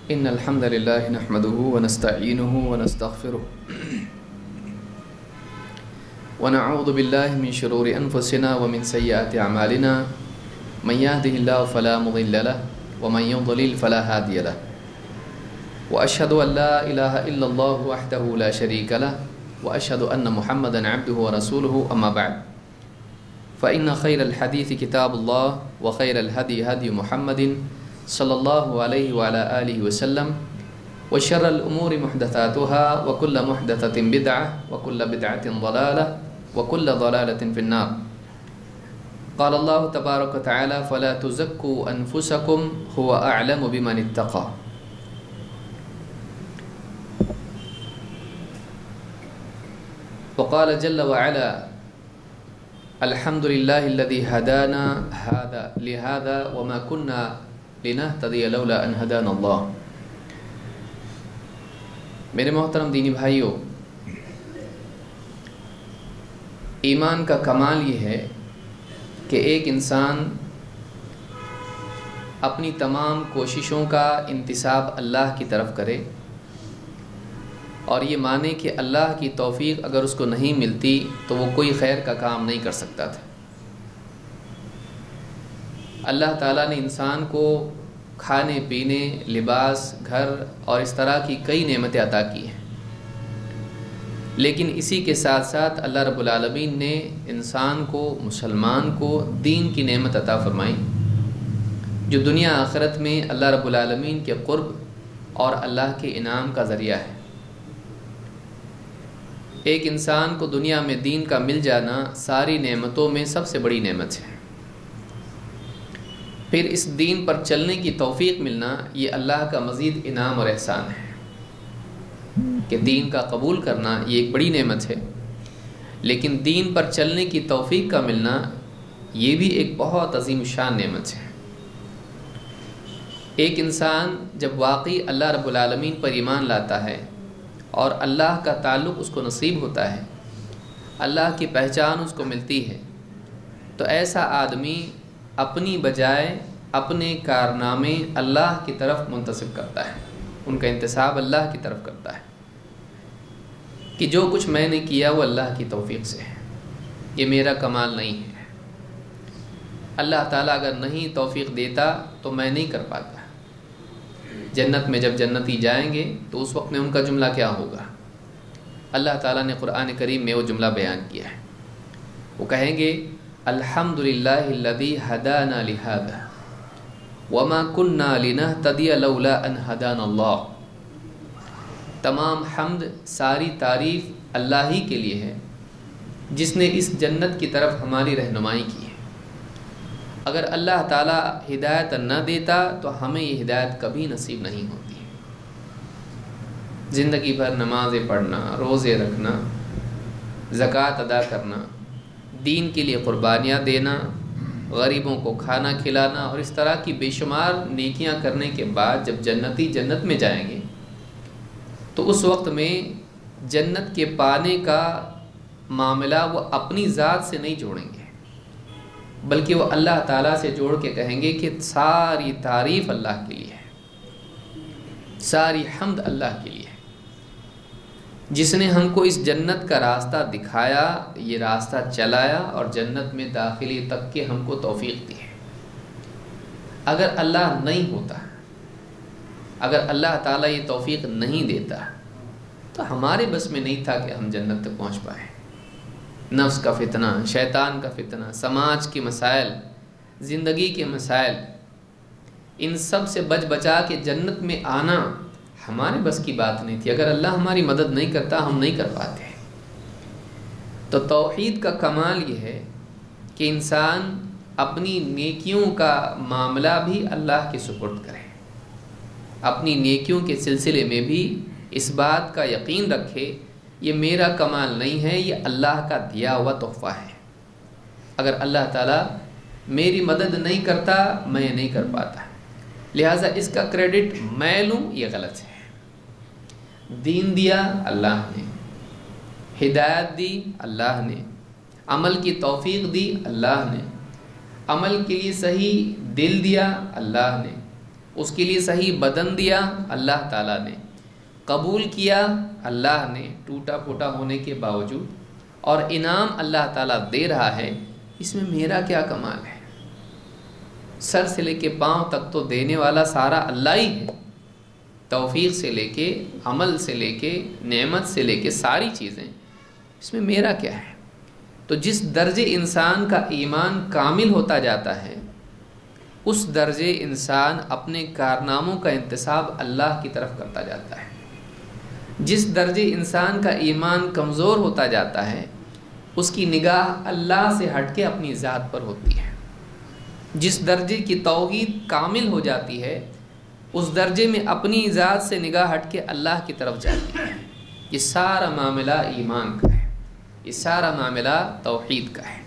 إن الحمد لله نحمده ونستعينه ونستغفره ونعوذ بالله من شرور أنفسنا ومن سيئات أعمالنا من يهده الله فلا مضل له ومن يضلل فلا هادي له وأشهد أن لا إله إلا الله وحده لا شريك له وأشهد أن محمدا عبده ورسوله أما بعد فإن خير الحديث كتاب الله وخير الهدي هدي محمد صلى الله عليه وعلى آله وسلم وشر الأمور محدثاتها وكل محدثة بدعة وكل بدعة ضلالة وكل ضلالة في النار. قال الله تبارك وتعالى فلا تزكوا أنفسكم هو أعلم بمن اتقى. وقال جل وعلا الحمد لله الذي هدانا لهذا وما كنا لنهتدي لولا ان هدانا اللہ. میرے محترم دینی بھائیوں، ایمان کا کمال یہ ہے کہ ایک انسان اپنی تمام کوششوں کا انتساب اللہ کی طرف کرے اور یہ مانے کہ اللہ کی توفیق اگر اس کو نہیں ملتی تو وہ کوئی خیر کا کام نہیں کر سکتا تھا. اللہ تعالیٰ نے انسان کو کھانے پینے، لباس، گھر اور اس طرح کی کئی نعمتیں عطا کی ہیں، لیکن اسی کے ساتھ ساتھ اللہ رب العالمین نے انسان کو، مسلمان کو دین کی نعمت عطا فرمائی جو دنیا آخرت میں اللہ رب العالمین کے قرب اور اللہ کے انعام کا ذریعہ ہے. ایک انسان کو دنیا میں دین کا مل جانا ساری نعمتوں میں سب سے بڑی نعمت ہے. پھر اس دین پر چلنے کی توفیق ملنا یہ اللہ کا مزید انعام اور احسان ہے کہ دین کا قبول کرنا یہ ایک بڑی نعمت ہے، لیکن دین پر چلنے کی توفیق کا ملنا یہ بھی ایک بہت عظیم شان نعمت ہے. ایک انسان جب واقعی اللہ رب العالمین پر ایمان لاتا ہے اور اللہ کا تعلق اس کو نصیب ہوتا ہے، اللہ کی پہچان اس کو ملتی ہے، تو ایسا آدمی اپنی بجائے اپنے کارنامے اللہ کی طرف منتسب کرتا ہے، ان کا انتساب اللہ کی طرف کرتا ہے کہ جو کچھ میں نے کیا وہ اللہ کی توفیق سے ہے، یہ میرا کمال نہیں ہے. اللہ تعالیٰ اگر نہیں توفیق دیتا تو میں نہیں کر پاتا. جنت میں جب جنتی جائیں گے تو اس وقت میں ان کا جملہ کیا ہوگا؟ اللہ تعالیٰ نے قرآن کریم میں وہ جملہ بیان کیا ہے. وہ کہیں گے الحمدللہ الذی ہدانا لہذا وما کننا لنہتدی لولا ان ہدانا اللہ. تمام حمد، ساری تعریف اللہ ہی کے لیے ہے جس نے اس جنت کی طرف ہماری رہنمائی کی ہے. اگر اللہ تعالیٰ ہدایت نہ دیتا تو ہمیں یہ ہدایت کبھی نصیب نہیں ہوتی. زندگی بھر نمازیں پڑھنا، روزے رکھنا، زکوٰۃ ادا کرنا، دین کے لیے قربانیاں دینا، غریبوں کو کھانا کھلانا اور اس طرح کی بے شمار نیکیاں کرنے کے بعد جب جنتی جنت میں جائیں گے تو اس وقت میں جنت کے پانے کا معاملہ وہ اپنی ذات سے نہیں جوڑیں گے، بلکہ وہ اللہ تعالیٰ سے جوڑ کے کہیں گے کہ ساری تعریف اللہ کے لیے ہے، ساری حمد اللہ کے لیے ہے جس نے ہم کو اس جنت کا راستہ دکھایا، یہ راستہ چلایا اور جنت میں داخلی تک کے ہم کو توفیق دی ہے. اگر اللہ نہیں ہوتا، اگر اللہ تعالیٰ یہ توفیق نہیں دیتا تو ہمارے بس میں نہیں تھا کہ ہم جنت تک پہنچ پائیں. نفس کا فتنہ، شیطان کا فتنہ، سماج کے مسائل، زندگی کے مسائل، ان سب سے بچ بچا کے جنت میں آنا ہمارے بس کی بات نہیں تھی. اگر اللہ ہماری مدد نہیں کرتا ہم نہیں کر پاتے. تو توحید کا کمال یہ ہے کہ انسان اپنی نیکیوں کا معاملہ بھی اللہ کے سپرد کرے، اپنی نیکیوں کے سلسلے میں بھی اس بات کا یقین رکھے یہ میرا کمال نہیں ہے، یہ اللہ کا دیا ہوا تحفہ ہے. اگر اللہ تعالیٰ میری مدد نہیں کرتا میں نہیں کر پاتا، لہٰذا اس کا کریڈٹ میں لوں یہ غلط ہے. دین دیا اللہ نے، ہدایت دی اللہ نے، عمل کی توفیق دی اللہ نے، عمل کے لیے صحیح دل دیا اللہ نے، اس کے لیے صحیح بدن دیا اللہ تعالیٰ نے، قبول کیا اللہ نے ٹوٹا پھوٹا ہونے کے باوجود، اور انعام اللہ تعالیٰ دے رہا ہے، اس میں میرا کیا کمال ہے؟ سر سے لے کے پاؤں تک تو دینے والا سارا اللہ ہی ہے، توفیق سے لے کے، عمل سے لے کے، نعمت سے لے کے ساری چیزیں، اس میں میرا کیا ہے؟ تو جس درجے انسان کا ایمان کامل ہوتا جاتا ہے، اس درجے انسان اپنے کارناموں کا انتساب اللہ کی طرف کرتا جاتا ہے۔ جس درجے انسان کا ایمان کمزور ہوتا جاتا ہے، اس کی نگاہ اللہ سے ہٹ کے اپنی ذات پر ہوتی ہے۔ جس درجے کی توحید کامل ہو جاتی ہے، اس درجے میں اپنی ذات سے نگاہ ہٹ کے اللہ کی طرف جاتی ہے۔ یہ سارا معاملہ ایمان کا ہے، یہ سارا معاملہ توحید کا ہے۔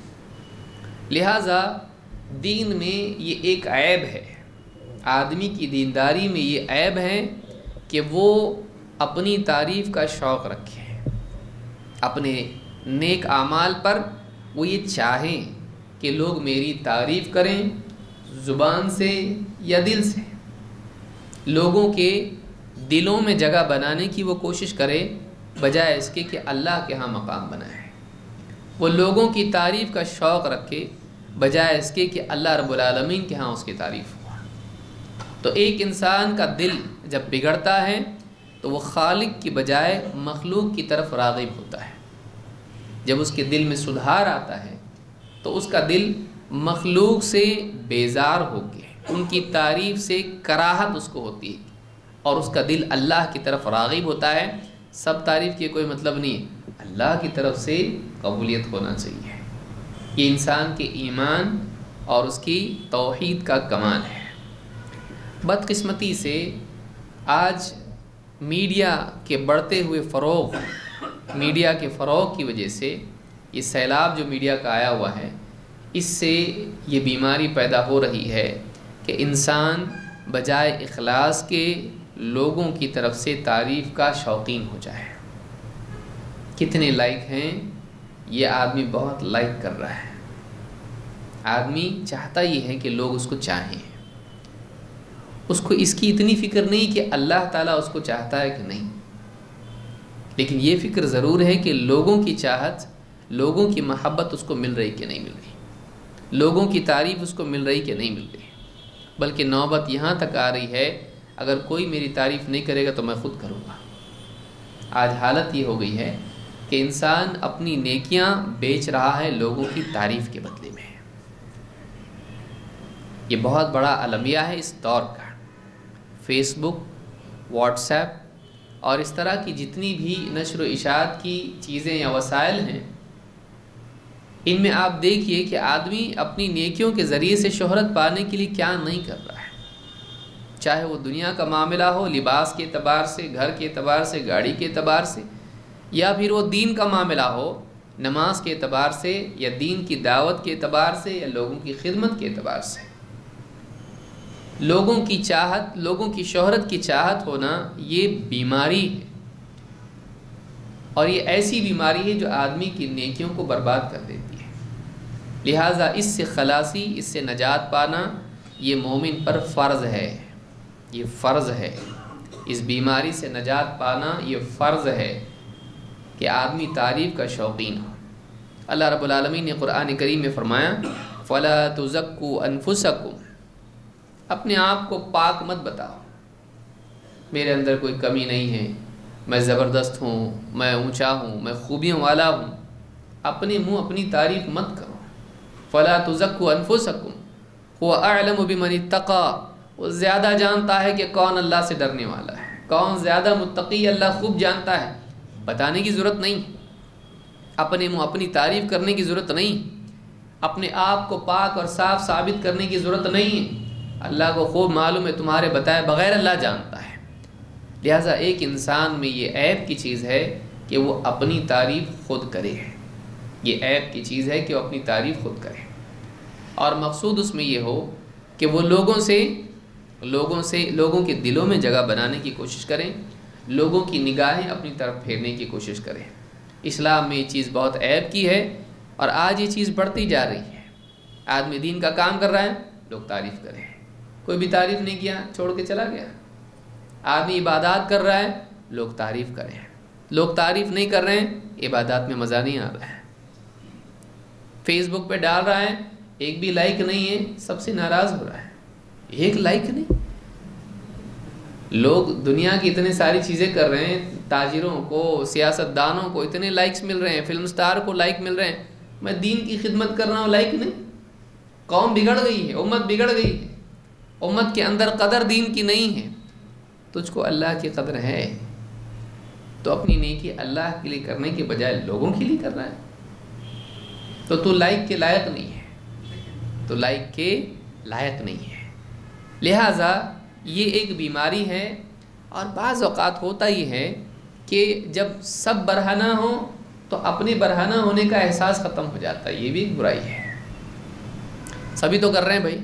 لہٰذا دین میں یہ ایک عیب ہے، آدمی کی دینداری میں یہ عیب ہے کہ وہ اپنی تعریف کا شوق رکھے، اپنے نیک اعمال پر وہ یہ چاہیں کہ لوگ میری تعریف کریں، زبان سے یا دل سے، لوگوں کے دلوں میں جگہ بنانے کی وہ کوشش کرے، بجائے اس کے کہ اللہ کے ہاں مقام بنائے۔ وہ لوگوں کی تعریف کا شوق رکھے، بجائے اس کے کہ اللہ رب العالمین کے ہاں اس کی تعریف ہو۔ تو ایک انسان کا دل جب بگڑتا ہے تو وہ خالق کی بجائے مخلوق کی طرف راغب ہوتا ہے۔ جب اس کے دل میں سدھار آتا ہے تو اس کا دل مخلوق سے بیزار ہو کے، ان کی تعریف سے کراہت اس کو ہوتی ہے، اور اس کا دل اللہ کی طرف راغب ہوتا ہے۔ سب تعریف کی کوئی مطلب نہیں، اللہ کی طرف سے قبولیت ہونا چاہیے۔ یہ انسان کے ایمان اور اس کی توحید کا کمال ہے۔ بدقسمتی سے آج میڈیا کے بڑھتے ہوئے فروغ، میڈیا کے فروغ کی وجہ سے، یہ سیلاب جو میڈیا کا آیا ہوا ہے، اس سے یہ بیماری پیدا ہو رہی ہے کہ انسان بجائے اخلاص کے لوگوں کی طرف سے تعریف کا شوقین ہو جائے۔ کتنے لائک ہیں، یہ آدمی بہت لائک کر رہا ہے۔ آدمی چاہتا یہ ہے کہ لوگ اس کو چاہیں، اس کو اس کی اتنی فکر نہیں کہ اللہ تعالیٰ اس کو چاہتا ہے کہ نہیں، لیکن یہ فکر ضرور ہے کہ لوگوں کی چاہت، لوگوں کی محبت اس کو مل رہی کہ نہیں مل رہی، لوگوں کی تعریف اس کو مل رہی کہ نہیں مل رہی۔ بلکہ نوبت یہاں تک آ رہی ہے، اگر کوئی میری تعریف نہیں کرے گا تو میں خود کروں گا۔ آج حالت یہ ہو گئی ہے کہ انسان اپنی نیکیاں بیچ رہا ہے لوگوں کی تعریف کے بدلے میں۔ یہ بہت بڑا المیہ ہے اس دور کا۔ فیس بک، واٹس ایپ اور اس طرح کی جتنی بھی نشر و اشاعت کی چیزیں یا وسائل ہیں، ان میں آپ دیکھیے کہ آدمی اپنی نیکیوں کے ذریعے سے شہرت پانے کے لیے کیا نہیں کر رہا ہے۔ چاہے وہ دنیا کا معاملہ ہو، لباس کے اعتبار سے، گھر کے اعتبار سے، گاڑی کے اعتبار سے، یا پھر وہ دین کا معاملہ ہو، نماز کے اعتبار سے، یا دین کی دعوت کے اعتبار سے، یا لوگوں کی خدمت کے اعتبار سے۔ لوگوں کی چاہت، لوگوں کی شہرت کی چاہت ہونا یہ بیماری ہے، اور یہ ایسی بیماری ہے جو آدمی کی نیکیوں کو برباد کر دیتی ہے۔ لہٰذا اس سے خلاصی، اس سے نجات پانا یہ مومن پر فرض ہے، یہ فرض ہے۔ اس بیماری سے نجات پانا یہ فرض ہے کہ آدمی تعریف کا شوقین ہو۔ اللہ رب العالمین نے قرآن کریم میں فرمایا فَلَا تُزَكُّوا أَنفُسَكُمْ، اپنے آپ کو پاک مت بتاؤ، میرے اندر کوئی کمی نہیں ہے، میں زبردست ہوں، میں اونچا ہوں، میں خوبیوں والا ہوں۔ اپنے منہ اپنی تعریف مت کرو۔ فَلَا تُزَكُّوا أَنفُسَكُمْ هُوَ أَعْلَمُ بِمَنِ اتَّقَىٰ، وہ زیادہ جانتا ہے کہ کون اللہ سے ڈرنے والا ہے، کون زیادہ متقی، اللہ خوب جانتا ہے۔ بتانے کی ضرورت نہیں، اپنے منہ اپنی تعریف کرنے کی ضرورت نہیں، اپنے آپ کو پاک اور صاف ثابت کرنے کی ضرورت نہیں ہے۔ اللہ کو خوب معلوم ہے، تمہارے بتائے بغیر اللہ جانتا ہے۔ لہٰذا ایک انسان میں یہ عیب کی چیز ہے کہ وہ اپنی تعریف خود کرے، یہ عیب کی چیز ہے کہ وہ اپنی تعریف خود کرے، اور مقصود اس میں یہ ہو کہ وہ لوگوں کے دلوں میں جگہ بنانے کی کوشش کریں، لوگوں کی نگاہیں اپنی طرف پھیرنے کی کوشش کریں۔ اسلام میں یہ چیز بہت عیب کی ہے، اور آج یہ چیز بڑھتی جا رہی ہے۔ آدمی دین کا کام کر رہا ہے، لوگ تعریف کریں، کوئی بھی تعریف نہیں کیا، چھوڑ کے چلا گیا۔ آدمی عبادات کر رہا ہے، لوگ تعریف کریں، لوگ تعریف نہیں کر رہے ہیں، عبادات میں مزہ نہیں آ رہا ہے۔ فیس بک پہ ڈال رہا ہے، ایک بھی لائک نہیں ہے، سب سے ناراض ہو رہا ہے، ایک لائک نہیں۔ لوگ دنیا کی اتنے ساری چیزیں کر رہے ہیں، تاجروں کو، سیاست دانوں کو اتنے لائکس مل رہے ہیں، فلم سٹار کو لائک مل رہے ہیں، میں دین کی خدمت کر رہا ہوں، لائک نہیں۔ قوم بگڑ گئی ہے، امت بگڑ گئی ہے، امت کے اندر قدر دین کی نہیں ہے۔ تجھ کو اللہ کی قدر ہے تو اپنی نیکی اللہ کے لیے کرنے کے بجائے لوگوں کے لیے کر رہا ہے، تو لائک کے لائق نہیں ہے، تو لائک کے لائق نہیں ہے۔ لہٰذا یہ ایک بیماری ہے، اور بعض اوقات ہوتا ہی ہے کہ جب سب برہنہ ہوں تو اپنے برہنہ ہونے کا احساس ختم ہو جاتا ہے، یہ بھی ایک برائی ہے۔ سبھی تو کر رہے ہیں بھائی،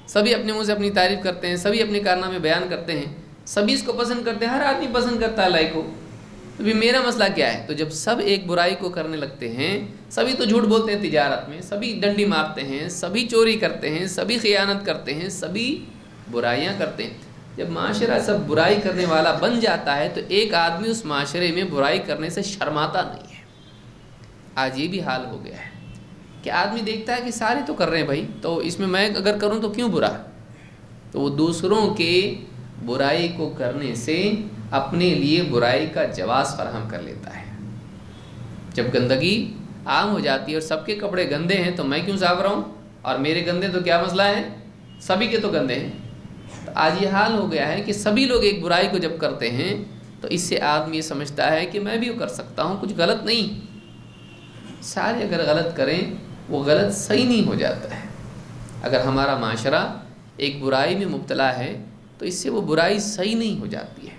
سبھی اپنے منہ سے اپنی تعریف کرتے ہیں، سبھی اپنے کارنامے بیان کرتے ہیں، سبھی اس کو پسند کرتے ہیں، ہر آدمی پسند کرتا ہے لائک کو، تو بھی میرا مسئلہ کیا ہے؟ تو جب سب ایک برائی کو کرنے لگتے ہیں، سبھی تو جھوٹ بولتے ہیں تجارت میں، سبھی ڈنڈی مارتے ہیں، سبھی چوری کرتے ہیں، سبھی خیانت کرتے ہیں، سبھی برائیاں کرتے ہیں، جب معاشرہ سب برائی کرنے والا بن جاتا ہے تو ایک آدمی اس معاشرے میں برائی کرنے سے شرماتا نہیں ہے۔ آج یہ بھی حال ہو گیا ہے کہ آدمی دیکھتا ہے کہ سارے تو کر رہے ہیں بھائی، تو اس میں اگر کروں تو کیوں برا؟ تو وہ دوسروں کے برائی کو کرنے سے اپنے لیے برائی کا جواز فراہم کر لیتا ہے۔ جب گندگی عام ہو جاتی ہے اور سب کے کپڑے گندے ہیں تو میں کیوں صاف رہوں، اور میرے گندے تو کیا مسئلہ ہے، سبھی کے تو گندے ہیں۔ تو آج یہ حال ہو گیا ہے کہ سبھی لوگ ایک برائی کو جب کرتے ہیں تو اس سے آدمی یہ سمجھتا ہے کہ میں بھی کر سکتا ہوں، کچھ غلط نہیں۔ سارے اگر غلط کریں وہ غلط صحیح نہیں ہو جاتا ہے۔ اگر ہمارا معاشرہ ایک برائی میں مبتلا ہے تو اس سے وہ برائی صحیح نہیں ہو جاتی ہے۔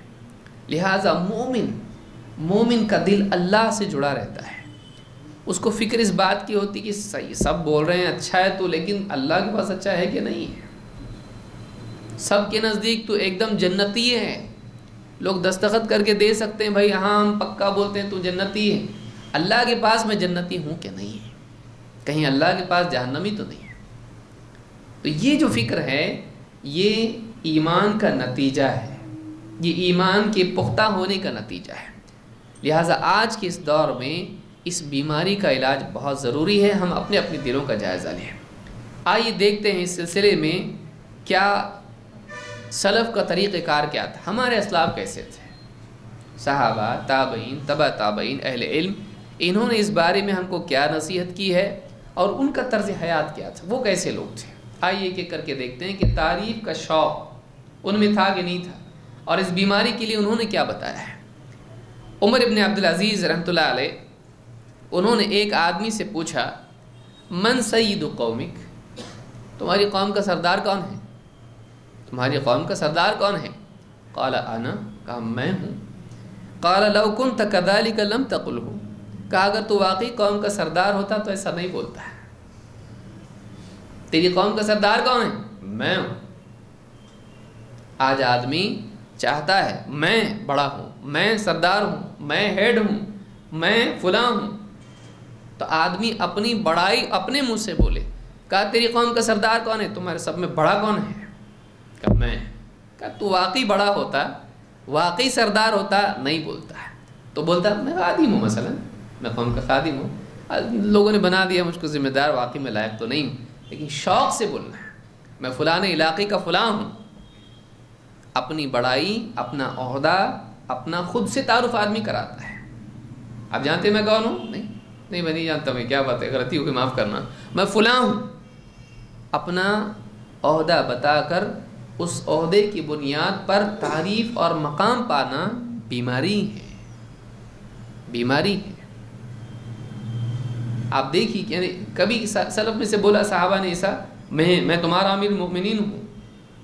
لہٰذا مومن کا دل اللہ سے جڑا رہتا ہے، اس کو فکر اس بات کی ہوتی کہ صحیح سب بول رہے ہیں اچھا ہے تو، لیکن اللہ کے پاس اچھا ہے کہ نہیں ہے۔ سب کے نزدیک تو ایک دم جنتی ہے، لوگ دستخط کر کے دے سکتے ہیں بھائی ہاں ہم پکا بولتے ہیں تو جنتی ہے، اللہ کے پاس میں جنتی ہوں کہ نہیں ہے، کہیں اللہ کے پاس جہنمی تو نہیں ہے۔ تو یہ جو فکر ہے یہ ایمان کا نتیجہ ہے، یہ ایمان کے پختہ ہونے کا نتیجہ ہے۔ لہٰذا آج کے اس دور میں اس بیماری کا علاج بہت ضروری ہے۔ ہم اپنے دلوں کا جائزہ لیں۔ آئیے دیکھتے ہیں اس سلسلے میں کیا سلف کا طریقہ کار کیا تھا، ہمارے اسلاف کیسے تھے، صحابہ، تابعین، تبع تابعین، اہل علم، انہوں نے اس بارے میں ہم کو کیا نصیحت کی ہے اور ان کا طرز حیات کیا تھا، وہ کیسے لوگ تھے۔ آئیے ایک ایک کر کے دیکھتے ہیں کہ تعریف کا شوق ان میں تھا کہ نہیں تھا، اور اس بیماری کے لیے انہوں نے کیا بتایا ہے۔ عمر ابن عبدالعزیز رحمۃ اللہ علیہ، انہوں نے ایک آدمی سے پوچھا، من سید قومک، تمہاری قوم کا سردار کون ہے، تمہاری قوم کا سردار کون ہے؟ قال انا، کہا میں ہوں۔ قال لو كنت كذلك لم تقله، کہا اگر تو واقعی قوم کا سردار ہوتا تو ایسا نہیں بولتا ہے۔ تیری قوم کا سردار کون ہے؟ میں ہوں۔ آج آدمی چاہتا ہے میں بڑا ہوں، میں سردار ہوں، میں ہیڈ ہوں، میں فلاں ہوں، تو آدمی اپنی بڑائی اپنے منہ سے بولے۔ کہا تیری قوم کا سردار کون ہے، تمہارے سب میں بڑا کون ہے؟ کہا میں۔ کہا تو واقعی بڑا ہوتا، واقعی سردار ہوتا، نہیں بولتا ہے، تو بولتا میں خادم ہوں، مثلا میں قوم کا خادم ہوں، لوگوں نے بنا دیا مجھ کو ذمہ دار، واقعی میں لائق تو نہیں ہوں، لیکن شوق سے بولنا ہے میں فلاں علاقے کا فلاں ہوں۔ اپنی بڑائی، اپنا عہدہ، اپنا خود سے تعارف آدمی کراتا ہے۔ آپ جانتے میں کون ہوں؟ نہیں میں نہیں جانتا، میں کیا بات ہے، غلطی ہو کے معاف کرنا، میں فلاں ہوں۔ اپنا عہدہ بتا کر اس عہدے کی بنیاد پر تعریف اور مقام پانا بیماری ہے، بیماری ہے۔ آپ دیکھیے کہ کبھی سلف میں سے بولا صحابہ نے ایسا، میں تمہارا امیر المؤمنین ہوں،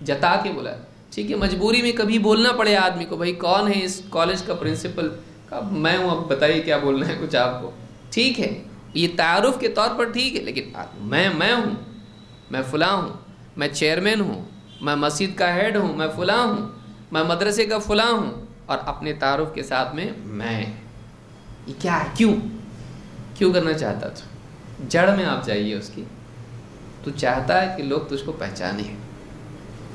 جتا کے بولا، ٹھیک ہے، مجبوری میں کبھی بولنا پڑے آدمی کو، بھائی کون ہے اس کالج کا پرنسپل، میں ہوں، اب بتائیے کیا بولنا ہے کچھ آپ کو، ٹھیک ہے، یہ تعارف کے طور پر ٹھیک ہے، لیکن میں ہوں، میں فلاں ہوں، میں چیئرمین ہوں، میں مسجد کا ہیڈ ہوں، میں فلاں ہوں، میں مدرسے کا فلاں ہوں، اور اپنے تعارف کے ساتھ میں یہ کیا ہے، کیوں کرنا چاہتا تو؟ جڑ میں آپ جائیے اس کی، تو چاہتا ہے کہ لوگ تجھ کو پہچانیں،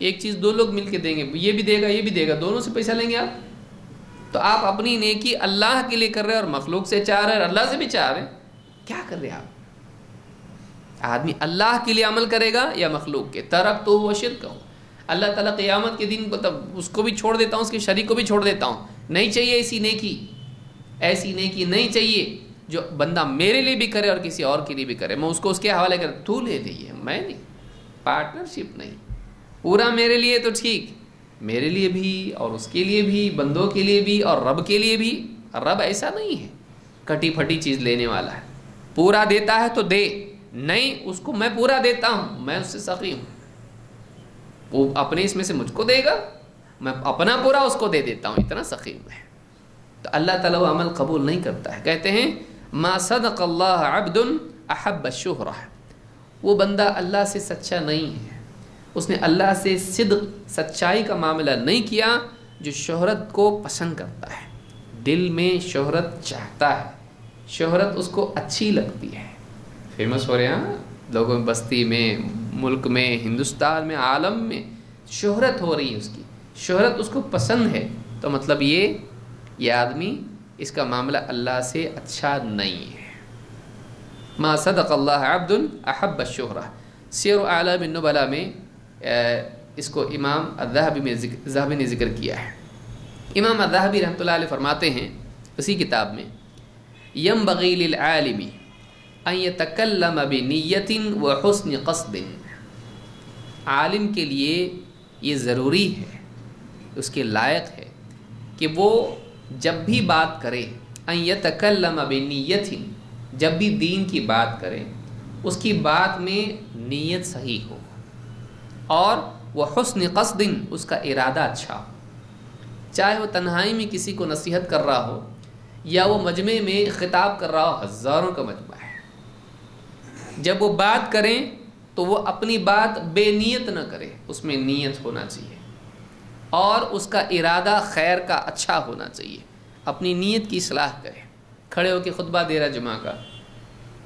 ایک چیز دو لوگ مل کے دیں گے، یہ بھی دے گا یہ بھی دے گا، دونوں سے پیسہ لیں گے آپ؟ تو آپ اپنی نیکی اللہ کے لیے کر رہے ہیں اور مخلوق سے چاہ رہے ہیں اور اللہ سے بھی چاہ رہے ہیں، کیا کر رہے ہیں آپ؟ آدمی اللہ کے لیے عمل کرے گا یا مخلوق کے؟ ترکتہ وشرکہ، اللہ تعالیٰ قیامت کے دن اس کو بھی چھوڑ دیتا ہوں، اس کے شریک کو بھی چھوڑ دیتا ہوں. نہیں چاہیے ایسی نیکی، ایسی نیکی نہیں چاہیے جو بندہ میرے لیے بھی کرے اور کسی اور کے لیے بھی کرے، میں اس کو اس کے حوالے کر تو لے لیے، میں نہیں، پارٹنرشپ نہیں، پورا میرے لیے تو ٹھیک، میرے لیے بھی اور اس کے لیے بھی، بندوں کے لیے بھی اور رب کے لیے بھی. رب ایسا نہیں ہے کٹی پھٹی چیز لینے والا ہے، پورا دیتا ہے تو دے، نہیں اس کو میں پورا دیتا ہوں، میں اس سے سخی ہوں، وہ اپنے اس میں سے مجھ کو دے گا، میں اپنا پورا اس کو دے دیتا ہوں، اتنا سخی ہوں میں. تو اللہ تعالیٰ وہ عمل قبول نہیں کرتا ہے. کہتے ہیں ما صدق اللہ عبد احب الشہرہ، وہ بندہ اللہ سے سچا نہیں ہے، اس نے اللہ سے صدق سچائی کا معاملہ نہیں کیا جو شہرت کو پسند کرتا ہے، دل میں شہرت چاہتا ہے، شہرت اس کو اچھی لگتی ہے. فیمس ہو رہے ہیں لوگوں میں، بستی میں، ملک میں، ہندوستان میں، عالم میں شہرت ہو رہی ہے، اس کی شہرت اس کو پسند ہے، تو مطلب یہ آدمی اس کا معاملہ اللہ سے اچھا نہیں ہے. ما صدق اللہ عبد احب الشہرہ. سیر اعلام النبلاء میں اس کو امام الذہبی نے ذکر کیا ہے. امام الذہبی رحمۃ اللہ علیہ فرماتے ہیں اسی کتاب میں، ینبغی للعالم ان یتکلم بنیت وحسن قصد، عالم کے لیے یہ ضروری ہے، اس کے لائق ہے کہ وہ جب بھی بات کرے، ان یتکلم بنیت، جب بھی دین کی بات کرے اس کی بات میں نیت صحیح ہو، اور وہ حسن قصد، اس کا ارادہ اچھا ہو. چاہے وہ تنہائی میں کسی کو نصیحت کر رہا ہو یا وہ مجمع میں خطاب کر رہا ہو، ہزاروں کا مجمع ہے، جب وہ بات کریں تو وہ اپنی بات بے نیت نہ کرے، اس میں نیت ہونا چاہیے اور اس کا ارادہ خیر کا اچھا ہونا چاہیے، اپنی نیت کی اصلاح کرے. کھڑے ہو کے خطبہ دے رہا ہے جمعہ کا،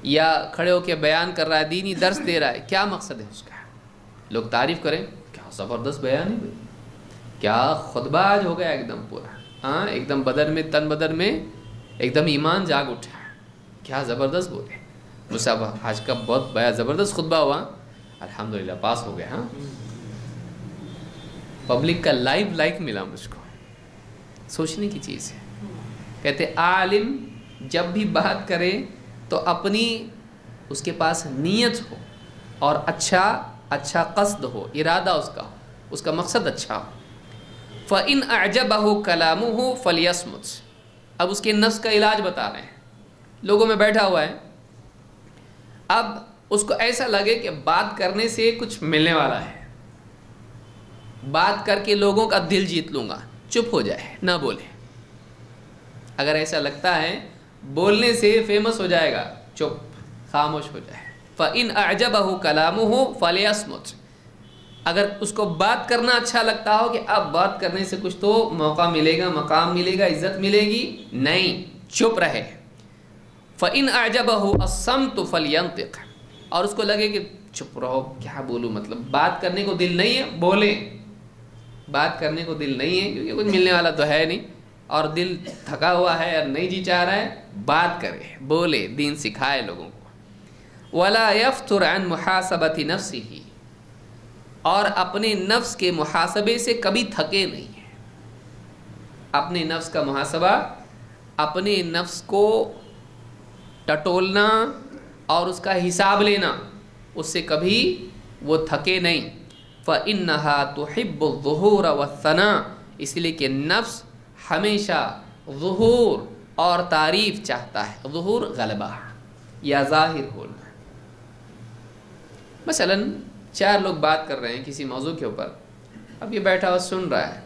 یا کھڑے ہو کے بیان کر رہا ہے، دینی درس دے رہا ہے، کیا مقصد ہے اس کا؟ لوگ تعریف کریں کیا زبردست بیان ہے بھائی، کیا خطبہ آج ہو گیا ایک دم پورا، ہاں ایک دم بدن میں، تن بدن میں ایک دم ایمان جاگ اٹھا، کیا زبردست بولے، مصعب آج کا بہت بڑا زبردست خطبہ ہوا، الحمدللہ پاس ہو گیا. ہاں پبلک کا لائیو لائک ملا مجھ کو، سوچنے کی چیز ہے. کہتے عالم جب بھی بات کرے تو اپنی اس کے پاس نیت ہو اور اچھا قصد ہو، ارادہ اس کا ہو، اس کا مقصد اچھا ہو. فَإِنْ أَعْجَبَهُ كَلَامُهُ فَلْيَصْمُتْ. اب اس کے نفس کا علاج بتا رہے ہیں، لوگوں میں بیٹھا ہوا ہے، اب اس کو ایسا لگے کہ بات کرنے سے کچھ ملنے والا ہے، بات کر کے لوگوں کا دل جیت لوں گا، چپ ہو جائے نہ بولے. اگر ایسا لگتا ہے بولنے سے فیمس ہو جائے گا، چپ خاموش ہو جائے. فَإِنْ أَعْجَبَهُ كَلَامُهُ فَلْيَصْمُتْ. اگر اس کو بات کرنا اچھا لگتا ہو کہ اب بات کرنے سے کچھ تو موقع ملے گا، مقام ملے گا، عزت ملے گی، نہیں، چپ رہے. فَإِنْ أَعْجَبَهُ الصَّمْتُ فَلْيَنْطِقْ. اور اس کو لگے کہ چپ رہو، کیا بولوں، مطلب بات کرنے کو دل نہیں ہے، بولے. بات کرنے کو دل نہیں ہے کیونکہ کچھ ملنے والا تو ہے نہیں، اور دل تھکا ہوا ہے اور نہیں جی چاہ رہا ہے، بات کرے، بولے، دین سکھائے لوگوں کو. وَلَا يَفْتُرْ عَنْ مُحَاسَبَةِ نَفْسِهِ. اور اپنے نفس کے محاسبے سے کبھی تھکے نہیں ہیں. اپنے نفس کا محاسبہ، اپنے نفس کو ٹٹولنا اور اس کا حساب لینا، اس سے کبھی وہ تھکے نہیں. فَإِنَّهَا تُحِبُّ الظُّهُورَ وَالثَّنَاءَ. اس لیے کہ نفس ہمیشہ ظہور اور تعریف چاہتا ہے. ظہور غلبہ یا ظاہر ہونا. مثلا 4 لوگ بات کر رہے ہیں کسی موضوع کے اوپر، اب یہ بیٹھا ہوا سن رہا ہے،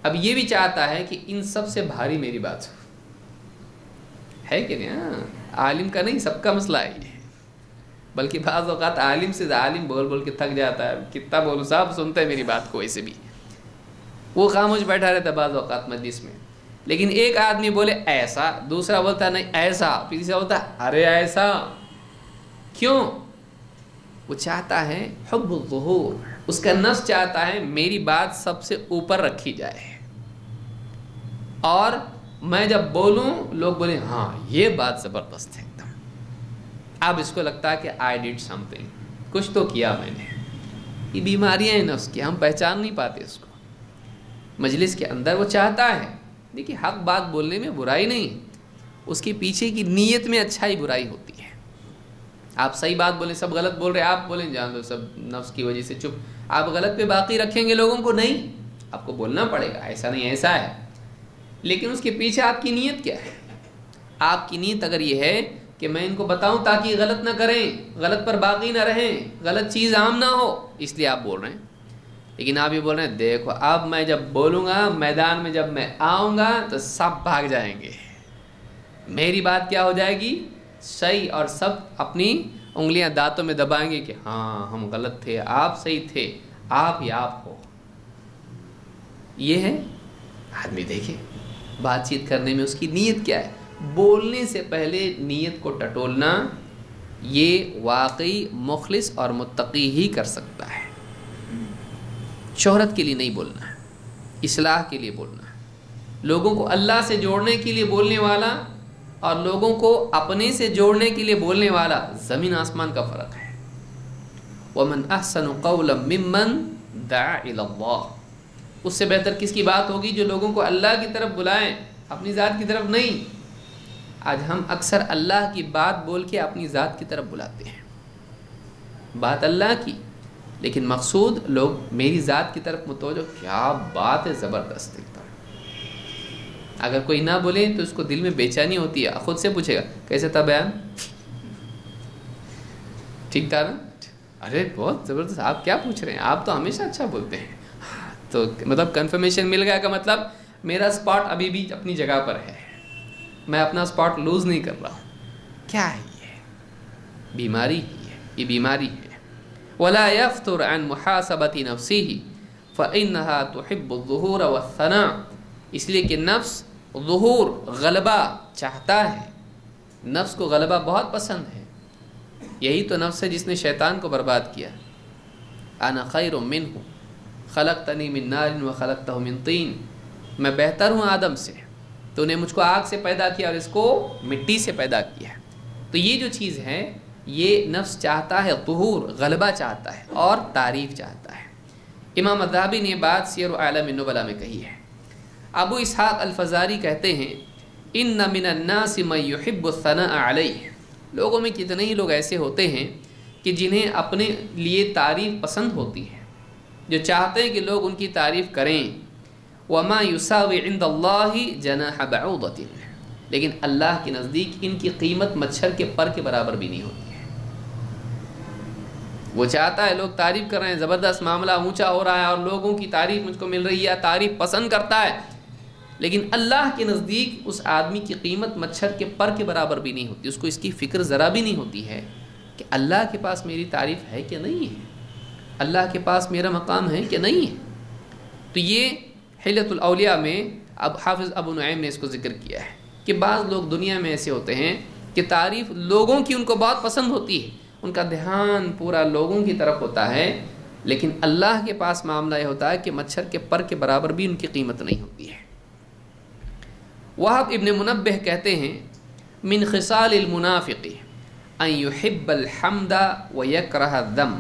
اب یہ بھی چاہتا ہے کہ ان سب سے بھاری میری بات ہے کہ نہیں. ہاں عالم کا نہیں، سب کا مسئلہ ہے یہ، بلکہ بعض اوقات عالم سے عالم بول بول کے تھک جاتا ہے، کتنا بولوں، صاحب سنتے ہیں میری بات کو، ایسے بھی وہ خاموش بیٹھا رہتا ہے بعض اوقات مجلس میں. لیکن ایک آدمی بولے ایسا، دوسرا بولتا نہیں ایسا، تیسرا بولتا ارے ایسا. کیوں؟ وہ چاہتا ہے حب الظہور، اس کا نفس چاہتا ہے میری بات سب سے اوپر رکھی جائے، اور میں جب بولوں لوگ بولیں ہاں یہ بات زبردست ہے ایک دم. اب اس کو لگتا ہے کہ آئی ڈیڈ سم تھنگ، کچھ تو کیا میں نے. یہ بیماریاں ہیں نفس کی، ہم پہچان نہیں پاتے اس کو. مجلس کے اندر وہ چاہتا ہے، دیکھیے حق بات بولنے میں برائی نہیں، اس کے پیچھے کی نیت میں اچھائی برائی ہوتی ہے. آپ صحیح بات بولیں، سب غلط بول رہے آپ بولیں جان دو سب نفس کی وجہ سے چپ، آپ غلط پہ باقی رکھیں گے لوگوں کو، نہیں، آپ کو بولنا پڑے گا ایسا نہیں ایسا ہے. لیکن اس کے پیچھے آپ کی نیت کیا ہے؟ آپ کی نیت اگر یہ ہے کہ میں ان کو بتاؤں تاکہ غلط نہ کریں، غلط پر باقی نہ رہیں، غلط چیز عام نہ ہو، اس لیے آپ بول رہے ہیں. لیکن آپ یہ بول رہے ہیں دیکھو اب میں جب بولوں گا میدان میں، جب میں آؤں گا تو سب بھاگ جائیں گے، میری بات کیا ہو جائے گی صحیح، اور سب اپنی انگلیاں دانتوں میں دبائیں گے کہ ہاں ہم غلط تھے، آپ صحیح تھے، آپ ہی آپ ہو. یہ ہے آدمی. دیکھیں بات چیت کرنے میں اس کی نیت کیا ہے. بولنے سے پہلے نیت کو ٹٹولنا یہ واقعی مخلص اور متقی ہی کر سکتا ہے. شہرت کے لیے نہیں بولنا ہے، اصلاح کے لیے بولنا ہے. لوگوں کو اللہ سے جوڑنے کے لیے بولنے والا اور لوگوں کو اپنے سے جوڑنے کے لیے بولنے والا زمین آسمان کا فرق ہے. وَمَنْ أَحْسَنُ قَوْلًا مِّمَّنْ دَعَا إِلَى اللَّهِ، اس سے بہتر کس کی بات ہوگی جو لوگوں کو اللہ کی طرف بلائیں، اپنی ذات کی طرف نہیں. آج ہم اکثر اللہ کی بات بول کے اپنی ذات کی طرف بلاتے ہیں، بات اللہ کی لیکن مقصود لوگ میری ذات کی طرف متوجہ. کیا بات ہے زبردست ایک دم. اگر کوئی نہ بولے تو اس کو دل میں بے چینی ہوتی ہے، خود سے پوچھے گا کیسے تھا بیان، ٹھیک تھا نا، ارے بہت زبردست، آپ کیا پوچھ رہے ہیں، آپ تو ہمیشہ اچھا بولتے ہیں. تو مطلب کنفرمیشن مل گیا کا مطلب میرا سپاٹ ابھی بھی اپنی جگہ پر ہے، میں اپنا سپاٹ لوز نہیں کر رہا ہوں. کیا ہے یہ بیماری ہی ہے، یہ بیماری ہے. ولا يفتر عن محاسبة نفسه فإنها تحب الظهور والثناء، اس لیے کہ نفس ظہور غلبہ چاہتا ہے، نفس کو غلبہ بہت پسند ہے. یہی تو نفس ہے جس نے شیطان کو برباد کیا. انا خیر منہ خلقتنی من نار وخلقتہ من طین، میں بہتر ہوں آدم سے، تو نے مجھ کو آگ سے پیدا کیا اور اس کو مٹی سے پیدا کیا. تو یہ جو چیز ہے یہ نفس چاہتا ہے، ظہور غلبہ چاہتا ہے اور تعریف چاہتا ہے. امام الذہبی نے بات سیر اعلام النبلاء میں کہی ہے. ابو اسحاق الفزاری کہتے ہیں ان من الناس من يحب الثناء علیہ، لوگوں میں کتنے ہی لوگ ایسے ہوتے ہیں کہ جنہیں اپنے لیے تعریف پسند ہوتی ہے، جو چاہتے ہیں کہ لوگ ان کی تعریف کریں. وما يساوي عند اللہ جناح بعوضۃ، لیکن اللہ کے نزدیک ان کی قیمت مچھر کے پر کے برابر بھی نہیں ہوتی ہے. وہ چاہتا ہے لوگ تعریف کر رہے ہیں، زبردست معاملہ اونچا ہو رہا ہے اور لوگوں کی تعریف مجھ کو مل رہی ہے، تعریف پسند کرتا ہے، لیکن اللہ کے نزدیک اس آدمی کی قیمت مچھر کے پر کے برابر بھی نہیں ہوتی. اس کو اس کی فکر ذرا بھی نہیں ہوتی ہے کہ اللہ کے پاس میری تعریف ہے کہ نہیں ہے، اللہ کے پاس میرا مقام ہے کہ نہیں ہے. تو یہ حلیۃ الاولیاء میں اب حافظ ابو نعیم نے اس کو ذکر کیا ہے کہ بعض لوگ دنیا میں ایسے ہوتے ہیں کہ تعریف لوگوں کی ان کو بہت پسند ہوتی ہے، ان کا دھیان پورا لوگوں کی طرف ہوتا ہے، لیکن اللہ کے پاس معاملہ یہ ہوتا ہے کہ مچھر کے پر کے برابر بھی ان کی قیمت نہیں ہوتی ہے. وہب ابن منبہ کہتے ہیں من خصال المنافق ان يحب الحمد ويكره الذم،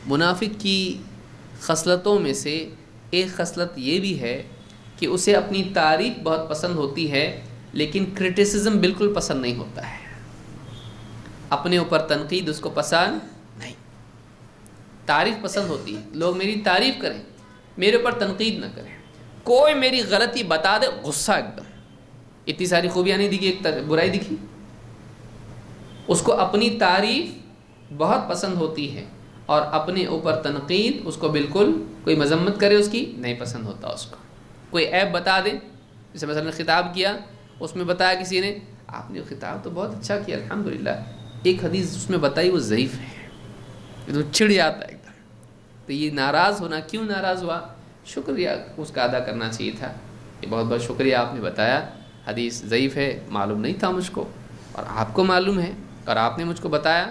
منافق کی خصلتوں میں سے ایک خصلت یہ بھی ہے کہ اسے اپنی تعریف بہت پسند ہوتی ہے لیکن کرٹیسزم بالکل پسند نہیں ہوتا ہے. اپنے اوپر تنقید اس کو پسند نہیں، تعریف پسند ہوتی ہے، لوگ میری تعریف کریں، میرے اوپر تنقید نہ کریں. کوئی میری غلطی بتا دے غصہ ایک دم، اتنی ساری خوبیاں نہیں دکھی ایک برائی دکھی. اس کو اپنی تعریف بہت پسند ہوتی ہے اور اپنے اوپر تنقید اس کو بالکل، کوئی مذمت کرے اس کی نہیں پسند ہوتا. اس کو کوئی عیب بتا دے، جیسے مثلا خطاب کیا اس میں بتایا کسی نے آپ نے خطاب تو بہت اچھا کیا الحمدللہ، ایک حدیث اس میں بتائی وہ ضعیف ہے، تو چڑ جاتا ہے ایک دم. تو یہ ناراض ہونا، کیوں ناراض ہوا؟ شکریہ اس کا ادا کرنا چاہیے تھا کہ بہت بہت شکریہ آپ نے بتایا، حدیث ضعیف ہے، معلوم نہیں تھا مجھ کو اور آپ کو معلوم ہے اور آپ نے مجھ کو بتایا،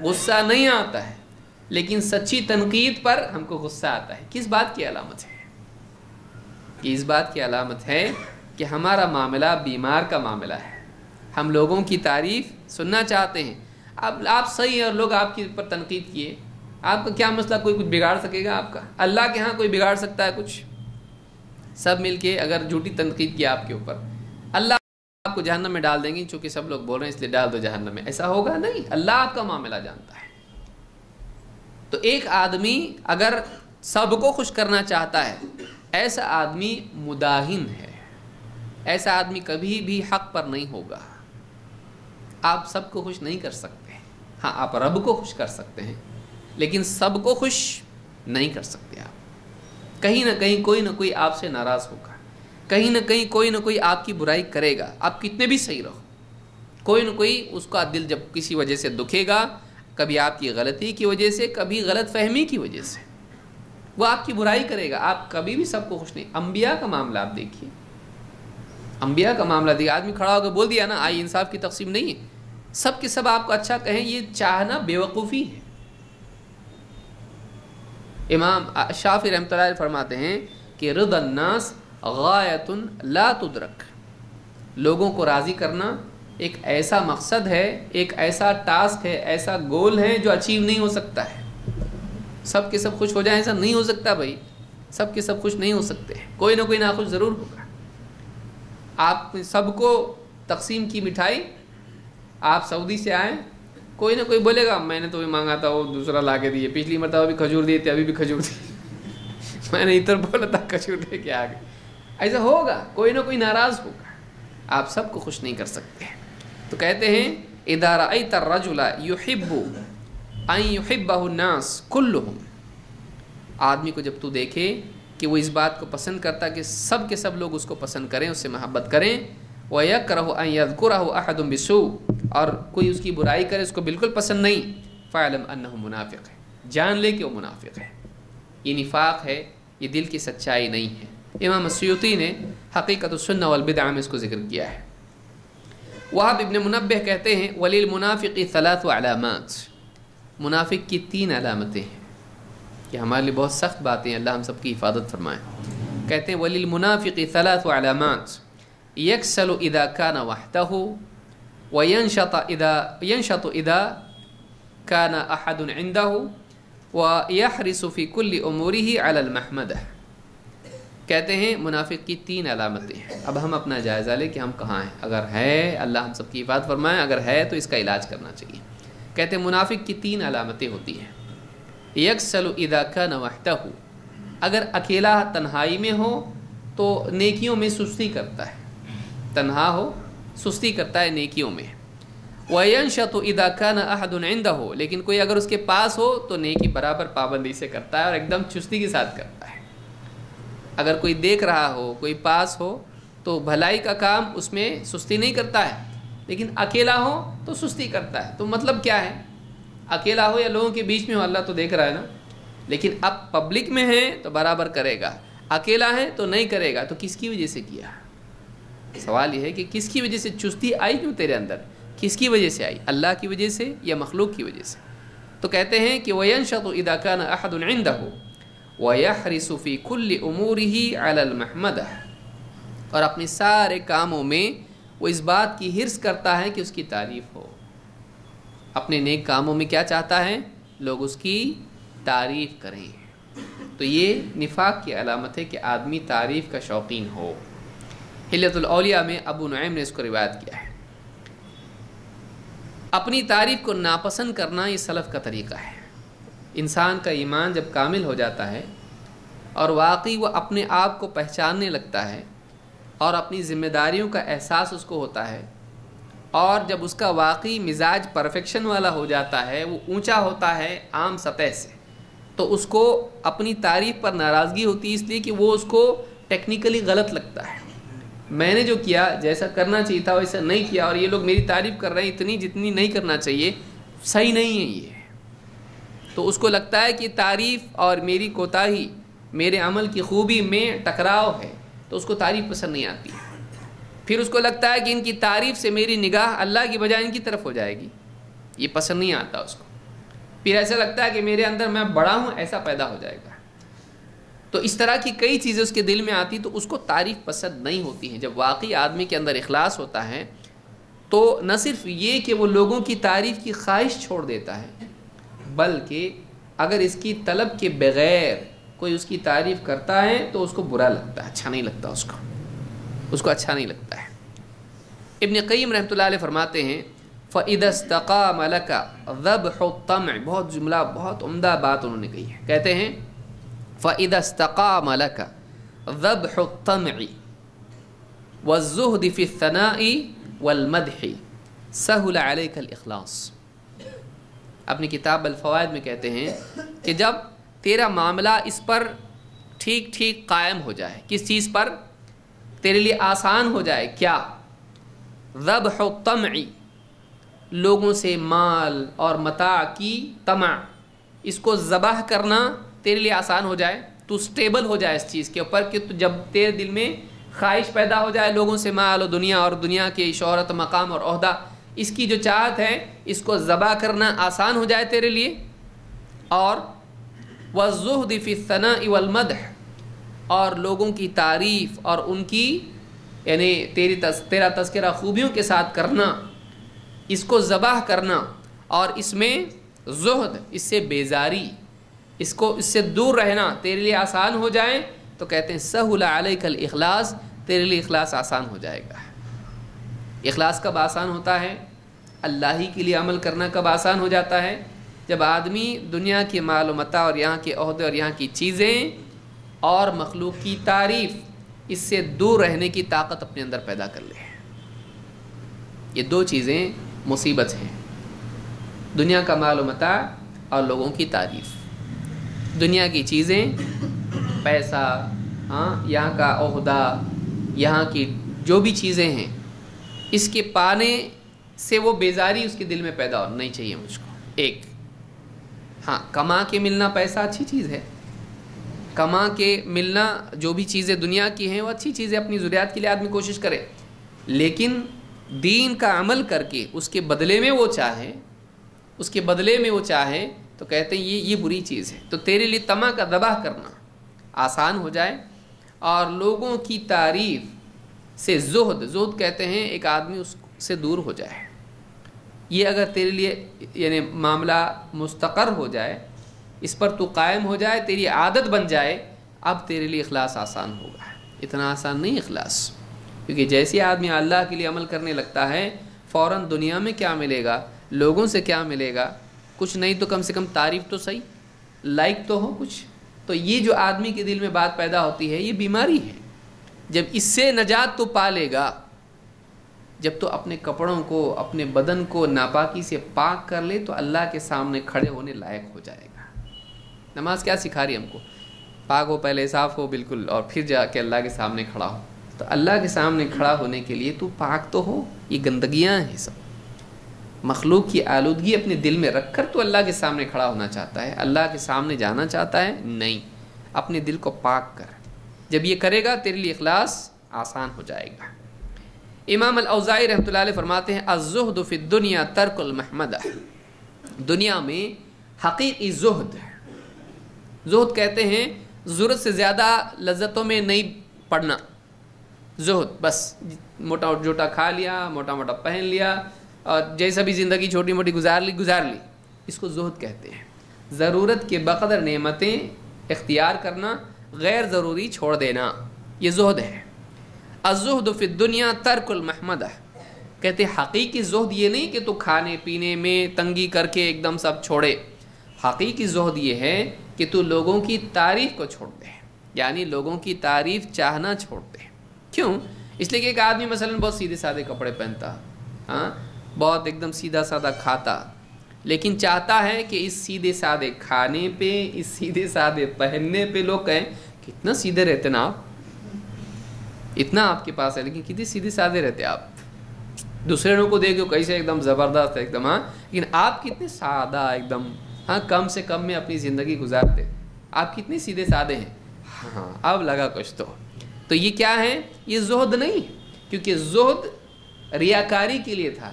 غصہ نہیں آتا ہے، لیکن سچی تنقید پر ہم کو غصہ آتا ہے۔ کس بات کی علامت ہے؟ کہ اس بات کی علامت ہے کہ ہمارا معاملہ بیمار کا معاملہ ہے، ہم لوگوں کی تعریف سننا چاہتے ہیں۔ اب آپ صحیح ہیں اور لوگ آپ کے اوپر تنقید کیے، آپ کا کیا مسئلہ؟ کوئی کچھ بگاڑ سکے گا آپ کا؟ اللہ کے ہاں کوئی بگاڑ سکتا ہے کچھ؟ سب مل کے اگر جھوٹی تنقید کیا آپ کے اوپر، اللہ آپ کو جہنم میں ڈال دیں گے، چونکہ سب لوگ بول رہے ہیں اس لیے ڈال دو جہنم میں، ایسا ہوگا نہیں۔ اللہ آپ کا معاملہ جانتا ہے۔ تو ایک آدمی اگر سب کو خوش کرنا چاہتا ہے، ایسا آدمی مداہن ہے، ایسا آدمی کبھی بھی حق پر نہیں ہوگا۔ آپ سب کو خوش نہیں کر سکتے، ہاں آپ رب کو خوش کر سکتے ہیں، لیکن سب کو خوش نہیں کر سکتے۔ آپ کہیں نہ کہیں کوئی نہ کوئی آپ سے ناراض ہوگا، کہیں نہ کہیں کوئی نہ کوئی آپ کی برائی کرے گا، آپ کتنے بھی صحیح رہو، کوئی نہ کوئی اس کا دل جب کسی وجہ سے دکھے گا، کبھی آپ کی غلطی کی وجہ سے، کبھی غلط فہمی کی وجہ سے، وہ آپ کی برائی کرے گا۔ آپ کبھی بھی سب کو خوش نہیں۔ انبیاء کا معاملہ آپ دیکھیے، انبیاء کا معاملہ دیکھیے، آدمی کھڑا ہو کے بول دیا نا آئی انصاف کی تقسیم نہیں ہے، سب کے سب آپ کو اچھا کہیں، یہ چاہنا بیوقوفی ہے۔ امام شافعی رحمۃ اللہ علیہ فرماتے ہیں کہ رضا الناس غایۃ لا تدرک، لوگوں کو راضی کرنا ایک ایسا مقصد ہے، ایک ایسا ٹاسک ہے، ایسا گول ہے جو اچیو نہیں ہو سکتا ہے۔ سب کے سب خوش ہو جائیں ایسا نہیں ہو سکتا بھائی، سب کے سب خوش نہیں ہو سکتے، کوئی نہ کوئی ناخوش ضرور ہوگا۔ آپ سب کو تقسیم کی مٹھائی، آپ سعودی سے آئیں، کوئی نہ کوئی بولے گا میں نے تو بھی مانگا تھا وہ دوسرا لا کے دیے، پچھلی مرتبہ بھی کھجور دیے تھے، ابھی بھی کھجور دی، میں نے ادھر بولا تھا کھجور دے کے آ گئے۔ ایسا ہوگا، کوئی نہ کوئی ناراض ہوگا، آپ سب کو خوش نہیں کر سکتے۔ تو کہتے ہیں اذا رأيت الرجل يحب ان يحبه الناس كلهم، آدمی کو جب تو دیکھے کہ وہ اس بات کو پسند کرتا کہ سب کے سب لوگ اس کو پسند کریں، اس سے محبت کریں، وَيَكْرَهُ أَن يَذْكُرَهُ أَحَدٌ بِسُوءٍ، اور کوئی اس کی برائی کرے، اس کو بالکل پسند نہیں، فَاعْلَمْ أَنَّهُ منافق ہے، جان لے کہ وہ منافق ہے۔ یہ نفاق ہے، یہ دل کی سچائی نہیں ہے۔ امام السیوطی نے حقیقت السنہ والبدع میں اس کو ذکر کیا ہے۔ وہب ابن منبہ کہتے ہیں وَلِلْمُنَافِقِ ثَلَاثُ عَلَامَاتٍ، منافق کی 3 علامتیں ہیں، کہ ہمارے لیے بہت سخت باتیں ہیں، اللہ ہم سب کی حفاظت فرمائے۔ کہتے ہیں وَلِلْمُنَافِقِ ثَلَاثُ عَلَامَاتٍ يَكْسَلُ إِذَا كَانَ وَحْدَهُ وَيَنْشَطُ إِذَا كَانَ أَحَدٌ عِنْدَهُ وَيَحْرِسُ فِي كُلِّ أُمُورِهِ عَلَى الْمَحْمَدَةِ۔ کہتے ہیں منافق کی 3 علامتیں ہیں۔ اب ہم اپنا جائزہ لیں کہ ہم کہاں ہیں، اگر ہے اللہ ہم سب کی حفاظت فرمائے، اگر ہے تو اس کا علاج کرنا چاہیے۔ کہتے ہیں منافق کی 3 علامتیں ہوتی ہیں۔ یکسل اذا کان وحدہ، اگر اکیلا تنہائی میں ہو تو نیکیوں میں سستی کرتا ہے، تنہا ہو سستی کرتا ہے نیکیوں میں۔ وینشط اذا کان احد عندہ، لیکن کوئی اگر اس کے پاس ہو تو نیکی برابر پابندی سے کرتا ہے اور ایک دم چستی کے ساتھ کرتا ہے۔ اگر کوئی دیکھ رہا ہو، کوئی پاس ہو تو بھلائی کا کام اس میں سستی نہیں کرتا ہے، لیکن اکیلا ہو تو سستی کرتا ہے۔ تو مطلب کیا ہے، اکیلا ہو یا لوگوں کے بیچ میں ہو اللہ تو دیکھ رہا ہے نا، لیکن اب پبلک میں ہے تو برابر کرے گا، اکیلا ہے تو نہیں کرے گا۔ تو کس کی وجہ سے کیا؟ سوال یہ ہے کہ کس کی وجہ سے چستی آئی کیوں تیرے اندر، کس کی وجہ سے آئی، اللہ کی وجہ سے یا مخلوق کی وجہ سے؟ تو کہتے ہیں کہ وَيَنْشَطُ إِذَا كَانَ أَحَدٌ عِنْدَهُ وَيَحْرِسُ فِي كُلِّ أُمُورِهِ عَلَى الْمَحْمَدَةِ، اور اپنے سارے کاموں میں وہ اس بات کی حرص کرتا ہے کہ اس کی تعریف ہو۔ اپنے نیک کاموں میں کیا چاہتا ہے، لوگ اس کی تعریف کریں۔ تو یہ نفاق کی علامت ہے کہ آدمی تعریف کا شوقین ہو۔ حلیۃ الاولیاء میں ابو نعیم نے اس کو روایت کیا ہے۔ اپنی تعریف کو ناپسند کرنا یہ سلف کا طریقہ ہے۔ انسان کا ایمان جب کامل ہو جاتا ہے اور واقعی وہ اپنے آپ کو پہچاننے لگتا ہے اور اپنی ذمہ داریوں کا احساس اس کو ہوتا ہے، اور جب اس کا واقعی مزاج پرفیکشن والا ہو جاتا ہے، وہ اونچا ہوتا ہے عام سطح سے، تو اس کو اپنی تعریف پر ناراضگی ہوتی ہے، اس لیے کہ وہ اس کو ٹیکنیکلی غلط لگتا ہے۔ میں نے جو کیا، جیسا کرنا چاہیے تھا ویسا نہیں کیا، اور یہ لوگ میری تعریف کر رہے ہیں اتنی جتنی نہیں کرنا چاہیے، صحیح نہیں ہے یہ۔ تو اس کو لگتا ہے کہ تعریف اور میری کوتاہی، میرے عمل کی خوبی میں ٹکراؤ ہے، تو اس کو تعریف پسند نہیں آتی۔ پھر اس کو لگتا ہے کہ ان کی تعریف سے میری نگاہ اللہ کی بجائے ان کی طرف ہو جائے گی، یہ پسند نہیں آتا اس کو۔ پھر ایسا لگتا ہے کہ میرے اندر میں بڑا ہوں، ایسا پیدا ہو جائے گا۔ تو اس طرح کی کئی چیزیں اس کے دل میں آتی تو اس کو تعریف پسند نہیں ہوتی ہیں۔ جب واقعی آدمی کے اندر اخلاص ہوتا ہے تو نہ صرف یہ کہ وہ لوگوں کی تعریف کی خواہش چھوڑ دیتا ہے، بلکہ اگر اس کی طلب کے بغیر کوئی اس کی تعریف کرتا ہے تو اس کو برا لگتا ہے، اچھا نہیں لگتا، اس کو اچھا نہیں لگتا ہے۔ ابن قیم رحمۃ اللہ علیہ فرماتے ہیں فَإِذَا اسْتَقَامَ لَكَ ذَبْحُ الطَّمْعِ، بہت جملہ، بہت عمدہ بات انہوں نے کہی ہے۔ کہتے ہیں فَإِذَا اسْتَقَامَ لَكَ ذَبْحُ الطَّمْعِ وَالزُّهْدِ فِي الثَّنَاءِ وَالْمَدْحِ سَهُلَ عَلَيْكَ الْإِخْلَاصِ۔ اپنی کتاب الفوائد میں کہتے ہیں کہ جب تیرا معاملہ اس پر ٹھیک ٹھیک قائم ہو جائے، کس چیز پر؟ تیرے لیے آسان ہو جائے، کیا؟ ذبح الطمع، لوگوں سے مال اور متاع کی طمع، اس کو ذبح کرنا تیرے لیے آسان ہو جائے، تو سٹیبل ہو جائے اس چیز کے اوپر کہ جب تیرے دل میں خواہش پیدا ہو جائے لوگوں سے مال و دنیا اور دنیا کے شہرت، مقام اور عہدہ، اس کی جو چاہت ہے اس کو ذبح کرنا آسان ہو جائے تیرے لیے۔ اور وَالزُّهْدِ فِي الثَّنَاءِ وَالْمَدْحِ، اور لوگوں کی تعریف اور ان کی یعنی تیرا تذکرہ خوبیوں کے ساتھ کرنا، اس کو ذبح کرنا، اور اس میں زہد، اس سے بیزاری، اس سے دور رہنا تیرے لیے آسان ہو جائے، تو کہتے ہیں سہل علیک الاخلاص، تیرے لیے اخلاص آسان ہو جائے گا۔ اخلاص کب آسان ہوتا ہے؟ اللہ ہی کے لیے عمل کرنا کب آسان ہو جاتا ہے؟ جب آدمی دنیا کے مال و متاع اور یہاں کے عہدے اور یہاں کی چیزیں اور مخلوق کی تعریف، اس سے دور رہنے کی طاقت اپنے اندر پیدا کر لے۔ یہ دو چیزیں مصیبت ہیں، دنیا کا مال و متاع اور لوگوں کی تعریف۔ دنیا کی چیزیں، پیسہ، یہاں کا عہدہ، یہاں کی جو بھی چیزیں ہیں، اس کے پانے سے وہ بیزاری اس کے دل میں پیدا نہیں چاہیے مجھ کو۔ ایک کما کے ملنا پیسہ اچھی چیز ہے، کما کے ملنا جو بھی چیزیں دنیا کی ہیں وہ اچھی چیزیں، اپنی ضروریات کے لیے آدمی کوشش کرے، لیکن دین کا عمل کر کے اس کے بدلے میں وہ چاہے تو کہتے ہیں یہ بری چیز ہے۔ تو تیرے لیے طمع کا ذبح کرنا آسان ہو جائے، اور لوگوں کی تعریف سے زہد کہتے ہیں ایک آدمی اس سے دور ہو جائے۔ یہ اگر تیرے لیے یعنی معاملہ مستقر ہو جائے، اس پر تو قائم ہو جائے، تیری عادت بن جائے، اب تیرے لیے اخلاص آسان ہوگا۔ اتنا آسان نہیں اخلاص، کیونکہ جیسے آدمی اللہ کے لیے عمل کرنے لگتا ہے، فوراً دنیا میں کیا ملے گا، لوگوں سے کیا ملے گا، کچھ نہیں تو کم سے کم تعریف تو صحیح، لائک تو ہو کچھ۔ تو یہ جو آدمی کے دل میں بات پیدا ہوتی ہے، یہ بیماری ہے۔ جب اس سے نجات تو پا لے گا، جب تو اپنے کپڑوں کو، اپنے بدن کو ناپاکی سے پاک کر لے، تو اللہ کے سامنے کھڑے ہونے لائق ہو جائے گا۔ نماز کیا سکھا رہی ہم کو؟ پاک ہو، پہلے صاف ہو بالکل، اور پھر جا کے اللہ کے سامنے کھڑا ہو۔ تو اللہ کے سامنے کھڑا ہونے کے لیے تو پاک تو ہو، یہ گندگیاں ہیں سب، مخلوق کی آلودگی اپنے دل میں رکھ کر تو اللہ کے سامنے کھڑا ہونا چاہتا ہے، اللہ کے سامنے جانا چاہتا ہے؟ نہیں، اپنے دل کو پاک کر۔ جب یہ کرے گا تیرے لیے اخلاص آسان ہو جائے گا۔ امام الاوزاعی رحمۃ اللہ علیہ فرماتے ہیں الزہد فی الدنیا ترک المحمدہ، دنیا میں حقیقی زہد کہتے ہیں ضرورت سے زیادہ لذتوں میں نہیں پڑنا، زہد بس موٹا جوٹا کھا لیا، موٹا موٹا پہن لیا، اور جیسا بھی زندگی چھوٹی موٹی گزار لی، اس کو زہد کہتے ہیں۔ ضرورت کے بقدر نعمتیں اختیار کرنا، غیر ضروری چھوڑ دینا، یہ زہد ہے۔ الزہد فی الدنیا ترک المحمدہ، کہتے حقیقی زہد یہ نہیں کہ تو کھانے پینے میں تنگی کر کے ایک دم سب چھوڑے، حقیقی زہد یہ ہے کہ تو لوگوں کی تعریف کو چھوڑ دے، یعنی لوگوں کی تعریف چاہنا چھوڑ دے۔ کیوں؟ اس لیے کہ ایک آدمی مثلا بہت سیدھے سادے کپڑے پہنتا، بہت ایک دم سیدھا سادہ کھاتا، لیکن چاہتا ہے کہ اس سیدھے سادے کھانے پہ، اس سیدھے سادے پہننے پہ لوگ کہیں کتنا سیدھے رہتے نا آپ، اتنا آپ کے پاس ہے لیکن کتنے سیدھے سادے رہتے آپ، دوسرے لوگوں کو دیکھو کیسے ایک دم زبردست ایک دم، لیکن آپ کتنے سادہ ایک دم، کم سے کم میں اپنی زندگی گزارتے، آپ کتنے سیدھے سادے ہیں، اب لگا کچھ تو یہ کیا ہے؟ یہ زہد نہیں، کیونکہ زہد ریاکاری کے لیے تھا،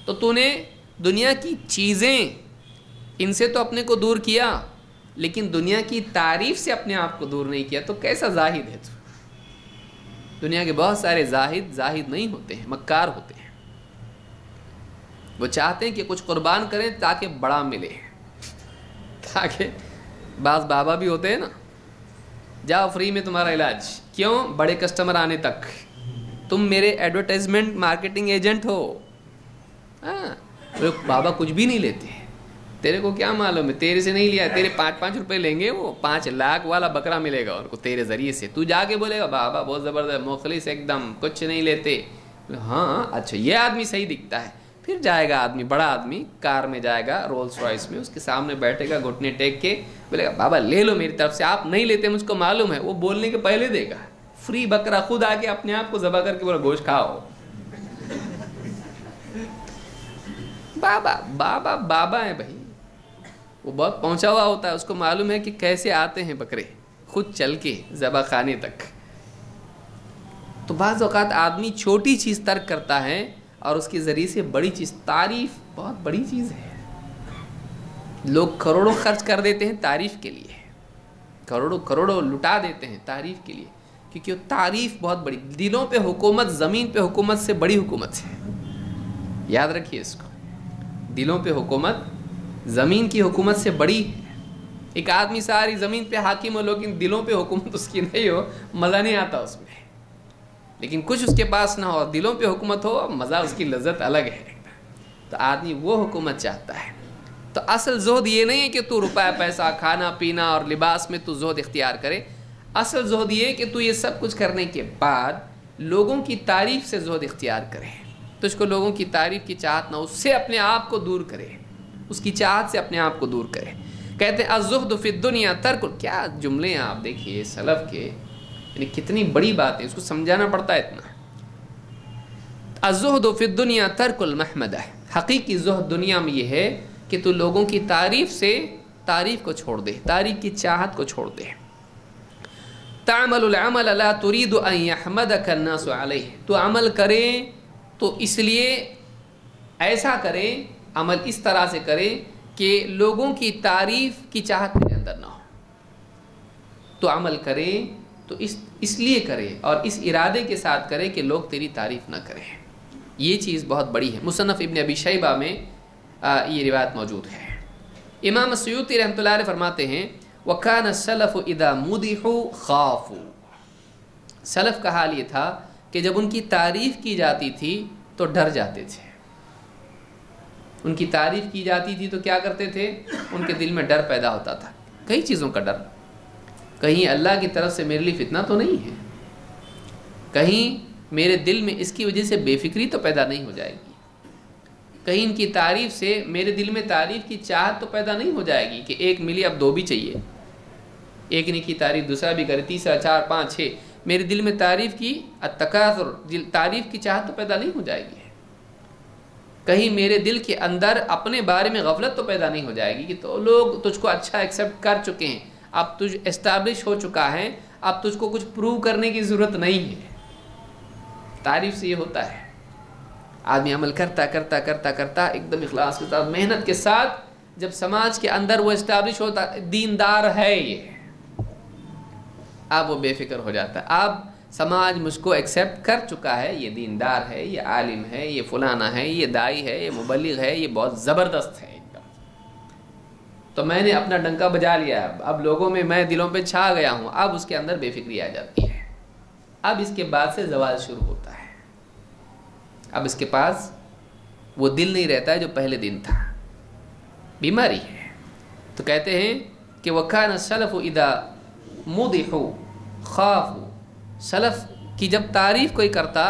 تو نے دنیا کی چیزیں ان سے تو اپنے کو دور کیا لیکن دنیا کی تعریف سے اپنے آپ کو دور نہیں کیا، تو کیسا زاہد ہے تو؟ دنیا کے بہت سارے زاہد نہیں ہوتے ہیں، مکار ہوتے ہیں. وہ چاہتے ہیں کہ کچھ قربان کریں تاکہ بڑا ملے، تاکہ بعض بابا بھی ہوتے ہیں نا، جاؤ فری میں تمہارا علاج، کیوں؟ بڑے کسٹمر آنے تک، تم میرے ایڈورٹائزمنٹ مارکیٹنگ ایجنٹ ہو. ہاں بابا کچھ بھی نہیں لیتے، تیرے کو کیا معلوم ہے، تیرے سے نہیں لیا، تیرے 5 روپے لیں گے، وہ 5 لاکھ والا بکرا ملے گا ان کو تیرے ذریعے سے. تو جا کے بولے گا بابا بہت زبردست مخلص ایک دم، کچھ نہیں لیتے. ہاں اچھا یہ آدمی صحیح دکھتا ہے. پھر جائے گا آدمی، بڑا آدمی کار میں جائے گا، رولس رائس میں، اس کے سامنے بیٹھے گا گھٹنے ٹیک کے، بولے گا بابا لے لو میری طرف سے، آپ نہیں لیتے مجھ کو معلوم ہے. وہ بولنے کے پہلے دے گا فری بکرا، خود آ کے اپنے آپ کو ذبح کر کے بولا گوشت کھاؤ. بابا ہے بھائی، وہ بہت پہنچا ہوا ہوتا ہے، اس کو معلوم ہے کہ کیسے آتے ہیں بکرے خود چل کے ذبح خانے تک. تو بعض اوقات آدمی چھوٹی چیز ترک کرتا ہے اور اس کے ذریعے سے بڑی چیز، تعریف بہت بڑی چیز ہے. لوگ کروڑوں خرچ کر دیتے ہیں تعریف کے لیے، کروڑوں لٹا دیتے ہیں تعریف کے لیے، کیونکہ وہ تعریف بہت بڑی، دلوں پہ حکومت زمین پہ حکومت سے بڑی حکومت ہے. یاد رکھیے اس کو، دلوں پہ حکومت زمین کی حکومت سے بڑی ہے. ایک آدمی ساری زمین پہ حاکم ہو لیکن دلوں پہ حکومت اس کی نہیں ہو، مزہ نہیں آتا اس میں. لیکن کچھ اس کے پاس نہ ہو، دلوں پہ حکومت ہو، مزہ اس کی لذت الگ ہے. تو آدمی وہ حکومت چاہتا ہے. تو اصل زہد یہ نہیں ہے کہ تو روپے پیسہ، کھانا پینا اور لباس میں تو زہد اختیار کرے. اصل زہد یہ ہے کہ تو یہ سب کچھ کرنے کے بعد لوگوں کی تعریف سے زہد اختیار کرے. تجھ کو لوگوں کی تعریف کی چاہت نہ، اس سے اپنے آپ کو دور کرے، اس کی چاہت سے اپنے آپ کو دور کرے. کہتے ہیں الزہد فی الدنیا ترک، کیا جملے ہیں آپ دیکھیے سلف کے، یعنی کتنی بڑی بات ہے، اس کو سمجھانا پڑتا ہے اتنا. الزہد فی الدنیا ترک المحمدہ، حقیقی زہد دنیا میں یہ ہے کہ تو لوگوں کی تعریف سے تعریف کو چھوڑ دے، تعریف کی چاہت کو چھوڑ دے. تعمل العمل لا تريد ان يحمدك الناس علیہ، تو عمل کرے تو اس لیے ایسا کرے، عمل اس طرح سے کرے کہ لوگوں کی تعریف کی چاہت میرے اندر نہ ہو. تو عمل کرے تو اس لیے کرے اور اس ارادے کے ساتھ کرے کہ لوگ تیری تعریف نہ کریں. یہ چیز بہت بڑی ہے. مصنف ابن ابی شیبہ میں یہ روایت موجود ہے. امام سیوطی رحمۃ اللہ علیہ فرماتے ہیں وَكَانَ السَّلَفُ إِذَا مُدِحُوا خَافُوا، سلف کا حال یہ تھا کہ جب ان کی تعریف کی جاتی تھی تو ڈر جاتے تھے. ان کی تعریف کی جاتی تھی تو کیا کرتے تھے؟ ان کے دل میں ڈر پیدا ہوتا تھا، کئی چیزوں کا ڈر. کہیں اللہ کی طرف سے میرے لیے فتنہ تو نہیں ہے، کہیں میرے دل میں اس کی وجہ سے بے فکری تو پیدا نہیں ہو جائے گی، کہیں ان کی تعریف سے میرے دل میں تعریف کی چاہت تو پیدا نہیں ہو جائے گی کہ ایک ملی اب 2 بھی چاہیے، ایک نے کی تعریف دوسرا بھی کرے، تیسرا 4 5 6، میرے دل میں تعریف کی التکاثر، تعریف کی چاہت تو پیدا نہیں ہو جائے گی. کہیں میرے دل کے اندر اپنے بارے میں غفلت تو پیدا نہیں ہو جائے گی کہ تو لوگ تجھ کو اچھا ایکسیپٹ کر چکے ہیں، اب تجھ اسٹیبلش ہو چکا ہے، اب تجھ کو کچھ پروو کرنے کی ضرورت نہیں ہے. تعریف سے یہ ہوتا ہے، آدمی عمل کرتا کرتا کرتا کرتا ایک دم اخلاص کے ساتھ محنت کے ساتھ جب سماج کے اندر وہ اسٹیبلش ہوتا دیندار ہے یہ، اب وہ بے فکر ہو جاتا ہے. اب سماج مجھ کو ایکسیپٹ کر چکا ہے، یہ دیندار ہے، یہ عالم ہے، یہ فلانا ہے، یہ دائی ہے، یہ مبلغ ہے، یہ بہت زبردست ہے ایک دم، تو میں نے اپنا ڈنکا بجا لیا، اب لوگوں میں میں دلوں پہ چھا گیا ہوں. اب اس کے اندر بے فکری آ جاتی ہے. اب اس کے بعد سے زوال شروع ہوتا ہے. اب اس کے پاس وہ دل نہیں رہتا ہے جو پہلے دن تھا، بیماری ہے. تو کہتے ہیں کہ وَكَانَ السَّلَفُ إِذَا مُدِحُوا خَافُوا، سلف کی جب تعریف کوئی کرتا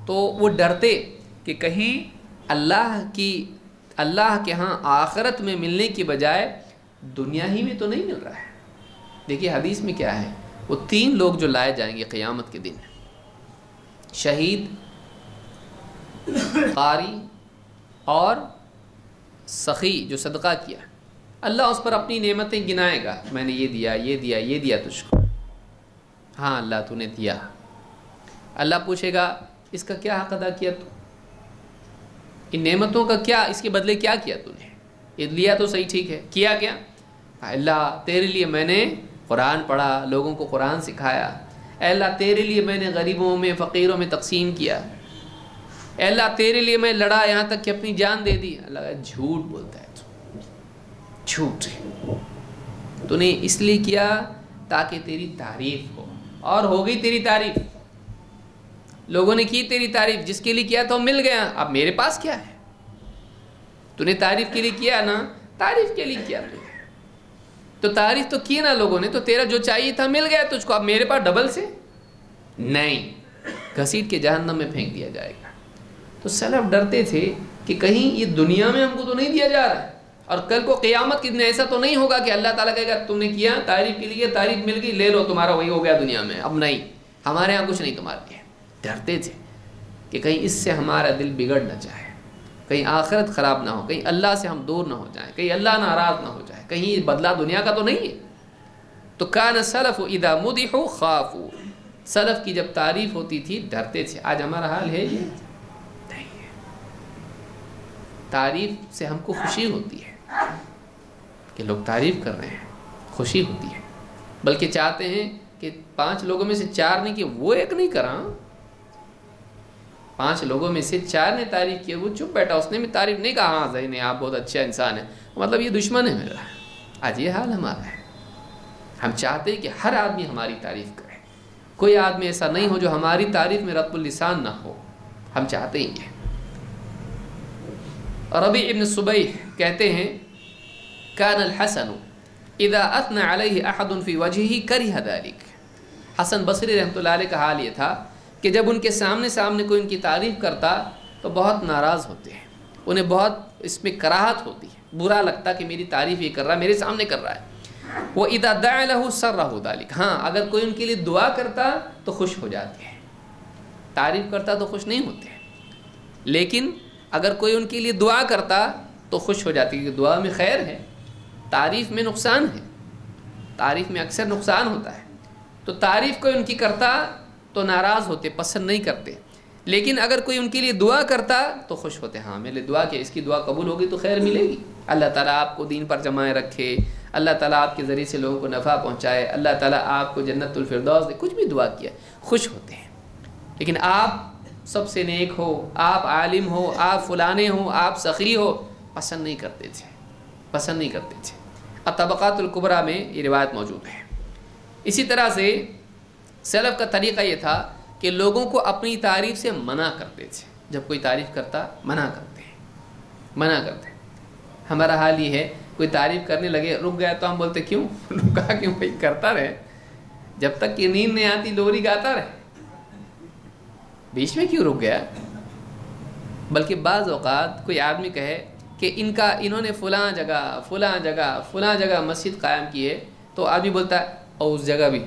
تو وہ ڈرتے کہ کہیں اللہ کے ہاں آخرت میں ملنے کی بجائے دنیا ہی میں تو نہیں مل رہا ہے. دیکھیے حدیث میں کیا ہے، وہ 3 لوگ جو لائے جائیں گے قیامت کے دن، شہید، قاری اور سخی جو صدقہ کیا. اللہ اس پر اپنی نعمتیں گنائے گا، میں نے یہ دیا یہ دیا یہ دیا تجھ کو. ہاں اللہ تو نے دیا. اللہ پوچھے گا اس کا کیا حق ادا کیا تو، ان نعمتوں کا کیا، اس کے بدلے کیا کیا تو نے. لیا تو صحیح ٹھیک ہے، کیا کیا؟ اللہ تیرے لیے میں نے قرآن پڑھا، لوگوں کو قرآن سکھایا، اے اللہ تیرے لیے میں نے غریبوں میں فقیروں میں تقسیم کیا، اے اللہ تیرے لیے میں لڑا یہاں تک کہ اپنی جان دے دی۔ اللہ کہا جھوٹ بولتا ہے تو، جھوٹ تو نے اس لیے کیا تاکہ تیری تعریف ہو، اور ہو گئی تیری تعریف، لوگوں نے کی تیری تعریف، جس کے لیے کیا تو مل گیا، اب میرے پاس کیا ہے؟ تو نے تعریف کے لیے کیا نا، تعریف کے لیے کیا تو تعریف تو کی نا لوگوں نے، تو تیرا جو چاہیے تھا مل گیا تجھ کو، اب میرے پاس ڈبل سے نہیں، گھسیٹ کے جہنم میں پھینک دیا جائے گا۔ تو سلف ڈرتے تھے کہ کہیں یہ دنیا میں ہم کو تو نہیں دیا جا رہا ہے، اور کل کو قیامت کے دن ایسا تو نہیں ہوگا کہ اللہ تعالیٰ کہے گا تم نے کیا تعریف کے لیے، تعریف مل گئی لے لو تمہارا وہی ہو گیا دنیا میں، اب نہیں ہمارے یہاں کچھ نہیں تمہارے لیے۔ ڈرتے تھے کہ کہیں اس سے ہمارا دل بگڑ نہ جائے، کہیں آخرت خراب نہ ہو، کہیں اللہ سے ہم دور نہ ہو جائیں، کہیں اللہ ناراض نہ ہو جائے، کہیں یہ بدلہ دنیا کا تو نہیں ہے۔ تو کان السلف اذا مدحوا خافوا، سلف کی جب تعریف ہوتی تھی ڈرتے تھے۔ آج ہمارا حال ہے یہ نہیں ہے، تعریف سے ہم کو خوشی ہوتی ہے کہ لوگ تعریف کر رہے ہیں، خوشی ہوتی ہے، بلکہ چاہتے ہیں کہ 5 لوگوں میں سے 4 نے کہ وہ ایک نہیں کرا، 5 لوگوں میں سے 4 نے تعریف کی، وہ چپ بیٹھا، اس نے بھی تعریف نہیں کہا ہاں صحیح نہیں آپ بہت اچھا انسان ہے، مطلب یہ دشمن ہے میرا۔ آج یہ حال ہمارا ہے، ہم چاہتے ہیں کہ ہر آدمی ہماری تعریف کرے، کوئی آدمی ایسا نہیں ہو جو ہماری تعریف میں رطب اللسان نہ ہو، ہم چاہتے ہی ہیں۔ ربیع ابن صبیح کہتے ہیں کان الحسن اذا اثنى علیہ احد فی وجہہ کرہ ذلک، حسن بصری رحمۃ اللہ علیہ کا حال یہ تھا کہ جب ان کے سامنے کوئی ان کی تعریف کرتا تو بہت ناراض ہوتے ہیں، انہیں بہت اس میں کراہت ہوتی ہے، برا لگتا کہ میری تعریف یہ کر رہا ہے، میرے سامنے کر رہا ہے۔ وَإِذَا دَعَ لَهُ سَرَّهُ ذَلِكَ، ہاں اگر کوئی ان کے لیے دعا کرتا تو خوش ہو جاتے ہیں، تعریف کرتا تو خوش نہیں ہوتے، لیکن اگر کوئی ان کے لیے دعا کرتا تو خوش ہو جاتی، کہ دعا میں خیر ہے، تعریف میں نقصان ہے، تعریف میں اکثر نقصان ہوتا ہے۔ تو تعریف کوئی ان کی کرتا تو ناراض ہوتے، پسند نہیں کرتے، لیکن اگر کوئی ان کے لیے دعا کرتا تو خوش ہوتے، ہاں میں نے دعا کی، اس کی دعا قبول ہوگی تو خیر ملے گی، اللہ تعالیٰ آپ کو دین پر جمائے رکھے، اللہ تعالیٰ آپ کے ذریعے سے لوگوں کو نفع پہنچائے، اللہ تعالیٰ آپ کو جنت الفردوس دے، کچھ بھی دعا کیا خوش ہوتے ہیں۔ لیکن آپ سب سے نیک ہو، آپ عالم ہو، آپ فلانے ہو، آپ سخی ہو، پسند نہیں کرتے تھے، پسند نہیں کرتے تھے۔ الطبقات الکبریٰ میں یہ روایت موجود ہے۔ اسی طرح سے سلف کا طریقہ یہ تھا کہ لوگوں کو اپنی تعریف سے منع کرتے تھے، جب کوئی تعریف کرتا منع کرتے ہیں، منع کرتے ہیں۔ ہمارا حال یہ ہے، کوئی تعریف کرنے لگے رک گیا تو ہم بولتے کیوں رکا، کیوں بھائی کرتا رہے، جب تک کہ نیند نہیں آتی لوری گاتا رہے، بیچ میں کیوں رک گیا۔ بلکہ بعض اوقات کوئی آدمی کہے کہ انہوں نے فلاں جگہ مسجد قائم کی ہے، تو آدمی بولتا ہے اور اس جگہ بھی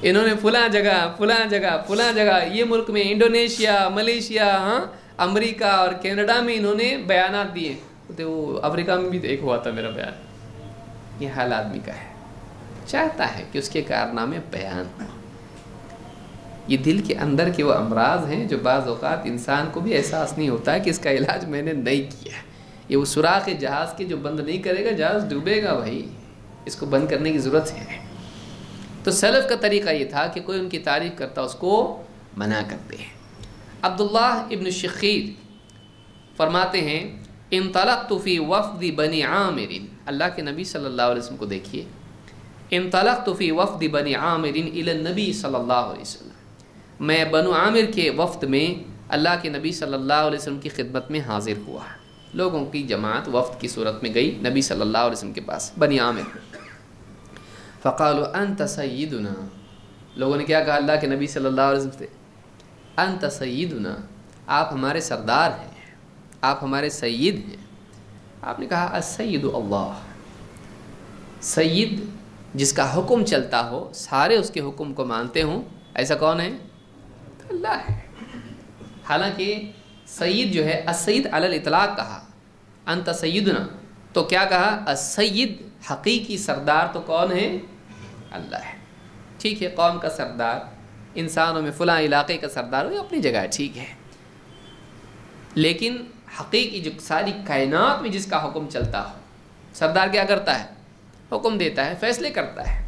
انہوں نے فلاں جگہ یہ ملک میں انڈونیشیا، ملیشیا، ہاں امریکہ اور کینیڈا میں انہوں نے بیانات دیے، وہ افریقہ میں بھی ایک ہوا تھا میرا بیان۔ یہ حال آدمی کا ہے، چاہتا ہے کہ اس کے کارنامے بیان ہو۔ یہ دل کے اندر کے وہ امراض ہیں جو بعض اوقات انسان کو بھی احساس نہیں ہوتا ہے کہ اس کا علاج میں نے نہیں کیا۔ یہ وہ سوراخ جہاز کے جو بند نہیں کرے گا جہاز ڈوبے گا، بھائی اس کو بند کرنے کی ضرورت ہے۔ تو سلف کا طریقہ یہ تھا کہ کوئی ان کی تعریف کرتا اس کو منع کرتے ہیں۔ عبداللہ ابن شخیر فرماتے ہیں انطلقت فی وفد بنی عامر، اللہ کے نبی صلی اللہ علیہ وسلم کو دیکھیے، انطلقت فی وفد بنی عامر الی النبی صلی اللہ علیہ وسلم، میں بنو عامر کے وفد میں اللہ کے نبی صلی اللہ علیہ وسلم کی خدمت میں حاضر ہوا، لوگوں کی جماعت وفد کی صورت میں گئی نبی صلی اللہ علیہ وسلم کے پاس، بنی عامر۔ فقالوا انت سیدنا، لوگوں نے کیا کہا اللہ کے نبی صلی اللہ علیہ وسلم سے، انت سیدنا، آپ ہمارے سردار ہیں، آپ ہمارے سید ہیں۔ آپ نے کہا السید اللہ، سید جس کا حکم چلتا ہو، سارے اس کے حکم کو مانتے ہوں، ایسا کون ہے؟ اللہ ہے۔ حالانکہ سید جو ہے السید علی الاطلاق کہا، انت سیدنا، تو کیا کہا السید حقیقی سردار تو کون ہے؟ اللہ ہے۔ ٹھیک ہے، قوم کا سردار، انسانوں میں فلاں علاقے کا سردار ہو، یہ اپنی جگہ ہے، ٹھیک ہے، لیکن حقیقی جو ساری کائنات میں جس کا حکم چلتا ہو، سردار کیا کرتا ہے؟ حکم دیتا ہے، فیصلے کرتا ہے،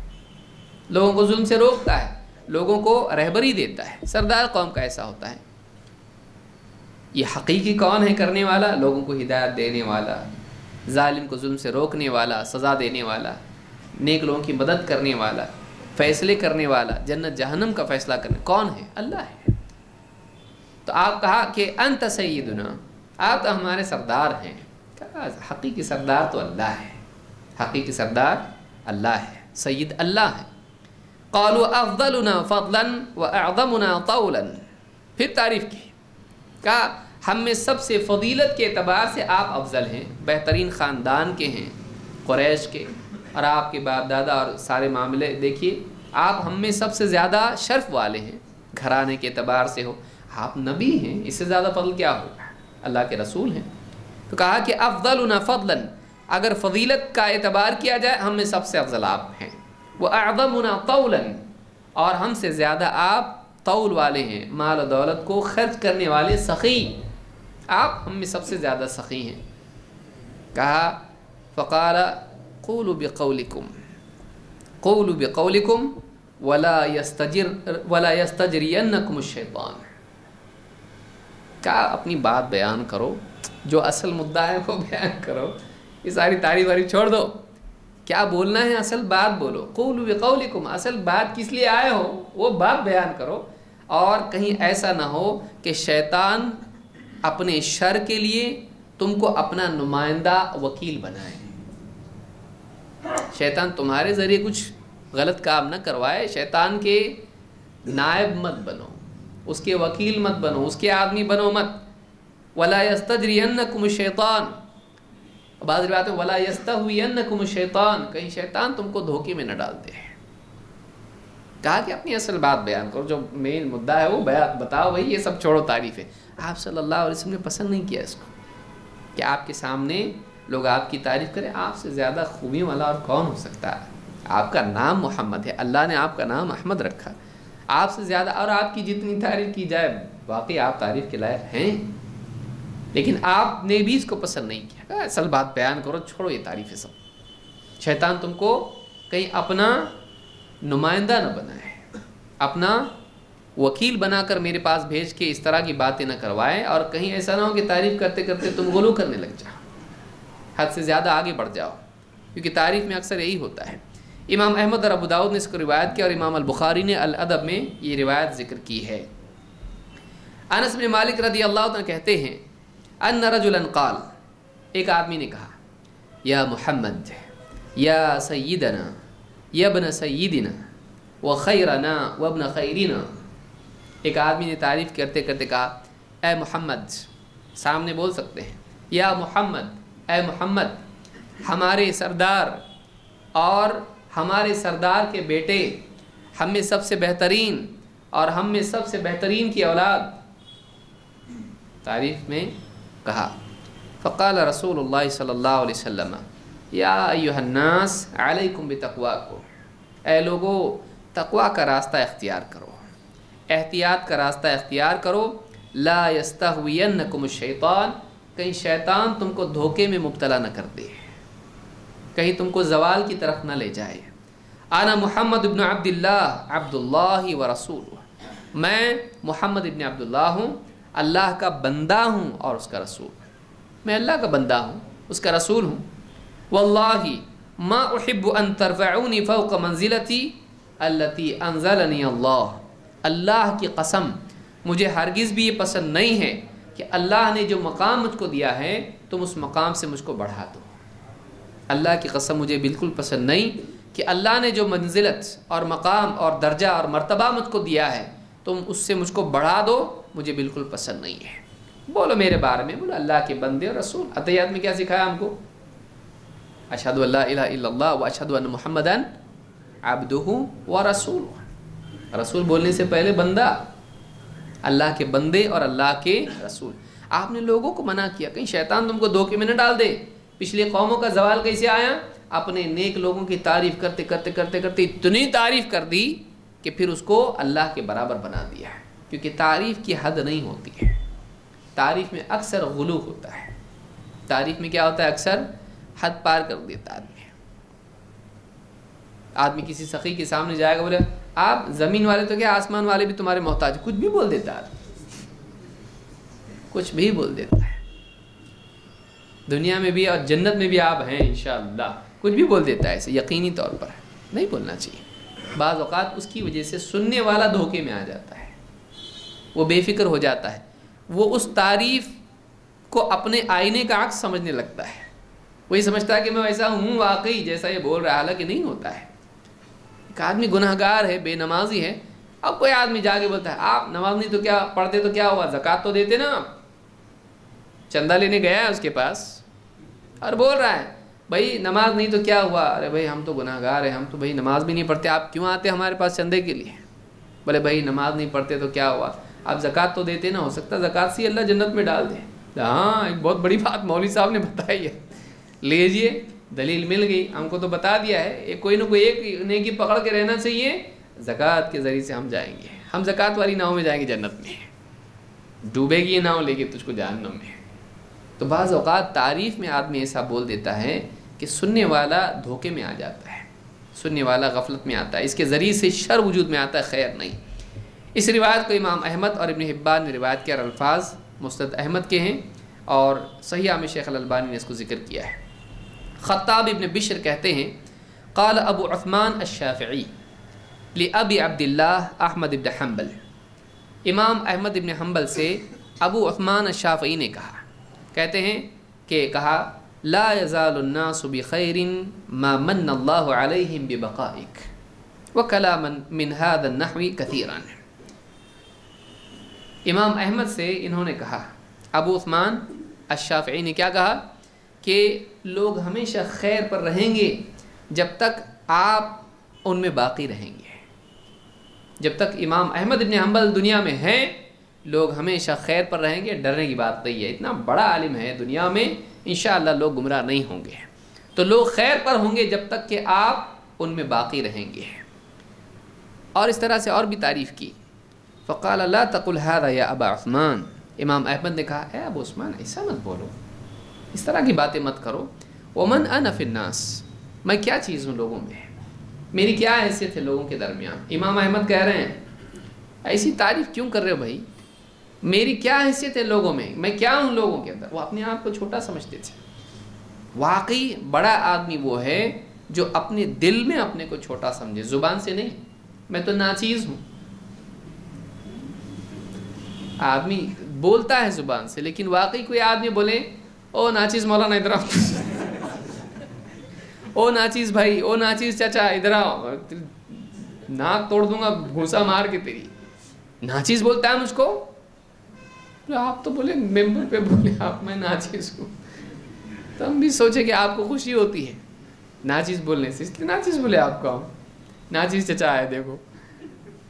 لوگوں کو ظلم سے روکتا ہے، لوگوں کو رہبری دیتا ہے۔ سردار قوم کا ایسا ہوتا ہے۔ یہ حقیقی کون ہے کرنے والا؟ لوگوں کو ہدایت دینے والا، ظالم کو ظلم سے روکنے والا، سزا دینے والا، نیک لوگوں کی مدد کرنے والا، فیصلے کرنے والا، جنت جہنم کا فیصلہ کرنے کون ہے؟ اللہ ہے۔ تو آپ کہا کہ انت سیدنا، آپ تو ہمارے سردار ہیں۔ کہا حقیقی سردار تو اللہ ہے، حقیقی سردار اللہ ہے، سید اللہ ہے۔ قالوا افضلنا فضلا واعظمنا طولا، پھر تعریف کی، کہا ہم میں سب سے فضیلت کے اعتبار سے آپ افضل ہیں، بہترین خاندان کے ہیں قریش کے، اور آپ کے باپ دادا اور سارے معاملے دیکھیے، آپ ہم میں سب سے زیادہ شرف والے ہیں، گھرانے کے اعتبار سے ہو، آپ نبی ہیں، اس سے زیادہ فضل کیا ہو؟ اللہ کے رسول ہیں۔ تو کہا کہ افضلنا فضلا، اگر فضیلت کا اعتبار کیا جائے ہم میں سب سے افضل آپ ہیں، واعظمنا طولا، اور ہم سے زیادہ آپ طول والے ہیں، مال و دولت کو خرچ کرنے والے، سخی، آپ ہم میں سب سے زیادہ سخی ہیں۔ کہا فقال قولوا بقولکم، قولوا بقولکم ولا یستجرینکم الشیطان، کہا اپنی بات بیان کرو، جو اصل مدعا ہے وہ بیان کرو، یہ ساری تعریف واریف چھوڑ دو، کیا بولنا ہے اصل بات بولو۔ قولوا بقولکم، اصل بات کس لیے آئے ہو وہ بات بیان کرو، اور کہیں ایسا نہ ہو کہ شیطان اپنے شر کے لیے تم کو اپنا نمائندہ وکیل بنائے، شیطان تمہارے ذریعے کچھ غلط کام نہ کروائے، شیطان کے نائب مت بنو، اس کے وکیل مت بنو، اس کے آدمی بنو مت۔ ولا یستجرینکم الشیطان، بعض روایات میں ولا یستہوینکم الشیطان، کہیں شیطان تم کو دھوکے میں نہ ڈال دے۔ کہا کہ اپنی اصل بات بیان کرو، جو مین مدعا ہے وہ بتاؤ، بھائی یہ سب چھوڑو تعریفیں۔ آپ صلی اللہ علیہ وسلم نے پسند نہیں کیا اس کو، کہ آپ کے سامنے لوگ آپ کی تعریف کریں، آپ سے زیادہ خوبیوں والا اور کون ہو سکتا ہے؟ آپ کا نام محمد ہے، اللہ نے آپ کا نام احمد رکھا، آپ سے زیادہ، اور آپ کی جتنی تعریف کی جائے واقعی آپ تعریف کے لائق ہیں، لیکن آپ نے بھی اس کو پسند نہیں کیا۔ اصل بات بیان کرو، چھوڑو یہ تعریفیں سب۔ شیطان تم کو کہیں اپنا نمائندہ نہ بنائے، اپنا وکیل بنا کر میرے پاس بھیج کے اس طرح کی باتیں نہ کروائے، اور کہیں ایسا نہ ہو کہ تعریف کرتے کرتے تم غلو کرنے لگ جاؤ، حد سے زیادہ آگے بڑھ جاؤ، کیونکہ تعریف میں اکثر یہی ہوتا ہے۔ امام احمد اور ابو داؤد نے اس کو روایت کیا، اور امام البخاری نے الادب میں یہ روایت ذکر کی ہے۔ انس بن مالک رضی اللہ عنہ کہتے ہیں ان رجلا قال، ایک آدمی نے کہا، یا محمد، یا سیدنا، یا ابن سیدنا، وخیرنا وابن خیرنا، ایک آدمی نے تعریف کرتے کرتے کہا، اے محمد، سامنے بول سکتے ہیں، یا محمد، اے محمد، ہمارے سردار اور ہمارے سردار کے بیٹے، ہم میں سب سے بہترین اور ہم میں سب سے بہترین کی اولاد، تعریف میں کہا۔ فقال رسول اللہ صلی اللہ علیہ وسلم، یا ایھا الناس علیکم بتقواکم، اے لوگو تقوی کا راستہ اختیار کرو، احتیاط کا راستہ اختیار کرو، لا یستہوینکم الشیطان، کہیں شیطان تم کو دھوکے میں مبتلا نہ کر دے، کہیں تم کو زوال کی طرف نہ لے جائے۔ انا محمد ابن عبداللہ، عبداللہ ورسولہ، میں محمد ابن عبداللہ ہوں، اللہ کا بندہ ہوں اور اس کا رسول، میں اللہ کا بندہ ہوں، اس کا رسول ہوں۔ واللہ ما احب ان ترفعونی فوق منزلتی التي انزلنی اللہ، اللہ کی قسم مجھے ہرگز بھی یہ پسند نہیں ہے کہ اللہ نے جو مقام مجھ کو دیا ہے تم اس مقام سے مجھ کو بڑھا دو۔ اللہ کی قسم مجھے بالکل پسند نہیں کہ اللہ نے جو منزلت اور مقام اور درجہ اور مرتبہ مجھ کو دیا ہے تم اس سے مجھ کو بڑھا دو، مجھے بالکل پسند نہیں ہے۔ بولو میرے بارے میں، بولو اللہ کے بندے اور رسول۔ عطیات میں کیا سکھایا ہم کو؟ اشہدو ان لا الہ الا اللہ و اشہدو ان محمدً عبدہ و رسولہ، رسول بولنے سے پہلے بندہ، اللہ کے بندے اور اللہ کے رسول۔ آپ نے لوگوں کو منع کیا، کہیں شیطان تم کو دھوکے میں نہ ڈال دے۔ پچھلی قوموں کا زوال کیسے آیا؟ اپنے نیک لوگوں کی تعریف کرتے کرتے کرتے کرتے اتنی تعریف کر دی کہ پھر اس کو اللہ کے برابر بنا دیا ہے، کیونکہ تعریف کی حد نہیں ہوتی ہے۔ تعریف میں اکثر غلو ہوتا ہے، تعریف میں کیا ہوتا ہے، اکثر حد پار کر دیتا آدمی کسی سخی کے سامنے جائے گا، بولے آپ زمین والے تو کیا آسمان والے بھی تمہارے محتاج، کچھ بھی بول دیتا ہے، کچھ بھی بول دیتا ہے، دنیا میں بھی اور جنت میں بھی آپ ہیں انشاءاللہ، کچھ بھی بول دیتا ہے، اسے یقینی طور پر نہیں بولنا چاہیے۔ بعض اوقات اس کی وجہ سے سننے والا دھوکے میں آ جاتا ہے، وہ بے فکر ہو جاتا ہے، وہ اس تعریف کو اپنے آئینے کا عکس سمجھنے لگتا ہے، وہی سمجھتا ہے کہ میں ویسا ہوں واقعی جیسا یہ بول رہا ہے، حالانکہ نہیں ہوتا ہے۔ ایک آدمی گناہ گار ہے، بے نمازی ہے، اب کوئی آدمی جا کے بولتا ہے آپ نماز نہیں تو کیا پڑھتے تو کیا ہوا، زکوٰۃ تو دیتے نا، چندہ لینے گیا ہے اس کے پاس اور بول رہا ہے بھائی نماز نہیں تو کیا ہوا، ارے بھائی ہم تو گناہ گار ہیں، ہم تو بھائی نماز بھی نہیں پڑھتے، آپ کیوں آتے ہمارے پاس چندے کے لیے، بولے بھائی نماز نہیں پڑھتے تو کیا ہوا، آپ زکوٰۃ تو دیتے نا، ہو سکتا ہے زکوٰۃ سے اللہ جنت میں ڈال دے۔ ہاں ایک بہت بڑی بات مولوی صاحب نے بتائی ہے، لیجئے دلیل مل گئی، ہم کو تو بتا دیا ہے، کوئی نہ کوئی ایک نیکی پکڑ کے رہنا چاہیے، زکوٰۃ کے ذریعے سے ہم جائیں گے، ہم زکوٰۃ والی ناؤ میں جائیں گے جنت میں، ڈوبے گی یہ ناؤ لے کے تجھ کو جہنم میں۔ تو بعض اوقات تعریف میں آدمی ایسا بول دیتا ہے کہ سننے والا دھوکے میں آ جاتا ہے، سننے والا غفلت میں آتا ہے، اس کے ذریعے سے شر وجود میں آتا ہے، خیر نہیں۔ اس روایت کو امام احمد اور ابن حبان نے روایت کیا، الفاظ مسند احمد کے ہیں اور صحیح میں شیخ الالبانی نے اس کو ذکر کیا ہے۔ خطاب ابن بشر کہتے ہیں قال ابو عثمان الشافعی لأبی عبداللہ احمد بن حنبل، امام احمد بن حنبل سے ابو عثمان الشافعی نے کہا، کہتے ہیں کہ کہا لا یزال الناس بخیر ما من اللہ علیہم ببقائک وکلاما من هذا النحو کثیرا۔ امام احمد سے انہوں نے کہا، ابو عثمان الشافعی نے کیا کہا کہ لوگ ہمیشہ خیر پر رہیں گے جب تک آپ ان میں باقی رہیں گے، جب تک امام احمد بن حنبل دنیا میں ہیں لوگ ہمیشہ خیر پر رہیں گے، ڈرنے کی بات نہیں ہے، اتنا بڑا عالم ہے دنیا میں، انشاءاللہ لوگ گمراہ نہیں ہوں گے، تو لوگ خیر پر ہوں گے جب تک کہ آپ ان میں باقی رہیں گے۔ اور اس طرح سے اور بھی تعریف کی، فقال لا تقل هذا یا ابا عثمان، امام احمد نے کہا اے ابو عثمان ایسا مت بولو، اس طرح کی باتیں مت کرو، ومن انا فی الناس، میں کیا چیز ہوں لوگوں میں، میری کیا حیثیت ہے لوگوں کے درمیان۔ امام احمد کہہ رہے ہیں ایسی تعریف کیوں کر رہے ہو بھائی، میری کیا حیثیت ہے لوگوں میں، میں کیا ہوں لوگوں کے اندر۔ وہ اپنے آپ کو چھوٹا سمجھتے تھے، واقعی بڑا آدمی وہ ہے جو اپنے دل میں اپنے کو چھوٹا سمجھے، زبان سے نہیں، میں تو ناچیز ہوں۔ آدمی بولتا ہے زبان سے، لیکن واقعی کوئی آدمی بولے او ناچیز مولانا ادھر آؤ، او ناچیز بھائی، او ناچیز چچا ادھر آؤ، ناک توڑ دوں گا گھوسا مار کے تیری، ناچیز بولتا ہے مجھ کو، آپ تو بولے ممبر پہ بولے آپ میں ناچیز ہوں، تو ہم بھی سوچے کہ آپ کو خوشی ہوتی ہے ناچیز بولنے سے، اس لیے ناچیز بولے آپ کو، ناچیز چچا ہے دیکھو۔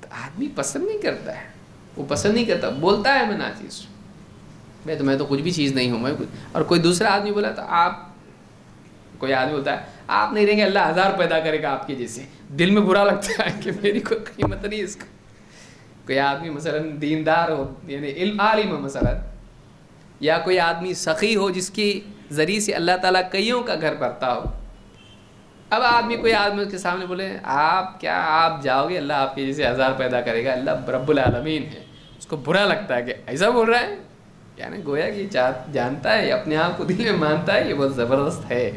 تو آدمی پسند نہیں کرتا ہے، وہ پسند نہیں کرتا، بولتا ہے میں ناچیز ہوں، میں تو کچھ بھی چیز نہیں ہوں میں کچھ، اور کوئی دوسرا آدمی بولا تو آپ، کوئی آدمی ہوتا ہے آپ نہیں رہیں گے اللہ ہزار پیدا کرے گا آپ کے جیسے، دل میں برا لگتا ہے کہ میری کوئی قیمت نہیں اس کو۔ کوئی آدمی مثلا دیندار ہو، یعنی علم عالم ہو مثلا، یا کوئی آدمی سخی ہو جس کی ذریعے سے اللہ تعالیٰ کئیوں کا گھر بھرتا ہو، اب آدمی کوئی آدمی اس کے سامنے بولے آپ کیا آپ جاؤ گے اللہ آپ کے جیسے ہزار پیدا کرے گا، اللہ رب العالمین ہے، اس کو برا لگتا ہے کہ ایسا بول رہا ہے، یعنی گویا کہ جانتا ہے اپنے آپ کو دل میں مانتا ہے یہ بہت زبردست ہے،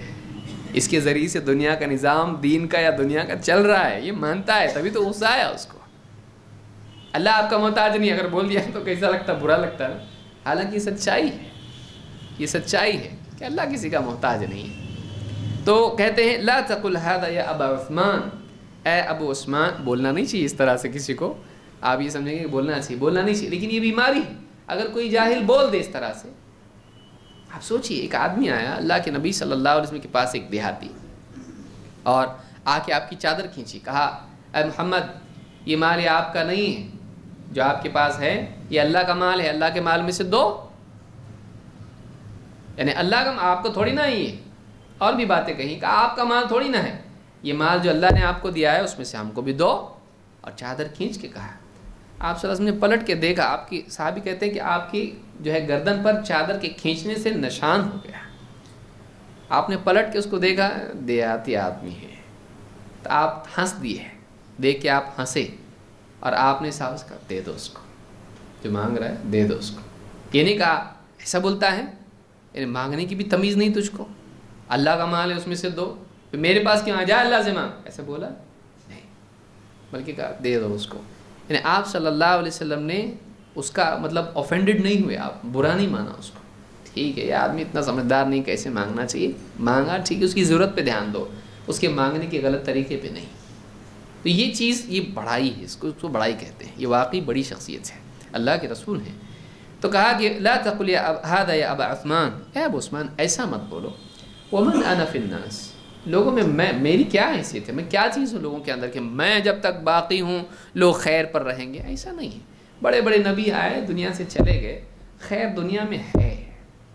اس کے ذریعے سے دنیا کا نظام دین کا یا دنیا کا چل رہا ہے، یہ مانتا ہے، تبھی تو غصہ آیا اس کو۔ اللہ آپ کا محتاج نہیں، اگر بول دیا تو کیسا لگتا، برا لگتا ہے، حالانکہ یہ سچائی ہے، یہ سچائی ہے کہ اللہ کسی کا محتاج نہیں ہے۔ تو کہتے ہیں لا تقل هذا یا ابا عثمان، اے ابو عثمان، بولنا نہیں چاہیے اس طرح سے کسی کو، آپ یہ سمجھیں گے کہ بولنا چاہیے، بولنا نہیں چاہیے، لیکن یہ بیماری ہے اگر کوئی جاہل بول دے اس طرح سے۔ آپ سوچئے ایک آدمی آیا اللہ کے نبی صلی اللہ علیہ وسلم کے پاس، ایک دیہاتی، اور آ کے آپ کی چادر کھینچی، کہا اے محمد یہ مال آپ کا نہیں ہے جو آپ کے پاس ہے، یہ اللہ کا مال ہے، اللہ کے مال میں سے دو، یعنی اللہ کا آپ کو تھوڑی نہ ہے، یہ اور بھی باتیں کہیں کہ آپ کا مال تھوڑی نہ ہے، یہ مال جو اللہ نے آپ کو دیا ہے اس میں سے ہم کو بھی دو، اور چادر کھینچ کے کہا آپ صلی اللہ علیہ وسلم نے پلٹ کے دیکھا، آپ کی صحابی کہتے ہیں کہ آپ کی جو ہے گردن پر چادر کے کھینچنے سے نشان ہو گیا. آپ نے پلٹ کے اس کو دیکھا، دیہاتی آدمی ہے، تو آپ ہنس دیے، دیکھ کے آپ ہنسے اور آپ نے صاحب کہا دے دو اس کو، جو مانگ رہا ہے دے دو اس کو. یہ نہیں کہا ایسا بولتا ہے، یعنی مانگنے کی بھی تمیز نہیں تجھ کو، اللہ کا مال ہے اس میں سے دو، میرے پاس کیوں آ جا اللہ سے مانگ، ایسا بولا نہیں، بلکہ کہا دے دو اس کو. یعنی آپ صلی اللہ علیہ وسلم نے اس کا مطلب آفینڈڈ نہیں ہوئے، آپ برا نہیں مانا اس کو. ٹھیک ہے یہ آدمی اتنا سمجھدار نہیں کیسے مانگنا چاہیے، مانگا ٹھیک ہے، اس کی ضرورت پہ دھیان دو، اس کے مانگنے کے غلط طریقے پہ نہیں. تو یہ چیز یہ بڑائی ہے، اس کو بڑائی کہتے ہیں، یہ واقعی بڑی شخصیت ہے، اللہ کے رسول ہیں. تو کہا کہ لا تقل یا هذا یا ابا عثمان، اے ابو عثمان ایسا مت بولو. ومن انا فی الناس، لوگوں میں میری کیا حیثیت ہے، میں کیا چیز ہوں لوگوں کے اندر کہ میں جب تک باقی ہوں لوگ خیر پر رہیں گے، ایسا نہیں ہے. بڑے بڑے نبی آئے دنیا سے چلے گئے، خیر دنیا میں ہے،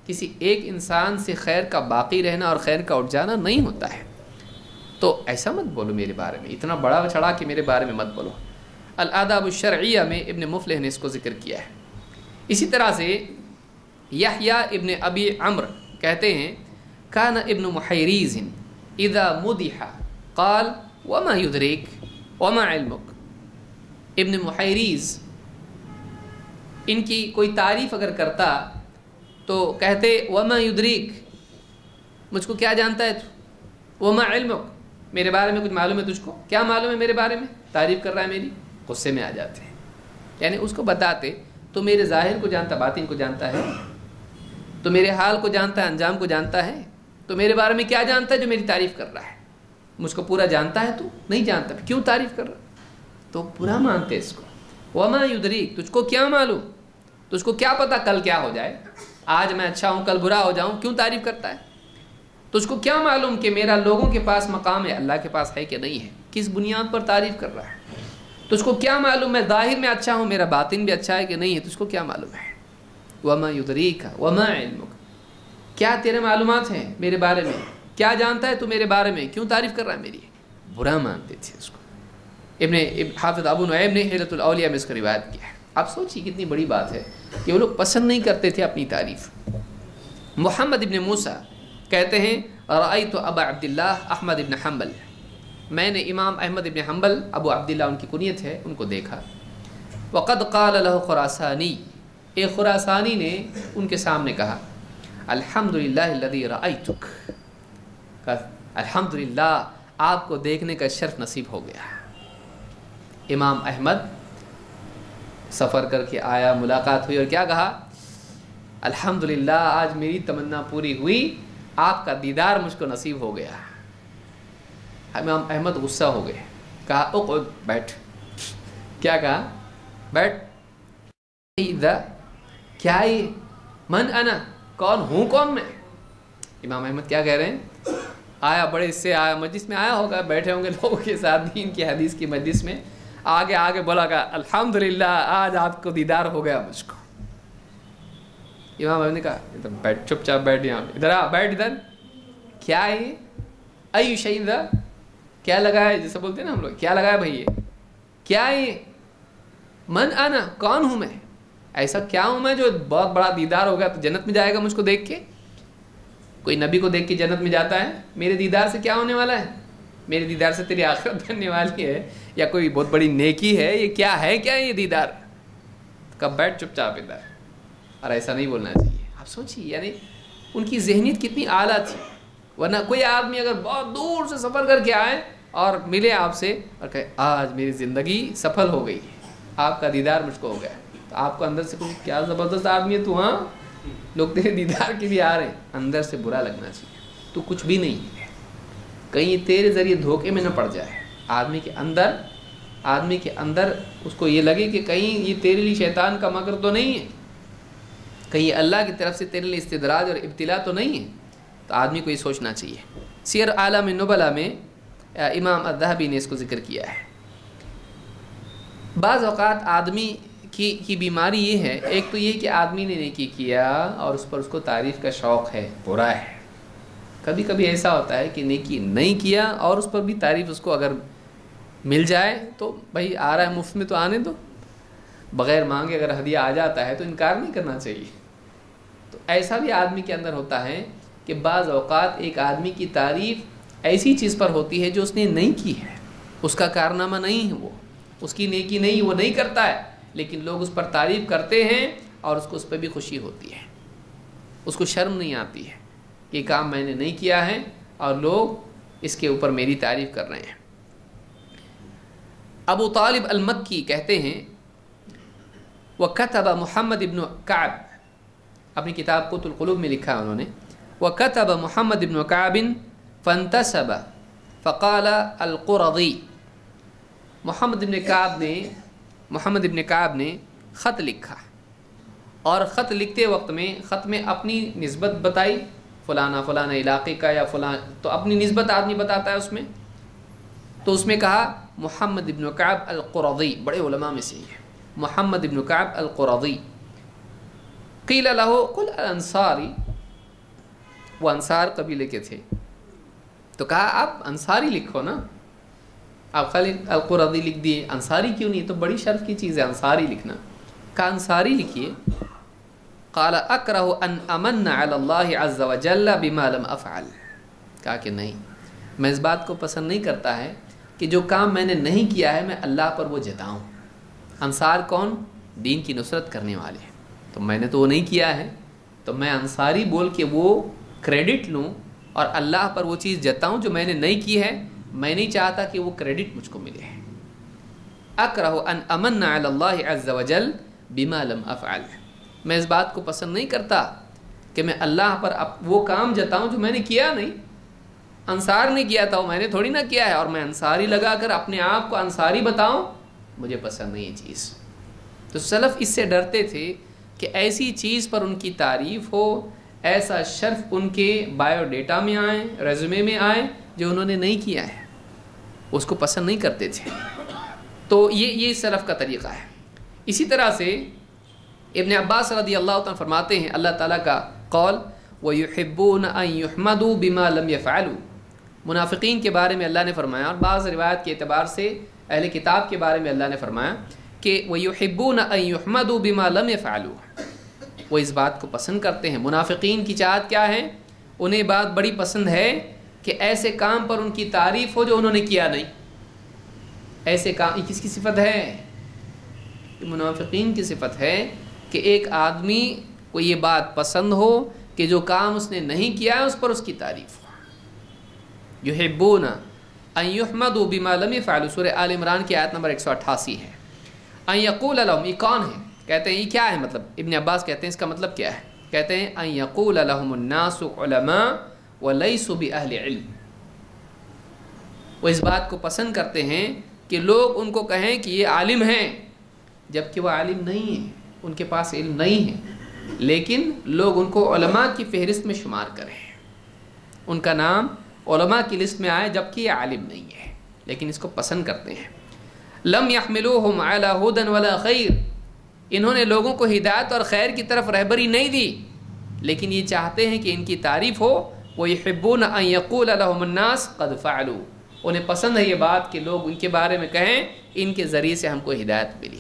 کسی ایک انسان سے خیر کا باقی رہنا اور خیر کا اٹھ جانا نہیں ہوتا ہے. تو ایسا مت بولو میرے بارے میں، اتنا بڑا چڑھا کہ میرے بارے میں مت بولو. الآداب الشرعیہ میں ابن مفلح نے اس کو ذکر کیا ہے. اسی طرح سے یحییٰ ابن ابی عمرو کہتے ہیں کان ابن محیریز اذا مدح قال وما یدریک وما علمک. ابن محیریز ان کی کوئی تعریف اگر کرتا تو کہتے وما یدریک، مجھ کو کیا جانتا ہے تو، وما علمک، میرے بارے میں کچھ معلوم ہے تجھ کو، کیا معلوم ہے میرے بارے میں، تعریف کر رہا ہے میری. غصے میں آ جاتے ہیں، یعنی اس کو بتاتے تو میرے ظاہر کو جانتا، باطن کو جانتا ہے، تو میرے حال کو جانتا ہے، انجام کو جانتا ہے، تو میرے بارے میں کیا جانتا ہے جو میری تعریف کر رہا ہے. مجھ کو پورا جانتا ہے تو نہیں جانتا، کیوں تعریف کر رہا، تو برا مانتے اس کو. وما یدریک، تجھ کو کیا معلوم، تجھ کو کیا پتا کل کیا ہو جائے، آج میں اچھا ہوں کل برا ہو جاؤں، کیوں تعریف کرتا ہے. تجھ کو کیا معلوم کہ میرا لوگوں کے پاس مقام ہے، اللہ کے پاس ہے کہ نہیں ہے، کس بنیاد پر تعریف کر رہا ہے. تجھ کو کیا معلوم میں ظاہر میں اچھا ہوں، میرا باطن بھی اچھا ہے کہ نہیں ہے، تجھ کو کیا معلوم ہے. وما یدریک وما علمک، کیا تیرے معلومات ہیں میرے بارے میں، کیا جانتا ہے تو میرے بارے میں، کیوں تعریف کر رہا ہے میری. برا مانتے تھے اس کو. ابن حافظ ابو نعیم نے حیلۃ الاولیاء میں اس کو روایت کیا ہے. آپ سوچیے کتنی بڑی بات ہے کہ وہ لوگ پسند نہیں کرتے تھے اپنی تعریف. محمد ابن موسیٰ کہتے ہیں رأیت ابا عبداللہ احمد ابن حنبل، میں نے امام احمد ابن حنبل، ابو عبداللہ ان کی کنیت ہے، ان کو دیکھا. وقد قال له خراسانی، ایک خراسانی نے ان کے سامنے کہا الحمدللہ الذی رأیتک، الحمدللہ آپ کو دیکھنے کا شرف نصیب ہو گیا. امام احمد سفر کر کے آیا، ملاقات ہوئی اور کیا کہا، الحمدللہ آج میری تمنا پوری ہوئی، آپ کا دیدار مجھ کو نصیب ہو گیا. امام احمد غصہ ہو گئے، کہا اقعد، بیٹھ. کیا کہا، بیٹھ. کیا یہ من انا، کون ہوں، کون میں. امام احمد کیا کہہ رہے ہیں، آیا بڑے اس سے آیا، مجلس میں آیا ہوگا، بیٹھے ہوں گے لوگوں کے ساتھ دین کی حدیث کی مجلس میں، آگے بولا کہ الحمدللہ آج آپ کو دیدار ہو گیا مجھ کو. امام احمد نے کہا ادھر بیٹھ، چپ چاپ بیٹھ، یہاں ادھر آ، بیٹھ ادھر. کیا ہے یہ، ای شیء، کیا لگا ہے، جیسے بولتے ہیں نا ہم لوگ، کیا لگا ہے بھائی، یہ کیا ہے، یہ من انا، کون ہوں میں، ایسا کیا ہوں میں جو بہت بڑا دیدار ہو گیا تو جنت میں جائے گا مجھ کو دیکھ کے. کوئی نبی کو دیکھ کے جنت میں جاتا ہے، میرے دیدار سے کیا ہونے والا ہے، میرے دیدار سے تیری آخرت بننے والی ہے، یا کوئی بہت بڑی نیکی ہے، یہ کیا ہے، کیا ہے یہ دیدار. کب بیٹھ چپ چاپ ادھر. اور ایسا نہیں بولنا چاہیے. آپ سوچیے یعنی ان کی ذہنیت کتنی اعلیٰ تھی. ورنہ کوئی آدمی اگر بہت دور سے سفر کر کے آئے اور ملے آپ سے اور کہے آج میری زندگی سفل ہو گئی، آپ کا دیدار مجھ کو ہو گیا، تو آپ کو اندر سے کچھ کیا زبردست آدمی ہے تو، ہاں لوگ تیرے دیدار کے لیے آ رہے ہیں، اندر سے برا لگنا چاہیے. تو کچھ بھی نہیں ہے، کہیں تیرے ذریعے دھوکے میں نہ پڑ جائے. آدمی کے اندر اس کو یہ لگے کہ کہیں یہ تیرے لیے شیطان کا مکر تو نہیں ہے، کہیں اللہ کی طرف سے تیرے لیے استدراج اور ابتلا تو نہیں ہے. تو آدمی کو یہ سوچنا چاہیے. سیر اعلام نبلا میں امام الذہبی نے اس کو ذکر کیا ہے. بعض اوقات آدمی کی بیماری یہ ہے، ایک تو یہ کہ آدمی نے نیکی کیا اور اس پر اس کو تعریف کا شوق ہے، برا ہے. کبھی کبھی ایسا ہوتا ہے کہ نیکی نہیں کیا اور اس پر بھی تعریف اس کو اگر مل جائے تو بھائی آ رہا ہے مفت میں تو آنے دو. بغیر مانگے اگر ہدیہ آ جاتا ہے تو انکار نہیں کرنا چاہیے۔ تو ایسا بھی آدمی کے اندر ہوتا ہے کہ بعض اوقات ایک آدمی کی تعریف ایسی چیز پر ہوتی ہے جو اس نے نہیں کی ہے، اس کا کارنامہ نہیں ہے، وہ اس کی نیکی نہیں، وہ نہیں کرتا ہے، لیکن لوگ اس پر تعریف کرتے ہیں اور اس کو اس پہ بھی خوشی ہوتی ہے، اس کو شرم نہیں آتی ہے کہ یہ کام میں نے نہیں کیا ہے اور لوگ اس کے اوپر میری تعریف کر رہے ہیں۔ ابو طالب المکی کہتے ہیں وَكَتَبَ محمد ابن کعب، اپنی کتاب قوت القلوب میں لکھا انہوں نے، وَكَتَبَ محمد ابن کعب فَانْتَسَبَ فَقَالَ الْقُرَظِي، محمد ابن کعب نے خط لکھا اور خط لکھتے وقت میں خط میں اپنی نسبت بتائی، فلانا علاقے کا یا فلاں، تو اپنی نسبت آدمی بتاتا ہے اس میں، تو اس میں کہا محمد ابن کعب القرظی، بڑے علماء میں سے ہے محمد ابن کعب القرظی، قیل لہو قل الانصاری، وہ انصار قبیلے کے تھے، تو کہا آپ انصاری لکھو نا، آپ خالی القرظی لکھ دیے، انصاری کیوں نہیں؟ تو بڑی شرف کی چیز ہے انصاری لکھنا، کہا انصاری لکھیے۔ قال اکرہ ان امن علی اللہ عز وجل بما لم افعل، کہا کہ نہیں، میں اس بات کو پسند نہیں کرتا ہے کہ جو کام میں نے نہیں کیا ہے میں اللہ پر وہ جتاؤں۔ انصار کون؟ دین کی نصرت کرنے والے ہیں، تو میں نے تو وہ نہیں کیا ہے، تو میں انصاری بول کے وہ کریڈٹ لوں اور اللہ پر وہ چیز جتاؤں جو میں نے نہیں کی ہے، میں نہیں چاہتا کہ وہ کریڈٹ مجھ کو ملے۔ اکرہ ان امن علی اللہ عز وجل بما لم افعل، میں اس بات کو پسند نہیں کرتا کہ میں اللہ پر وہ کام جتاؤں جو میں نے کیا نہیں، انصار نے کیا تھا وہ میں نے تھوڑی نہ کیا ہے، اور میں انصاری لگا کر اپنے آپ کو انصاری بتاؤں، مجھے پسند نہیں یہ چیز۔ تو سلف اس سے ڈرتے تھے کہ ایسی چیز پر ان کی تعریف ہو، ایسا شرف ان کے بایو ڈیٹا میں آئے، ریزومے میں آئے جو انہوں نے نہیں کیا ہے، اس کو پسند نہیں کرتے تھے۔ تو یہ سلف کا طریقہ ہے۔ اسی طرح سے ابن عباس رضی اللہ عنہ فرماتے ہیں، اللہ تعالیٰ کا قول وَيُحِبُّونَ أَن يُحْمَدُوا بِمَا لَمْ يَفْعَلُوا، منافقین کے بارے میں اللہ نے فرمایا، اور بعض روایت کے اعتبار سے اہل کتاب کے بارے میں اللہ نے فرمایا کہ وَيُحِبُّونَ أَن يُحْمَدُوا بِمَا لَمْ يَفْعَلُوا، وہ اس بات کو پسند کرتے ہیں۔ منافقین کی چاہت کیا ہے؟ انہیں بات بڑی پسند ہے کہ ایسے کام پر ان کی تعریف ہو جو انہوں نے کیا نہیں۔ ایسے کام، یہ کس کی صفت ہے؟ منافقین کی صفت ہے کہ ایک آدمی کو یہ بات پسند ہو کہ جو کام اس نے نہیں کیا ہے اس پر اس کی تعریف ہو۔ یحبون ان یحمدوا بما لم یفعلوا، سورہ آل عمران کی آیت نمبر 188 ہے۔ ان یقول لهم، یہ کون ہے؟ کہتے ہیں یہ کیا ہے مطلب؟ ابن عباس کہتے ہیں اس کا مطلب کیا ہے؟ کہتے ہیں ان یقول لهم الناس علماء ولیسوا باہل علم، وہ اس بات کو پسند کرتے ہیں کہ لوگ ان کو کہیں کہ یہ عالم ہیں، جبکہ وہ عالم نہیں ہیں، ان کے پاس علم نہیں ہے، لیکن لوگ ان کو علماء کی فہرست میں شمار کریں، ان کا نام علماء کی لسٹ میں آئے جبکہ یہ عالم نہیں ہے، لیکن اس کو پسند کرتے ہیں۔ لم يحملوهم على هدى ولا خیر، انہوں نے لوگوں کو ہدایت اور خیر کی طرف رہبری نہیں دی، لیکن یہ چاہتے ہیں کہ ان کی تعریف ہو۔ وَيُحِبُّونَ أَن يَقُولَ لَهُمُ النَّاسُ قَدْ فَعَلُوا، انہیں پسند ہے یہ بات کہ لوگ ان کے بارے میں کہیں ان کے ذریعے سے ہم کو ہدایت ملی،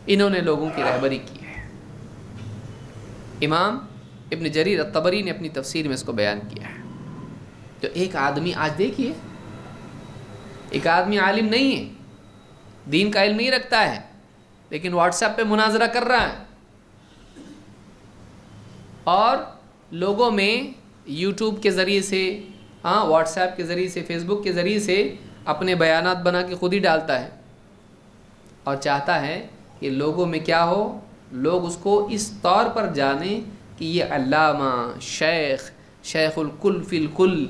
انہوں نے لوگوں کی رہبری کی ہے۔ امام ابن جریر الطبری نے اپنی تفسیر میں اس کو بیان کیا ہے۔ تو ایک آدمی، آج دیکھیے، ایک آدمی عالم نہیں ہے، دین کا علم نہیں رکھتا ہے، لیکن واٹس ایپ پہ مناظرہ کر رہا ہے، اور لوگوں میں یوٹیوب کے ذریعے سے، واٹس ایپ کے ذریعے سے، فیس بک کے ذریعے سے اپنے بیانات بنا کے خود ہی ڈالتا ہے، اور چاہتا ہے کہ لوگوں میں کیا ہو، لوگ اس کو اس طور پر جانیں کہ یہ علامہ، شیخ الکل فی الکل،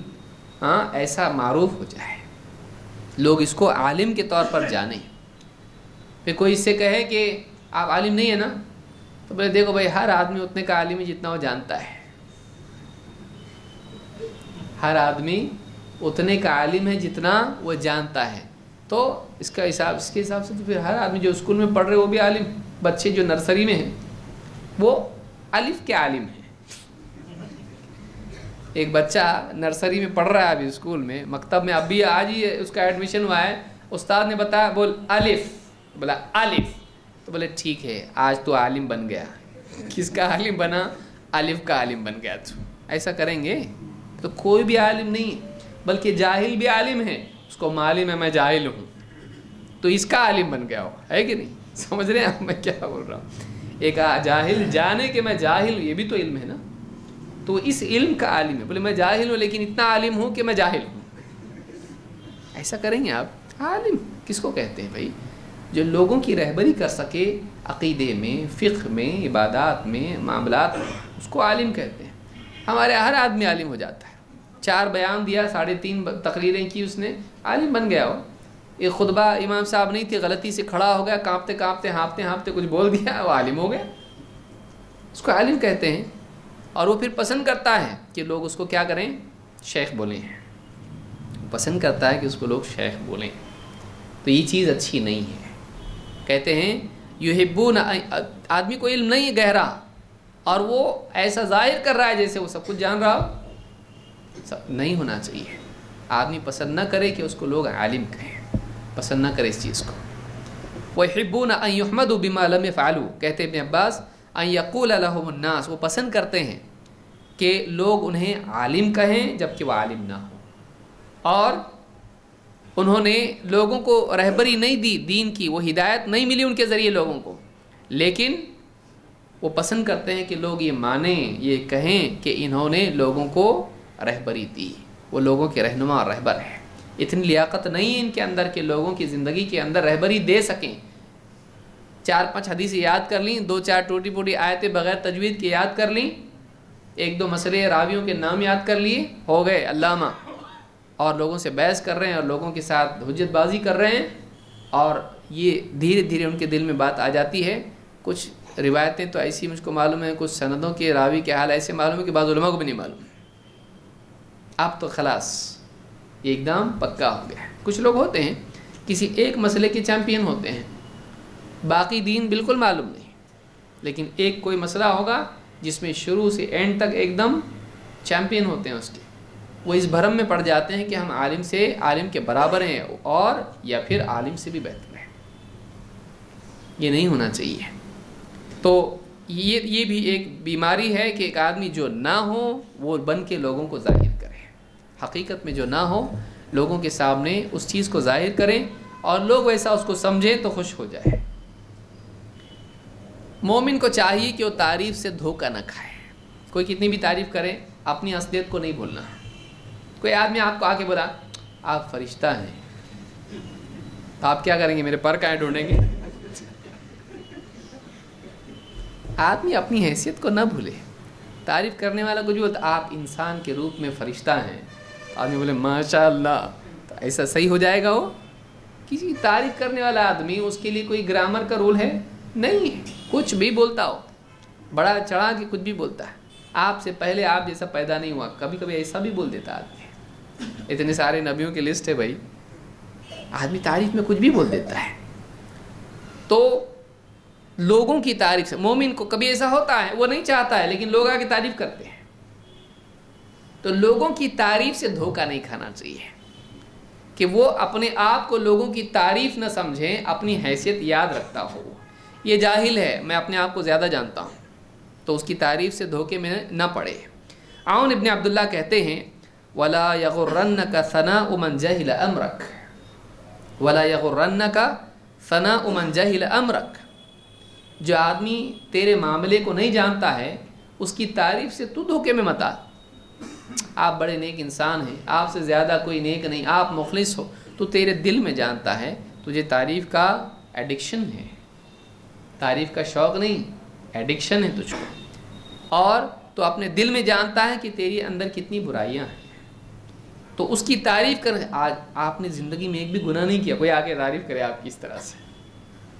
ایسا معروف ہو جائے، لوگ اس کو عالم کے طور پر جانیں۔ پھر کوئی اس سے کہے کہ آپ عالم نہیں ہیں نا، تو بھائی دیکھو بھائی، ہر آدمی اتنے کا عالم ہے جتنا وہ جانتا ہے، ہر آدمی اتنے کا عالم ہے جتنا وہ جانتا ہے، تو اس کے حساب سے تو پھر ہر آدمی جو اسکول میں پڑھ رہے وہ بھی عالم، بچے جو نرسری میں ہیں وہ الف کے عالم ہیں۔ ایک بچہ نرسری میں پڑھ رہا ہے ابھی اسکول میں، مکتب میں، ابھی آج ہی اس کا ایڈمیشن ہوا ہے، استاد نے بتایا بول الف، بولا الف، تو بولے ٹھیک ہے آج تو عالم بن گیا. کس کا عالم بنا؟ الف کا عالم بن گیا. تو ایسا کریں گے تو کوئی بھی عالم نہیں بلکہ جاہل بھی عالم ہے. اس کو معلوم ہے میں جاہل ہوں تو اس کا عالم بن گیا ہو, ہے کہ نہیں؟ سمجھ رہے ہیں آپ میں کیا بول رہا ہوں؟ ایک جاہل جانے کہ میں جاہل ہوں, یہ بھی تو علم ہے نا. تو اس علم کا عالم ہے. بولے میں جاہل ہوں لیکن اتنا عالم ہوں کہ میں جاہل ہوں. ایسا کریں گے آپ؟ عالم کس کو کہتے ہیں بھائی؟ جو لوگوں کی رہبری کر سکے عقیدے میں, فقہ میں, عبادات میں, معاملات میں, اس کو عالم کہتے ہیں. ہمارے ہر آدمی عالم ہو جاتا ہے. 4 بیان دیا, 3.5 تقریریں کی, اس نے عالم بن گیا ہو. ایک خطبہ امام صاحب نہیں تھی, غلطی سے کھڑا ہو گیا, کانپتے کانپتے ہانپتے کچھ بول دیا, وہ عالم ہو گیا. اس کو عالم کہتے ہیں. اور وہ پھر پسند کرتا ہے کہ لوگ اس کو کیا کریں؟ شیخ بولیں. پسند کرتا ہے کہ اس کو لوگ شیخ بولیں. تو یہ چیز اچھی نہیں ہے. کہتے ہیں یحبون, آدمی کو علم نہیں ہے گہرا اور وہ ایسا ظاہر کر رہا ہے جیسے وہ سب کچھ جان رہا ہو. نہیں ہونا چاہیے. آدمی پسند نہ کرے کہ اس کو لوگ عالم کہیں, پسند نہ کرے اس چیز کو. وَيُحِبُّونَ أَن يُحْمَدُوا بِمَا لَمْ يَفْعَلُوا, کہتے ابن عباس, أَن يَقُولَ لَهُمُ النَّاسُ, وہ پسند کرتے ہیں کہ لوگ انہیں عالم کہیں جبکہ وہ عالم نہ ہو. اور انہوں نے لوگوں کو رہبری نہیں دی دین کی, وہ ہدایت نہیں ملی ان کے ذریعے لوگوں کو, لیکن وہ پسند کرتے ہیں کہ لوگ یہ مانیں, یہ کہیں کہ انہوں نے لوگوں کو رہبری دی, وہ لوگوں کے رہنما اور رہبر ہیں. اتنی لیاقت نہیں ہے ان کے اندر کہ لوگوں کی زندگی کے اندر رہبری دے سکیں. 4-5 حدیثیں یاد کر لیں, 2-4 ٹوٹی پوٹی آیتیں بغیر تجوید کے یاد کر لیں, 1-2 مسئلے راویوں کے نام یاد کر لیے, ہو گئے علامہ. اور لوگوں سے بحث کر رہے ہیں اور لوگوں کے ساتھ حجت بازی کر رہے ہیں, اور یہ دھیرے دھیرے ان کے دل میں بات آ جاتی ہے. کچھ روایتیں تو ایسی مجھ کو معلوم ہے, کچھ سندوں کے راوی کے حال ایسے معلوم ہے کہ بعض علماء کو بھی نہیں معلوم. اب تو خلاص یہ ایک دم پکا ہو گیا. کچھ لوگ ہوتے ہیں کسی ایک مسئلے کے چیمپئن ہوتے ہیں, باقی دین بالکل معلوم نہیں, لیکن ایک کوئی مسئلہ ہوگا جس میں شروع سے اینڈ تک ایک دم چیمپئن ہوتے ہیں اس کے. وہ اس بھرم میں پڑ جاتے ہیں کہ ہم عالم کے برابر ہیں اور یا پھر عالم سے بھی بہتر ہیں. یہ نہیں ہونا چاہیے. تو یہ بھی ایک بیماری ہے کہ ایک آدمی جو نہ ہو وہ بن کے لوگوں کو ظاہر کرے. حقیقت میں جو نہ ہو لوگوں کے سامنے اس چیز کو ظاہر کریں اور لوگ ویسا اس کو سمجھیں تو خوش ہو جائے. مومن کو چاہیے کہ وہ تعریف سے دھوکہ نہ کھائے. کوئی کتنی بھی تعریف کرے اپنی اصلیت کو نہیں بھولنا. کوئی آدمی آپ کو آ کے بولا آپ فرشتہ ہیں, آپ کیا کریں گے؟ میرے پر کہاں ڈھونڈیں گے؟ آدمی اپنی حیثیت کو نہ بھولے. تعریف کرنے والا کچھ بھی بولتا, آپ انسان کے روپ میں فرشتہ ہیں, آدمی بولے ماشاء اللہ, تو ایسا صحیح ہو جائے گا؟ وہ کسی تعریف کرنے والا آدمی, اس کے لیے کوئی گرامر کا رول ہے نہیں ہے. کچھ بھی بولتا ہو, بڑا چڑھا کے کچھ بھی بولتا ہے. آپ سے پہلے آپ جیسا پیدا نہیں ہوا. کبھی کبھی ایسا بھی بول دیتا آدمی. اتنے سارے نبیوں کی لسٹ ہے بھائی, آدمی تعریف میں کچھ بھی بول دیتا ہے. تو لوگوں کی تعریف سے مومن کو کبھی ایسا ہوتا ہے, وہ نہیں چاہتا ہے لیکن لوگ آ کے تعریف کرتے ہیں. تو لوگوں کی تعریف سے دھوکہ نہیں کھانا چاہیے کہ وہ اپنے آپ کو لوگوں کی تعریف نہ سمجھیں, اپنی حیثیت یاد رکھتا ہو. یہ جاہل ہے, میں اپنے آپ کو زیادہ جانتا ہوں, تو اس کی تعریف سے دھوکے میں نہ پڑے. عون ابن عبداللہ کہتے ہیں وَلَا يَغُرَّنَّكَ ثَنَاءُ مَنْ جَهِلَ أَمْرَكَ وَلَا يَغُرَّنَّكَ ثَنَاءُ مَنْ جَهِلَ أَمْرَكَ. جو آدمی تیرے معاملے کو نہیں جانتا ہے اس کی تعریف سے تو دھوکے میں مت آ. آپ بڑے نیک انسان ہیں, آپ سے زیادہ کوئی نیک نہیں, آپ مخلص ہو, تو تیرے دل میں جانتا ہے. تجھے تعریف کا ایڈکشن ہے, تعریف کا شوق نہیں, ایڈکشن ہے تجھ کو. اور تو اپنے دل میں جانتا ہے کہ تیری اندر کتنی برائیاں ہیں, تو اس کی تعریف کر. آج آپ نے زندگی میں ایک بھی گناہ نہیں کیا, کوئی آ کے تعریف کرے آپ کی اس طرح سے,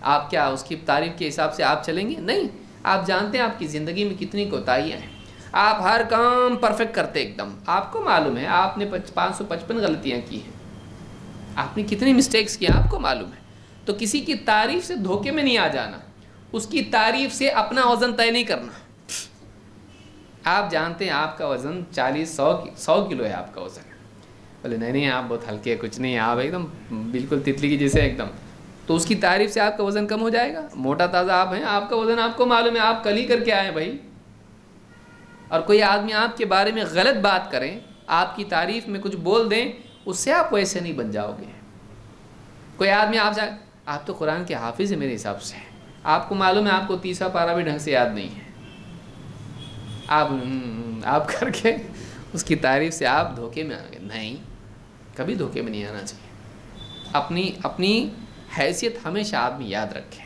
آپ کیا اس کی تعریف کے حساب سے آپ چلیں گے؟ نہیں. آپ جانتے ہیں آپ کی زندگی میں کتنی کوتاہیاں ہیں. آپ ہر کام پرفیکٹ کرتے ایک دم, آپ کو معلوم ہے آپ نے 555 غلطیاں کی ہیں, آپ نے کتنی مسٹیکس کی آپ کو معلوم ہے. تو کسی کی تعریف سے دھوکے میں نہیں آ جانا, اس کی تعریف سے اپنا وزن طے نہیں کرنا. آپ جانتے ہیں آپ کا وزن 100 کلو ہے آپ کا وزن. بولے نہیں آپ بہت ہلکے, کچھ نہیں, آپ ایک دم بالکل تتلی کی جیسے ایک دم. تو اس کی تعریف سے آپ کا وزن کم ہو جائے گا؟ موٹا تازہ آپ ہیں، آپ کا وزن آپ کو معلوم ہے، آپ کل ہی کر کے آئے بھائی. اور کوئی آدمی آپ کے بارے میں غلط بات کریں، آپ کی تعریف میں کچھ بول دیں، اس سے آپ ویسے نہیں بن جاؤ گے. کوئی آدمی آپ تو قرآن کے حافظ ہیں میرے حساب سے، آپ کو معلوم ہے آپ کو 30واں پارہ بھی ڈھنگ سے یاد نہیں ہے، آپ کر کے اس کی تعریف سے آپ دھوکے میں آ گئے. نہیں، کبھی دھوکے میں نہیں آنا چاہیے. اپنی حیثیت ہمیشہ آدمی یاد رکھے.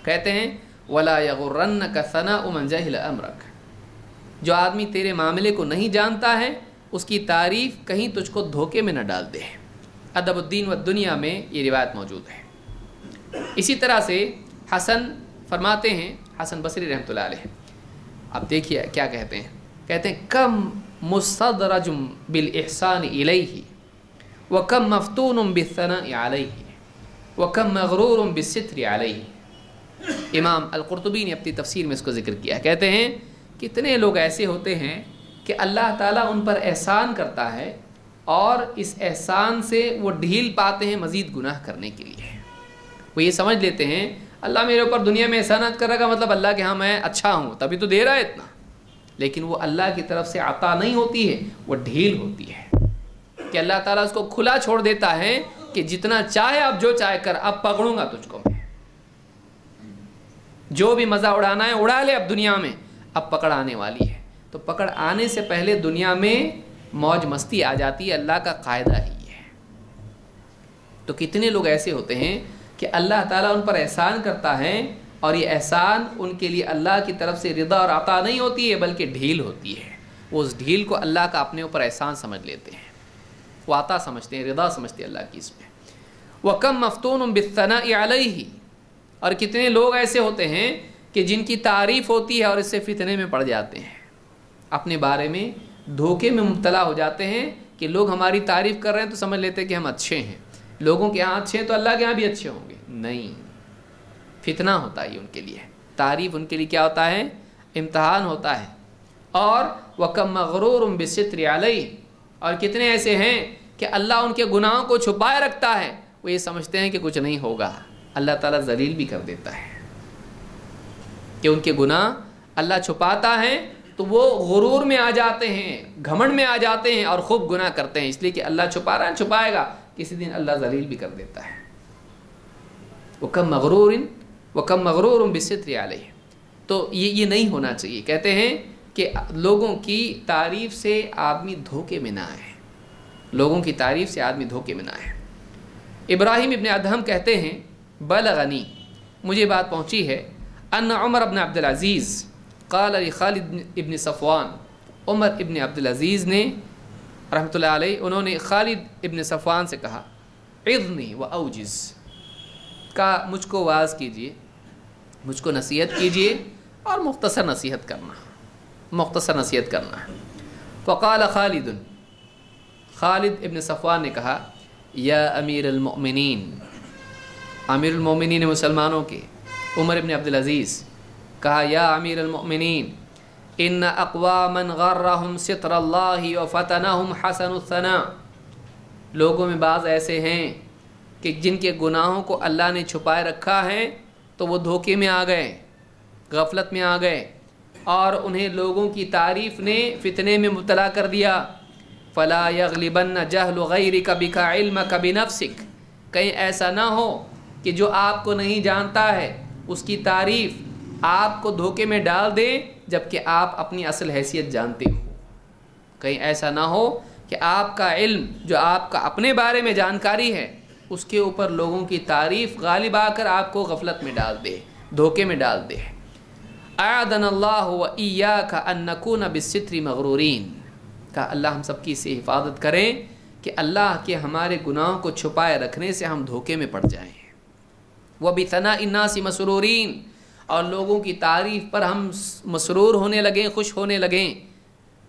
کہتے ہیں وَلَا يَغُرَّنَّكَ ثَنَاءُ مَنْ جَهِلَ أَمْرَكَ، جو آدمی تیرے معاملے کو نہیں جانتا ہے اس کی تعریف کہیں تجھ کو دھوکے میں نہ ڈال دے. ادب الدین والدنیا میں یہ روایت موجود ہے. اسی طرح سے حسن فرماتے ہیں، حسن بصری رحمۃ اللہ علیہ، اب دیکھیے کیا کہتے ہیں کم مستدرج بالاحسان الیہ وکم مفتون بالثناء علیہ وکم مغرور بالستر علیہ. امام القرطبی نے اپنی تفسیر میں اس کو ذکر کیا. کہتے ہیں کتنے لوگ ایسے ہوتے ہیں کہ اللہ تعالیٰ ان پر احسان کرتا ہے اور اس احسان سے وہ ڈھیل پاتے ہیں مزید گناہ کرنے کے لیے. وہ یہ سمجھ لیتے ہیں اللہ میرے اوپر دنیا میں احسانات کر رہا کا مطلب اللہ کے ہاں میں اچھا ہوں تبھی تو دے رہا ہے اتنا. لیکن وہ اللہ کی طرف سے عطا نہیں ہوتی ہے، وہ ڈھیل ہوتی ہے کہ اللہ تعالیٰ اس کو کھلا چھوڑ دیتا ہے کہ جتنا چاہے اب جو چاہے کر، اب پکڑوں گا تجھ کو میں، جو بھی مزہ اڑانا ہے اڑا لے، اب دنیا میں اب پکڑ آنے والی ہے. تو پکڑ آنے سے پہلے دنیا میں موج مستی آ جاتی ہے، اللہ کا قاعدہ ہی ہے. تو کتنے لوگ ایسے ہوتے ہیں کہ اللہ تعالیٰ ان پر احسان کرتا ہے اور یہ احسان ان کے لیے اللہ کی طرف سے رضا اور عطا نہیں ہوتی ہے بلکہ ڈھیل ہوتی ہے. وہ اس ڈھیل کو اللہ کا اپنے اوپر احسان سمجھ لیتے ہیں، وہ عطا سمجھتے ہیں، رضا سمجھتے ہیں اللہ کی اس میں. وَكَمْ مَفْتُونٌ بِالثَّنَاءِ عَلَيْهِ، اور کتنے لوگ ایسے ہوتے ہیں کہ جن کی تعریف ہوتی ہے اور اس سے فتنے میں پڑ جاتے ہیں، اپنے بارے میں دھوکے میں مبتلا ہو جاتے ہیں کہ لوگ ہماری تعریف کر رہے ہیں تو سمجھ لیتے ہیں کہ ہم اچھے ہیں، لوگوں کے ہاں اچھے ہیں تو اللہ کے ہاں بھی اچھے ہوں گے. نہیں، فتنہ ہوتا ہے ان کے لیے. تعریف ان کے لیے کیا ہوتا ہے؟ امتحان ہوتا ہے. اور وَكَمْ مَغْرُورٌ بِالسِّتْرِ عَلَيْهِ، اور کتنے ایسے ہیں کہ اللہ ان کے گناہوں کو چھپائے رکھتا ہے، وہ یہ سمجھتے ہیں کہ کچھ نہیں ہوگا. اللہ تعالیٰ ذلیل بھی کر دیتا ہے کہ ان کے گناہ اللہ چھپاتا ہے تو وہ غرور میں آ جاتے ہیں، گھمنڈ میں آ جاتے ہیں اور خوب گناہ کرتے ہیں، اس لیے کہ اللہ چھپا رہا ہے، چھپائے گا، کسی دن اللہ ذلیل بھی کر دیتا ہے. وَكَمْ مَغْرُورٌ بِالسِّتْرِ عَلَيْهِ. تو یہ نہیں ہونا چاہیے. کہتے ہیں کہ لوگوں کی تعریف سے آدمی دھوکے میں نہ آئے، لوگوں کی تعریف سے آدمی دھوکے میں نہ آئے. ابراہیم ابن ادہم کہتے ہیں بلغنی، مجھے بات پہنچی ہے، ان عمر بن عبد العزیز قال لخالد ابن صفوان، عمر ابن عبد العزیز نے رحمۃ اللہ علیہ، انہوں نے خالد ابن صفوان سے کہا عظنی و اوجز، کہا مجھ کو واعظ کیجئے، مجھ کو نصیحت کیجئے اور مختصر نصیحت کرنا. فقال خالد، خالد ابن صفوان نے کہا یا امیر المؤمنین، امیر المؤمنین مسلمانوں کے عمر ابن عبد العزیز، کہا یا امیر المؤمنین ان اقواما غرہم ستر اللہ وفتنہم حسن الثناء، لوگوں میں بعض ایسے ہیں کہ جن کے گناہوں کو اللہ نے چھپائے رکھا ہے تو وہ دھوکے میں آ گئے، غفلت میں آ گئے، اور انہیں لوگوں کی تعریف نے فتنے میں مبتلا کر دیا. فلا یغلبن جہل غیرک بک علمک بنفسک، کہیں ایسا نہ ہو کہ جو آپ کو نہیں جانتا ہے اس کی تعریف آپ کو دھوکے میں ڈال دے جبکہ آپ اپنی اصل حیثیت جانتے ہو. کہیں ایسا نہ ہو کہ آپ کا علم جو آپ کا اپنے بارے میں جانکاری ہے اس کے اوپر لوگوں کی تعریف غالب آ کر آپ کو غفلت میں ڈال دے، دھوکے میں ڈال دے. اعاذنا اللہ و ایاک ان نکون بالستر مغرورین، کہ اللہ ہم سب کی سے حفاظت کریں کہ اللہ کے ہمارے گناہوں کو چھپائے رکھنے سے ہم دھوکے میں پڑ جائیں. وبثناء الناس مسرورین، اور لوگوں کی تعریف پر ہم مسرور ہونے لگیں، خوش ہونے لگیں.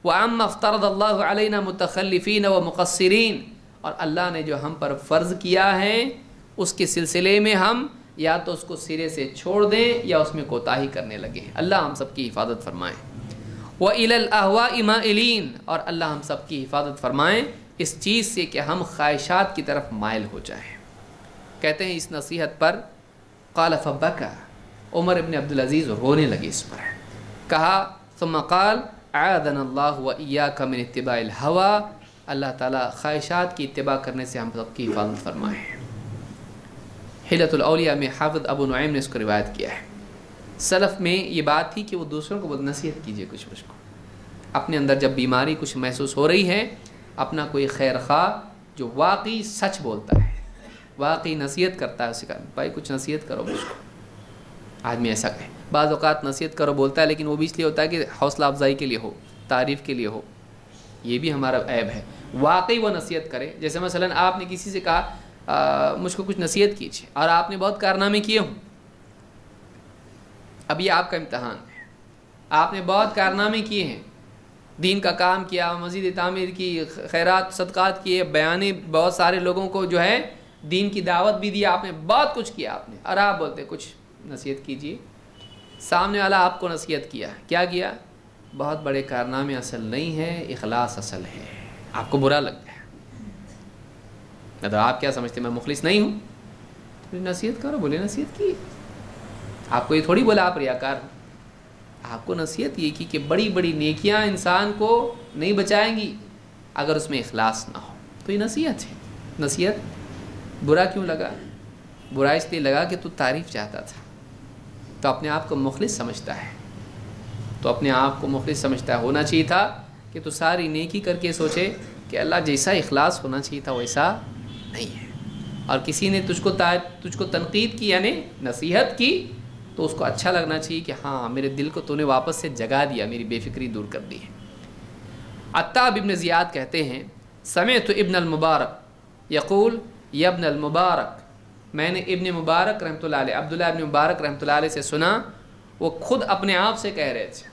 وعما افترض اللہ علینا متخلفین ومقصرین، اور اللہ نے جو ہم پر فرض کیا ہے اس کے سلسلے میں ہم یا تو اس کو سرے سے چھوڑ دیں یا اس میں کوتاہی کرنے لگیں. اللہ ہم سب کی حفاظت فرمائیں. وَإِلَى الْأَهْوَاءِ مَائِلِينَ، اور اللہ ہم سب کی حفاظت فرمائیں اس چیز سے کہ ہم خواہشات کی طرف مائل ہو جائیں. کہتے ہیں اس نصیحت پر قال فبکا، عمر ابن عبدالعزیز رونے لگے اس پر. کہا ثم قال اعاذنا اللہ وإیاک من اتباع الہوى، اللہ تعالیٰ خواہشات کی اتباع کرنے سے ہم سب کی حفاظت فرمائے. حلیۃ الاولیاء میں حافظ ابو نعیم نے اس کو روایت کیا ہے. سلف میں یہ بات تھی کہ وہ دوسروں کو نصیحت کیجیے کچھ کو. اپنے اندر جب بیماری کچھ محسوس ہو رہی ہے، اپنا کوئی خیر خواہ جو واقعی سچ بولتا ہے، واقعی نصیحت کرتا ہے، اسے کہا بھائی کچھ نصیحت کرو مجھ کو. آدمی ایسا کہے. بعض اوقات نصیحت کرو بولتا ہے لیکن وہ بھی اس لیے ہوتا ہے کہ حوصلہ افزائی کے لیے ہو، تعریف کے لیے ہو. یہ بھی ہمارا عیب ہے. واقعی وہ نصیحت کرے. جیسے مثلا آپ نے کسی سے کہا مجھ کو کچھ نصیحت کیجیے، اور آپ نے بہت کارنامے کیے ہوں. اب یہ آپ کا امتحان ہے. آپ نے بہت کارنامے کیے ہیں، دین کا کام کیا، مسجد تعمیر کی، خیرات صدقات کیے، بیانے بہت سارے لوگوں کو جو ہے دین کی دعوت بھی دی، آپ نے بہت کچھ کیا آپ نے، اور آپ بولتے کچھ نصیحت کیجیے. سامنے والا آپ کو نصیحت کیا، کیا کیا؟ بہت بڑے کارنامے اصل نہیں ہے، اخلاص اصل ہے. آپ کو برا لگ گیا. مطلب آپ کیا سمجھتے میں مخلص نہیں ہوں؟ نصیحت کرو. بولے نصیحت کی. آپ کو یہ تھوڑی بولا آپ ریاکار ہو. آپ کو نصیحت یہ کی کہ بڑی بڑی نیکیاں انسان کو نہیں بچائیں گی اگر اس میں اخلاص نہ ہو. تو یہ نصیحت ہے. نصیحت. برا کیوں لگا؟ برا اس لیے لگا کہ تو تعریف چاہتا تھا، تو اپنے آپ کو مخلص سمجھتا ہے، تو اپنے آپ کو مخلص سمجھتا ہے. ہونا چاہیے تھا کہ تو ساری نیکی کر کے سوچے کہ اللہ جیسا اخلاص ہونا چاہیے تھا ویسا نہیں ہے. اور کسی نے تجھ کو تنقید کی یعنی نصیحت کی تو اس کو اچھا لگنا چاہیے کہ ہاں میرے دل کو تو نے واپس سے جگا دیا، میری بے فکری دور کر دی ہے. عتاب ابن زیاد کہتے ہیں سمعت ابن المبارک یقول یا ابن المبارک، میں نے ابن مبارک رحمۃ اللہ علیہ، عبداللہ ابن مبارک رحمۃ اللہ علیہ سے سنا، وہ خود اپنے آپ سے کہہ رہے تھے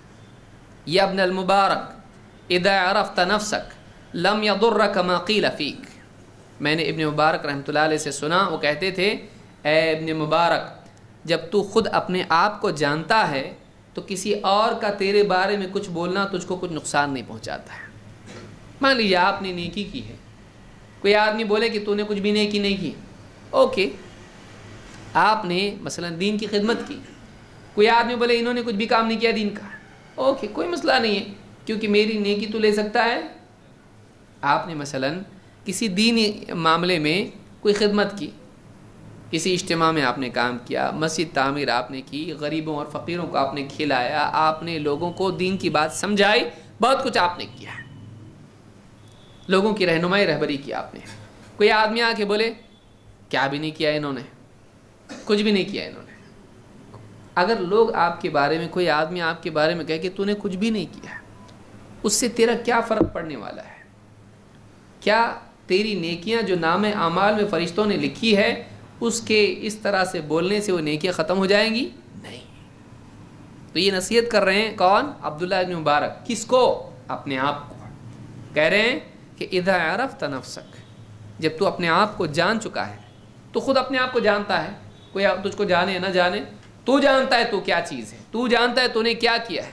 یا ابن المبارک اذا عرفت نفسک لم یضرک ما قیل فیک. میں نے ابن مبارک رحمۃ اللہ علیہ سے سنا، وہ کہتے تھے اے ابن مبارک، جب تو خود اپنے آپ کو جانتا ہے تو کسی اور کا تیرے بارے میں کچھ بولنا تجھ کو کچھ نقصان نہیں پہنچاتا ہے. مان لیجیے آپ نے نیکی کی ہے، کوئی آدمی بولے کہ تو نے کچھ بھی نیکی نہیں کی، اوکے. آپ نے مثلا دین کی خدمت کی، کوئی آدمی بولے انہوں نے کچھ بھی کام نہیں کیا دین کا، اوکے کوئی مسئلہ نہیں ہے کیونکہ میری نیکی تو لے سکتا ہے. آپ نے مثلا کسی دینی معاملے میں کوئی خدمت کی، کسی اجتماع میں آپ نے کام کیا، مسجد تعمیر آپ نے کی، غریبوں اور فقیروں کو آپ نے کھلایا، آپ نے لوگوں کو دین کی بات سمجھائی، بہت کچھ آپ نے کیا، لوگوں کی رہنمائی رہبری کی آپ نے. کوئی آدمی آ کے بولے کیا بھی نہیں کیا انہوں نے، کچھ بھی نہیں کیا انہوں نے. اگر لوگ آپ کے بارے میں، کوئی آدمی آپ کے بارے میں کہے کہ تو نے کچھ بھی نہیں کیا، اس سے تیرا کیا فرق پڑنے والا ہے؟ کیا تیری نیکیاں جو نام اعمال میں فرشتوں نے لکھی ہے اس کے اس طرح سے بولنے سے وہ نیکیاں ختم ہو جائیں گی؟ نہیں. تو یہ نصیحت کر رہے ہیں کون؟ عبداللہ ابن مبارک. کس کو؟ اپنے آپ کو. کہہ رہے ہیں کہ اذا عرفت نفسک، جب تو اپنے آپ کو جان چکا ہے، تو خود اپنے آپ کو جانتا ہے، کوئی تجھ کو جانے نہ جانے، تو جانتا ہے تو کیا چیز ہے، تو جانتا ہے تو نے کیا کیا ہے،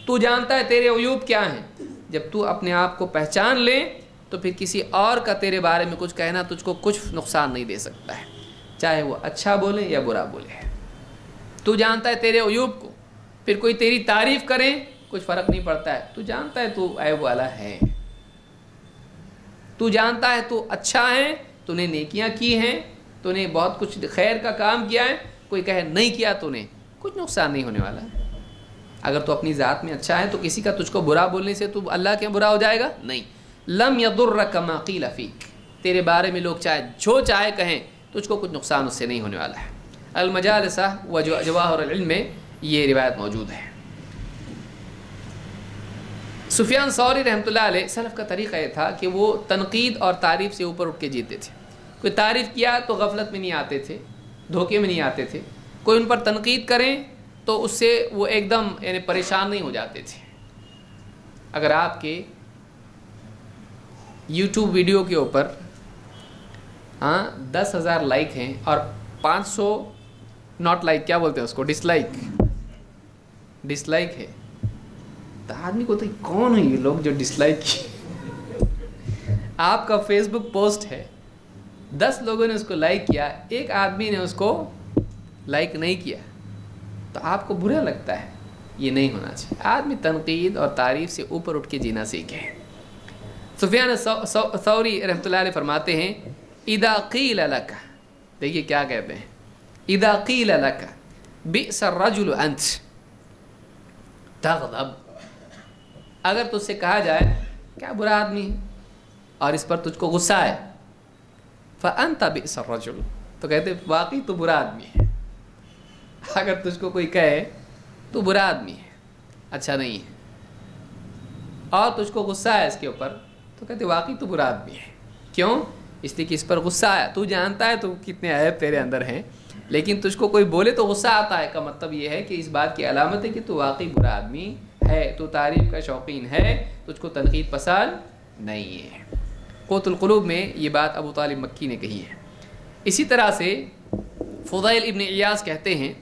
تو جانتا ہے تیرے عیوب کیا ہیں. جب تو اپنے آپ کو پہچان لے تو پھر کسی اور کا تیرے بارے میں کچھ کہنا تجھ کو کچھ نقصان نہیں دے سکتا ہے، چاہے وہ اچھا بولے یا برا بولے. تو جانتا ہے تیرے عیوب کو، پھر کوئی تیری تعریف کرے کچھ فرق نہیں پڑتا ہے، تو جانتا ہے تو عیب والا ہے. تو جانتا ہے تو اچھا ہے، تو نے نیکیاں کی ہیں، تو نے بہت کچھ خیر کا کام کیا ہے، کوئی کہے نہیں کیا تو نے، کچھ نقصان نہیں ہونے والا ہے. اگر تو اپنی ذات میں اچھا ہے تو کسی کا تجھ کو برا بولنے سے تو اللہ کے برا ہو جائے گا؟ نہیں. لم یضرک ما قیل فیک، تیرے بارے میں لوگ چاہے جو چاہے کہیں، تجھ کو کچھ نقصان اس سے نہیں ہونے والا ہے. المجالسہ و جواہر العلم میں یہ روایت موجود ہے. سفیان ثوری رحمۃ اللہ علیہ، سلف کا طریقہ یہ تھا کہ وہ تنقید اور تعریف سے اوپر اٹھ کے جیتے تھے. کوئی تعریف کیا تو غفلت میں نہیں آتے تھے، دھوکے میں نہیں آتے تھے. کوئی ان پر تنقید کریں تو اس سے وہ ایک دم یعنی پریشان نہیں ہو جاتے تھے. اگر آپ کے یوٹیوب ویڈیو کے اوپر 10,000 لائک ہیں اور 500 ناٹ لائک، کیا بولتے ہیں اس کو، ڈس لائک ہے، تو آدمی کو تو کون ہے یہ لوگ جو ڈس لائک کی. آپ کا فیس بک پوسٹ ہے 10 لوگوں نے اس کو لائک کیا، ایک آدمی نے اس کو لائک نہیں کیا، تو آپ کو برا لگتا ہے؟ یہ نہیں ہونا چاہیے. آدمی تنقید اور تعریف سے اوپر اٹھ کے جینا سیکھے. سفیان ثوری رحمۃ اللہ علیہ فرماتے ہیں اذا قیل لک، دیکھیے کیا کہتے ہیں، اذا قیل لک بئس الرجل انت تغضب، اگر تجھ سے کہا جائے کیا برا آدمی ہے اور اس پر تجھ کو غصہ ہے، فانت بئس الرجل، تو کہتے واقعی تو برا آدمی ہے. اگر تجھ کو کوئی کہے تو برا آدمی ہے، اچھا نہیں ہے، اور تجھ کو غصہ ہے اس کے اوپر، تو کہتے واقعی تو برا آدمی ہے. کیوں؟ اس لیے کہ اس پر غصہ آیا. تو جانتا ہے تو کتنے عیب تیرے اندر ہیں، لیکن تجھ کو کوئی بولے تو غصہ آتا ہے، کا مطلب یہ ہے کہ اس بات کی علامت ہے کہ تو واقعی برا آدمی ہے، تو تعریف کا شوقین ہے، تجھ کو تنقید پسند نہیں ہے. قوت القلوب میں یہ بات ابو طالب مکی نے کہی ہے. اسی طرح سے فضیل ابن عیاض کہتے ہیں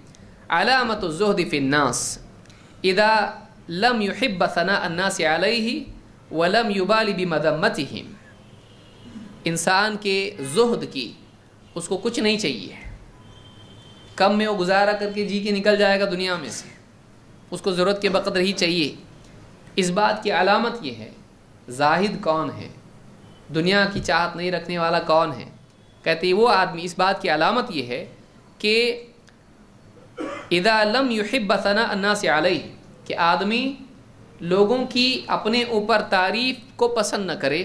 علامت الزہد فی الناس اذا لم يحب ثناء الناس علیہ ولم یبال بمذمتہم، انسان کے زہد کی اس کو کچھ نہیں چاہیے، کم میں وہ گزارا کر کے جی کے نکل جائے گا دنیا میں سے، اس کو ضرورت کے بقدر ہی چاہیے. اس بات کی علامت یہ ہے. زاہد کون ہے؟ دنیا کی چاہت نہیں رکھنے والا کون ہے؟ کہتے ہیں وہ آدمی، اس بات کی علامت یہ ہے کہ اذا لم يحب ثناء الناس علیہ، کہ آدمی لوگوں کی اپنے اوپر تعریف کو پسند نہ کرے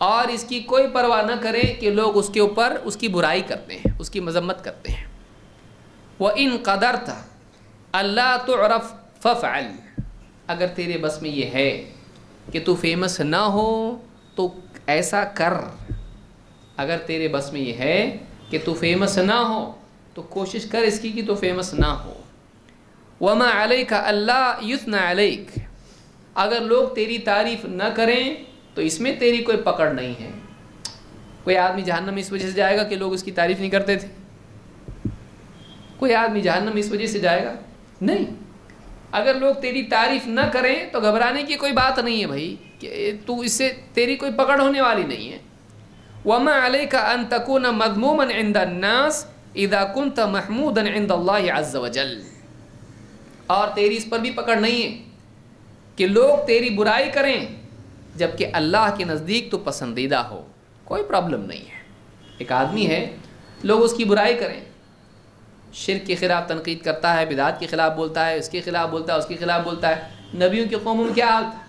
اور اس کی کوئی پرواہ نہ کرے کہ لوگ اس کے اوپر اس کی برائی کرتے ہیں، اس کی مذمت کرتے ہیں. وَإِن قَدَرْتَ اللہ تعرف فَفْعَلْ، اگر تیرے بس میں یہ ہے کہ تو فیمس نہ ہو تو ایسا کر. اگر تیرے بس میں یہ ہے کہ تو فیمس نہ ہو تو کوشش کر اس کی کہ تو فیمس نہ ہو. وَمَا عَلَيْكَ أَلَّا يُثْنَ عَلَيْكَ، اگر لوگ تیری تعریف نہ کریں تو اس میں تیری کوئی پکڑ نہیں ہے. کوئی آدمی جہنم اس وجہ سے جائے گا کہ لوگ اس کی تعریف نہیں کرتے تھے؟ کوئی آدمی جہنم اس وجہ سے جائے گا؟ نہیں. اگر لوگ تیری تعریف نہ کریں تو گھبرانے کی کوئی بات نہیں ہے بھائی، کہ تو اس سے تیری کوئی پکڑ ہونے والی نہیں ہے. وَمَا عَلَيْكَ أَن تَكُونَ مَذْمُومًا عِنْدَ النَّاسِ إِذَا كُنْتَ مَحْمُودًا عِنْدَ اللَّهِ عَزَّ وَجَلَّ، اور تیری اس پر بھی پکڑ نہیں ہے کہ لوگ تیری برائی کریں جبکہ اللہ کے نزدیک تو پسندیدہ ہو. کوئی پرابلم نہیں ہے. ایک آدمی ہے، لوگ اس کی برائی کریں، شرک کے خلاف تنقید کرتا ہے، بدعات کے خلاف بولتا ہے، اس کے خلاف بولتا ہے، اس کے خلاف بولتا ہے. نبیوں کی قوموں میں کیا حال تھا؟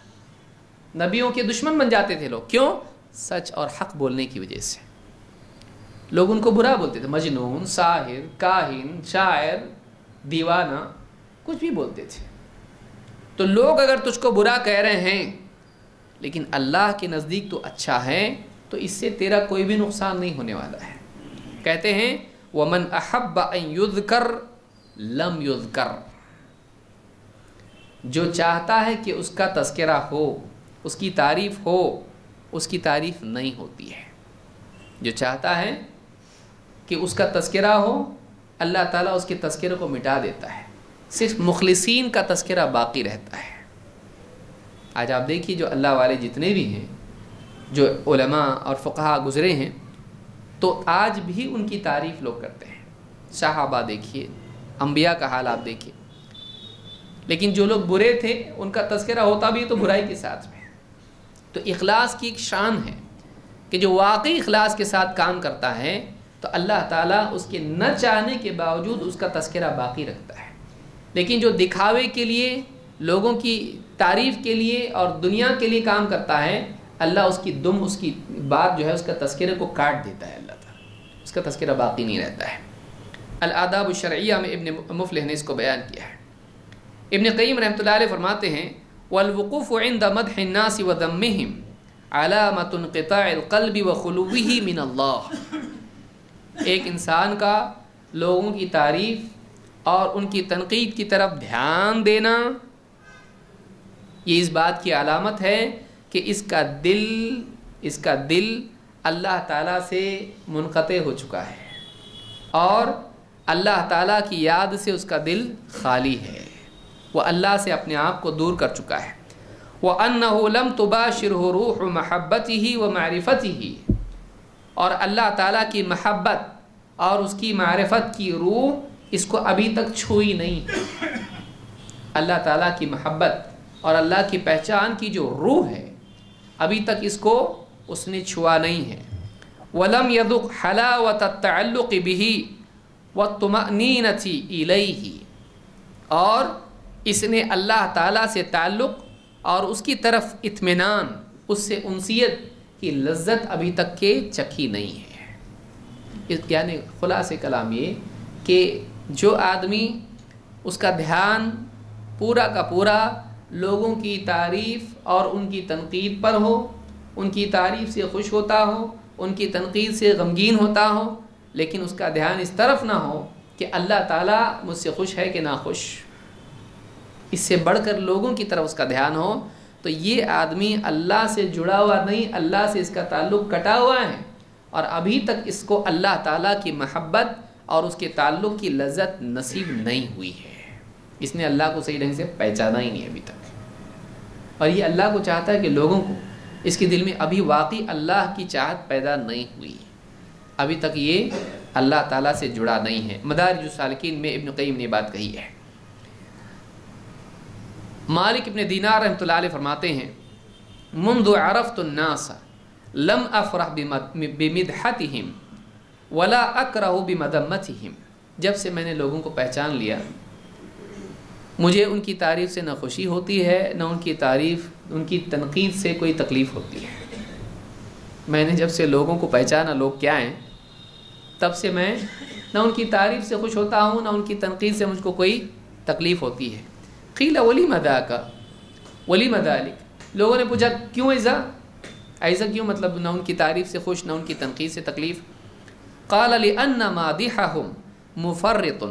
نبیوں کے دشمن بن جاتے تھے لوگ. کیوں؟ سچ اور حق بولنے کی وجہ سے. لوگ ان کو برا بولتے تھے، مجنون، ساحر، کاہن، شاعر، دیوانہ، کچھ بھی بولتے تھے. تو لوگ اگر تجھ کو برا کہہ رہے ہیں لیکن اللہ کے نزدیک تو اچھا ہے، تو اس سے تیرا کوئی بھی نقصان نہیں ہونے والا ہے. کہتے ہیں وَمَنْ أَحَبَّ أَنْ يُذْكَرْ لَمْ يُذْكَرْ، جو چاہتا ہے کہ اس کا تذکرہ ہو، اس کی تعریف ہو، اس کی تعریف نہیں ہوتی ہے. جو چاہتا ہے کہ اس کا تذکرہ ہو، اللہ تعالیٰ اس کے تذکرے کو مٹا دیتا ہے، صرف مخلصین کا تذکرہ باقی رہتا ہے. آج آپ دیکھیے جو اللہ والے جتنے بھی ہیں، جو علماء اور فقہا گزرے ہیں، تو آج بھی ان کی تعریف لوگ کرتے ہیں. صحابہ دیکھیے، انبیاء کا حال آپ دیکھیے. لیکن جو لوگ برے تھے ان کا تذکرہ ہوتا بھی تو برائی کے ساتھ میں. تو اخلاص کی ایک شان ہے کہ جو واقعی اخلاص کے ساتھ کام کرتا ہے تو اللہ تعالیٰ اس کے نہ چاہنے کے باوجود اس کا تذکرہ باقی رکھتا ہے. لیکن جو دکھاوے کے لیے، لوگوں کی تعریف کے لیے اور دنیا کے لیے کام کرتا ہے، اللہ اس کی دم، اس کی بات جو ہے، اس کا تذکرے کو کاٹ دیتا ہے. اللہ تعالیٰ اس کا تذکرہ باقی نہیں رہتا ہے. الآداب الشرعیہ میں ابن مفلح نے اس کو بیان کیا ہے. ابن قیم رحمۃ اللہ علیہ فرماتے ہیں والوقوف عند مدح الناس وذمهم علامۃ انقطاع القلب وخلوه من اللہ. ایک انسان کا لوگوں کی تعریف اور ان کی تنقید کی طرف دھیان دینا، یہ اس بات کی علامت ہے کہ اس کا دل اللہ تعالیٰ سے منقطع ہو چکا ہے اور اللہ تعالیٰ کی یاد سے اس کا دل خالی ہے، وہ اللہ سے اپنے آپ کو دور کر چکا ہے. وَأَنَّهُ لَمْ تُبَاشِرْهُ رُوحُ مَحَبَّتِهِ وَمَعْرِفَتِهِ، اور اللہ تعالیٰ کی محبت اور اس کی معرفت کی روح اس کو ابھی تک چھوئی نہیں ہے۔ اللہ تعالیٰ کی محبت اور اللہ کی پہچان کی جو روح ہے ابھی تک اس کو اس نے چھوا نہیں ہے۔ وَلَمْ يَذُقْ حَلَاوَةَ التَّعَلُّقِ بِهِ وَالطُّمَأْنِينَةِ إِلَيْهِ، اور اس نے اللہ تعالیٰ سے تعلق اور اس کی طرف اطمینان، اس سے انسیت کی لذت ابھی تک کے چکھی نہیں ہے۔ یعنی خلاصہ کلام یہ کہ جو آدمی اس کا دھیان پورا کا پورا لوگوں کی تعریف اور ان کی تنقید پر ہو، ان کی تعریف سے خوش ہوتا ہو، ان کی تنقید سے غمگین ہوتا ہو، لیکن اس کا دھیان اس طرف نہ ہو کہ اللہ تعالیٰ مجھ سے خوش ہے کہ ناخوش، اس سے بڑھ کر لوگوں کی طرف اس کا دھیان ہو، تو یہ آدمی اللہ سے جڑا ہوا نہیں، اللہ سے اس کا تعلق کٹا ہوا ہے، اور ابھی تک اس کو اللہ تعالیٰ کی محبت اور اس کے تعلق کی لذت نصیب نہیں ہوئی ہے۔ اس نے اللہ کو صحیح ڈھنگ سے پہچانا ہی نہیں ابھی تک، اور یہ اللہ کو چاہتا ہے کہ لوگوں کو اس کے دل میں ابھی واقعی اللہ کی چاہت پیدا نہیں ہوئی، ابھی تک یہ اللہ تعالیٰ سے جڑا نہیں ہے۔ مدارج السالکین میں ابن قیم نے بات کہی ہے۔ مالک ابن دینار رحمۃ اللہ علیہ فرماتے ہیں منذ عرفت الناس لم افرح بمدحتهم ولا اکرہ بمذمتهم، جب سے میں نے لوگوں کو پہچان لیا مجھے ان کی تعریف سے نہ خوشی ہوتی ہے، نہ ان کی تعریف، ان کی تنقید سے کوئی تکلیف ہوتی ہے۔ میں نے جب سے لوگوں کو پہچانا لوگ کیا ہیں، تب سے میں نہ ان کی تعریف سے خوش ہوتا ہوں، نہ ان کی تنقید سے مجھ کو کوئی تکلیف ہوتی ہے۔ قیل ولم ذاک ولم ذلک، لوگوں نے پوچھا کیوں ایسا کیوں، مطلب نہ ان کی تعریف سے خوش نہ ان کی تنقید سے تکلیف۔ قال لأن مادحهم مفرط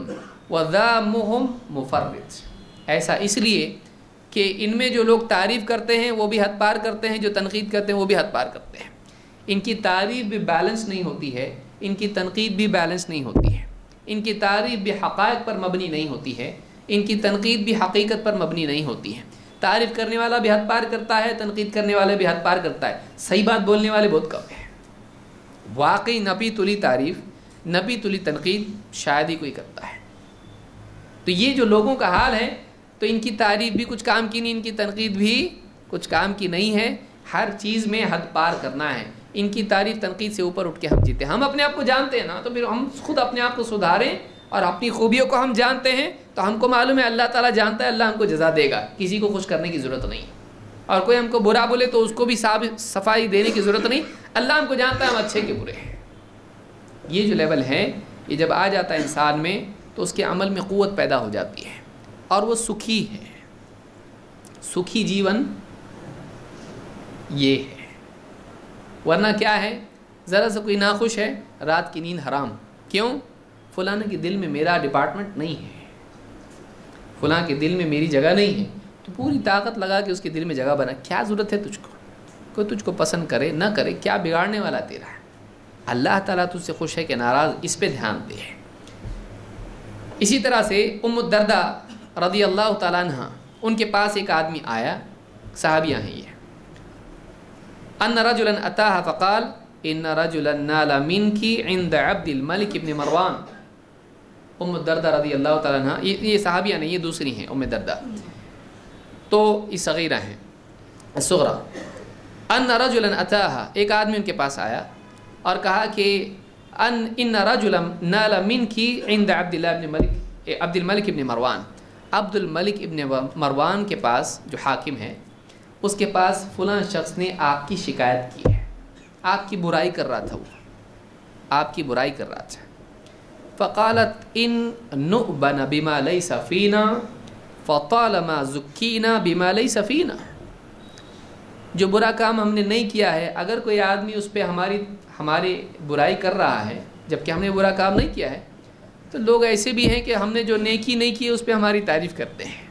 وذامهم مفرط، ایسا اس لیے کہ ان میں جو لوگ تعریف کرتے ہیں وہ بھی حد پار کرتے ہیں، جو تنقید کرتے ہیں وہ بھی حد پار کرتے ہیں۔ ان کی تعریف بھی بیلنس نہیں ہوتی ہے، ان کی تنقید بھی بیلنس نہیں ہوتی ہے، ان کی تعریف بھی حقائق پر مبنی نہیں ہوتی ہے، ان کی تنقید بھی حقیقت پر مبنی نہیں ہوتی ہے۔ تعریف کرنے والا بھی حد پار کرتا ہے، تنقید کرنے والا بھی حد پار کرتا ہے، صحیح بات بولنے والے بہت کم ہیں۔ واقعی نپی تلی تعریف، نپی تلی تنقید شاید ہی کوئی کرتا ہے۔ تو یہ جو لوگوں کا حال ہے، تو ان کی تعریف بھی کچھ کام کی نہیں، ان کی تنقید بھی کچھ کام کی نہیں ہے، ہر چیز میں حد پار کرنا ہے۔ ان کی تعریف تنقید سے اوپر اٹھ کے ہم جیتے ہیں۔ ہم اپنے آپ کو جانتے ہیں نا، تو پھر ہم خود اپنے آپ کو سدھاریں، اور اپنی خوبیوں کو ہم جانتے ہیں تو ہم کو معلوم ہے اللہ تعالیٰ جانتا ہے، اللہ ہم کو جزا دے گا، کسی کو خوش کرنے کی ضرورت نہیں، اور کوئی ہم کو برا بولے تو اس کو بھی صفائی دینے کی ضرورت نہیں، اللہ ہم کو جانتا ہے ہم اچھے کے برے ہیں۔ یہ جو لیول ہے، یہ جب آ جاتا ہے انسان میں تو اس کے عمل میں قوت پیدا ہو جاتی ہے، اور وہ سکھی ہے۔ سکھی جیون یہ ہے، ورنہ کیا ہے، ذرا سا کوئی ناخوش ہے، رات کی نیند حرام، کیوں؟ فلاں کے دل میں میرا ڈپارٹمنٹ نہیں ہے، فلاں کے دل میں میری جگہ نہیں ہے، تو پوری طاقت لگا کے اس کے دل میں جگہ بنا۔ کیا ضرورت ہے تجھ کو، کوئی تجھ کو پسند کرے نہ کرے، کیا بگاڑنے والا تیرا ہے؟ اللہ تعالیٰ تجھ سے خوش ہے کہ ناراض، اس پہ دھیان دے۔ اسی طرح سے ام الدرداء رضی اللہ تعالیٰ عنہ، ان کے پاس ایک آدمی آیا، صحابیہ ہیں یہ، ان رجلا اتاها فقال ان رجلا نال منك عند عبد الملك ابن مروان۔ ام الدرداء رضی اللہ تعالیٰ عنہ، یہ صحابیہ نہیں، یہ دوسری ہیں ام الدرداء، تو یہ صغیرہ ہیں، صغرا۔ ان رجلا اتاها، ایک آدمی ان کے پاس آیا اور کہا کہ ان رجلا نال منك عند عبد الملك ابن مروان، عبد الملک ابن مروان کے پاس جو حاکم ہے، اس کے پاس فلاں شخص نے آپ کی شکایت کی ہے، آپ کی برائی کر رہا تھا، وہ آپ کی برائی کر رہا تھا۔ فقالت ان نؤبن بما ليس فينا فطالما زكينا بما ليس فينا، جو برا کام ہم نے نہیں کیا ہے، اگر کوئی آدمی اس پہ ہماری برائی کر رہا ہے جبکہ ہم نے برا کام نہیں کیا ہے، تو لوگ ایسے بھی ہیں کہ ہم نے جو نیکی نہیں کی اس پہ ہماری تعریف کرتے ہیں۔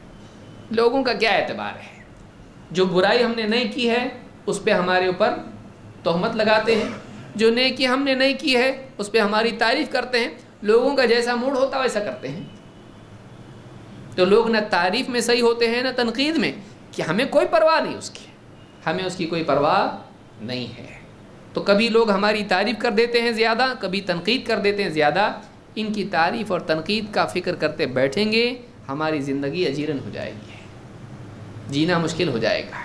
لوگوں کا کیا اعتبار ہے، جو برائی ہم نے نہیں کی ہے اس پہ ہمارے اوپر تہمت لگاتے ہیں، جو نیکی ہم نے نہیں کی ہے اس پہ ہماری تعریف کرتے ہیں۔ لوگوں کا جیسا موڈ ہوتا ویسا کرتے ہیں، تو لوگ نہ تعریف میں صحیح ہوتے ہیں نہ تنقید میں، کہ ہمیں کوئی پرواہ نہیں اس کی، ہمیں اس کی کوئی پرواہ نہیں ہے۔ تو کبھی لوگ ہماری تعریف کر دیتے ہیں زیادہ، کبھی تنقید کر دیتے ہیں زیادہ. ان کی تعریف اور تنقید کا فکر کرتے بیٹھیں گے ہماری زندگی اجیرن ہو جائے گی، جینا مشکل ہو جائے گا.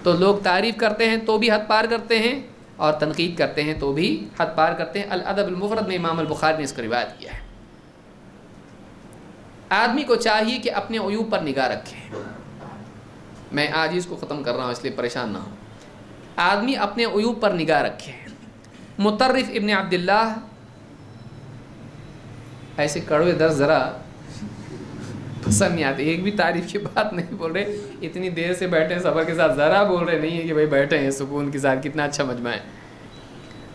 تو لوگ تعریف کرتے ہیں تو بھی حد پار کرتے ہیں، اور تنقید کرتے ہیں تو بھی حد پار کرتے ہیں. الادب المفرد میں امام البخاری نے اس کو روایت کیا ہے. آدمی کو چاہیے کہ اپنے عیوب پر نگاہ رکھے. میں آج اس کو ختم کر رہا ہوں اس لیے پریشان نہ ہوں. آدمی اپنے عیوب پر نگاہ رکھے. مطرف ابن عبداللہ، ایسے کڑوے درس ذرا پسند نہیں آتے. ایک بھی تعریف کی بات نہیں بول رہے، اتنی دیر سے بیٹھے صبر کے ساتھ، ذرا بول رہے نہیں ہے کہ بھائی بیٹھے ہیں سکون کے ساتھ. کتنا اچھا مجمع ہے.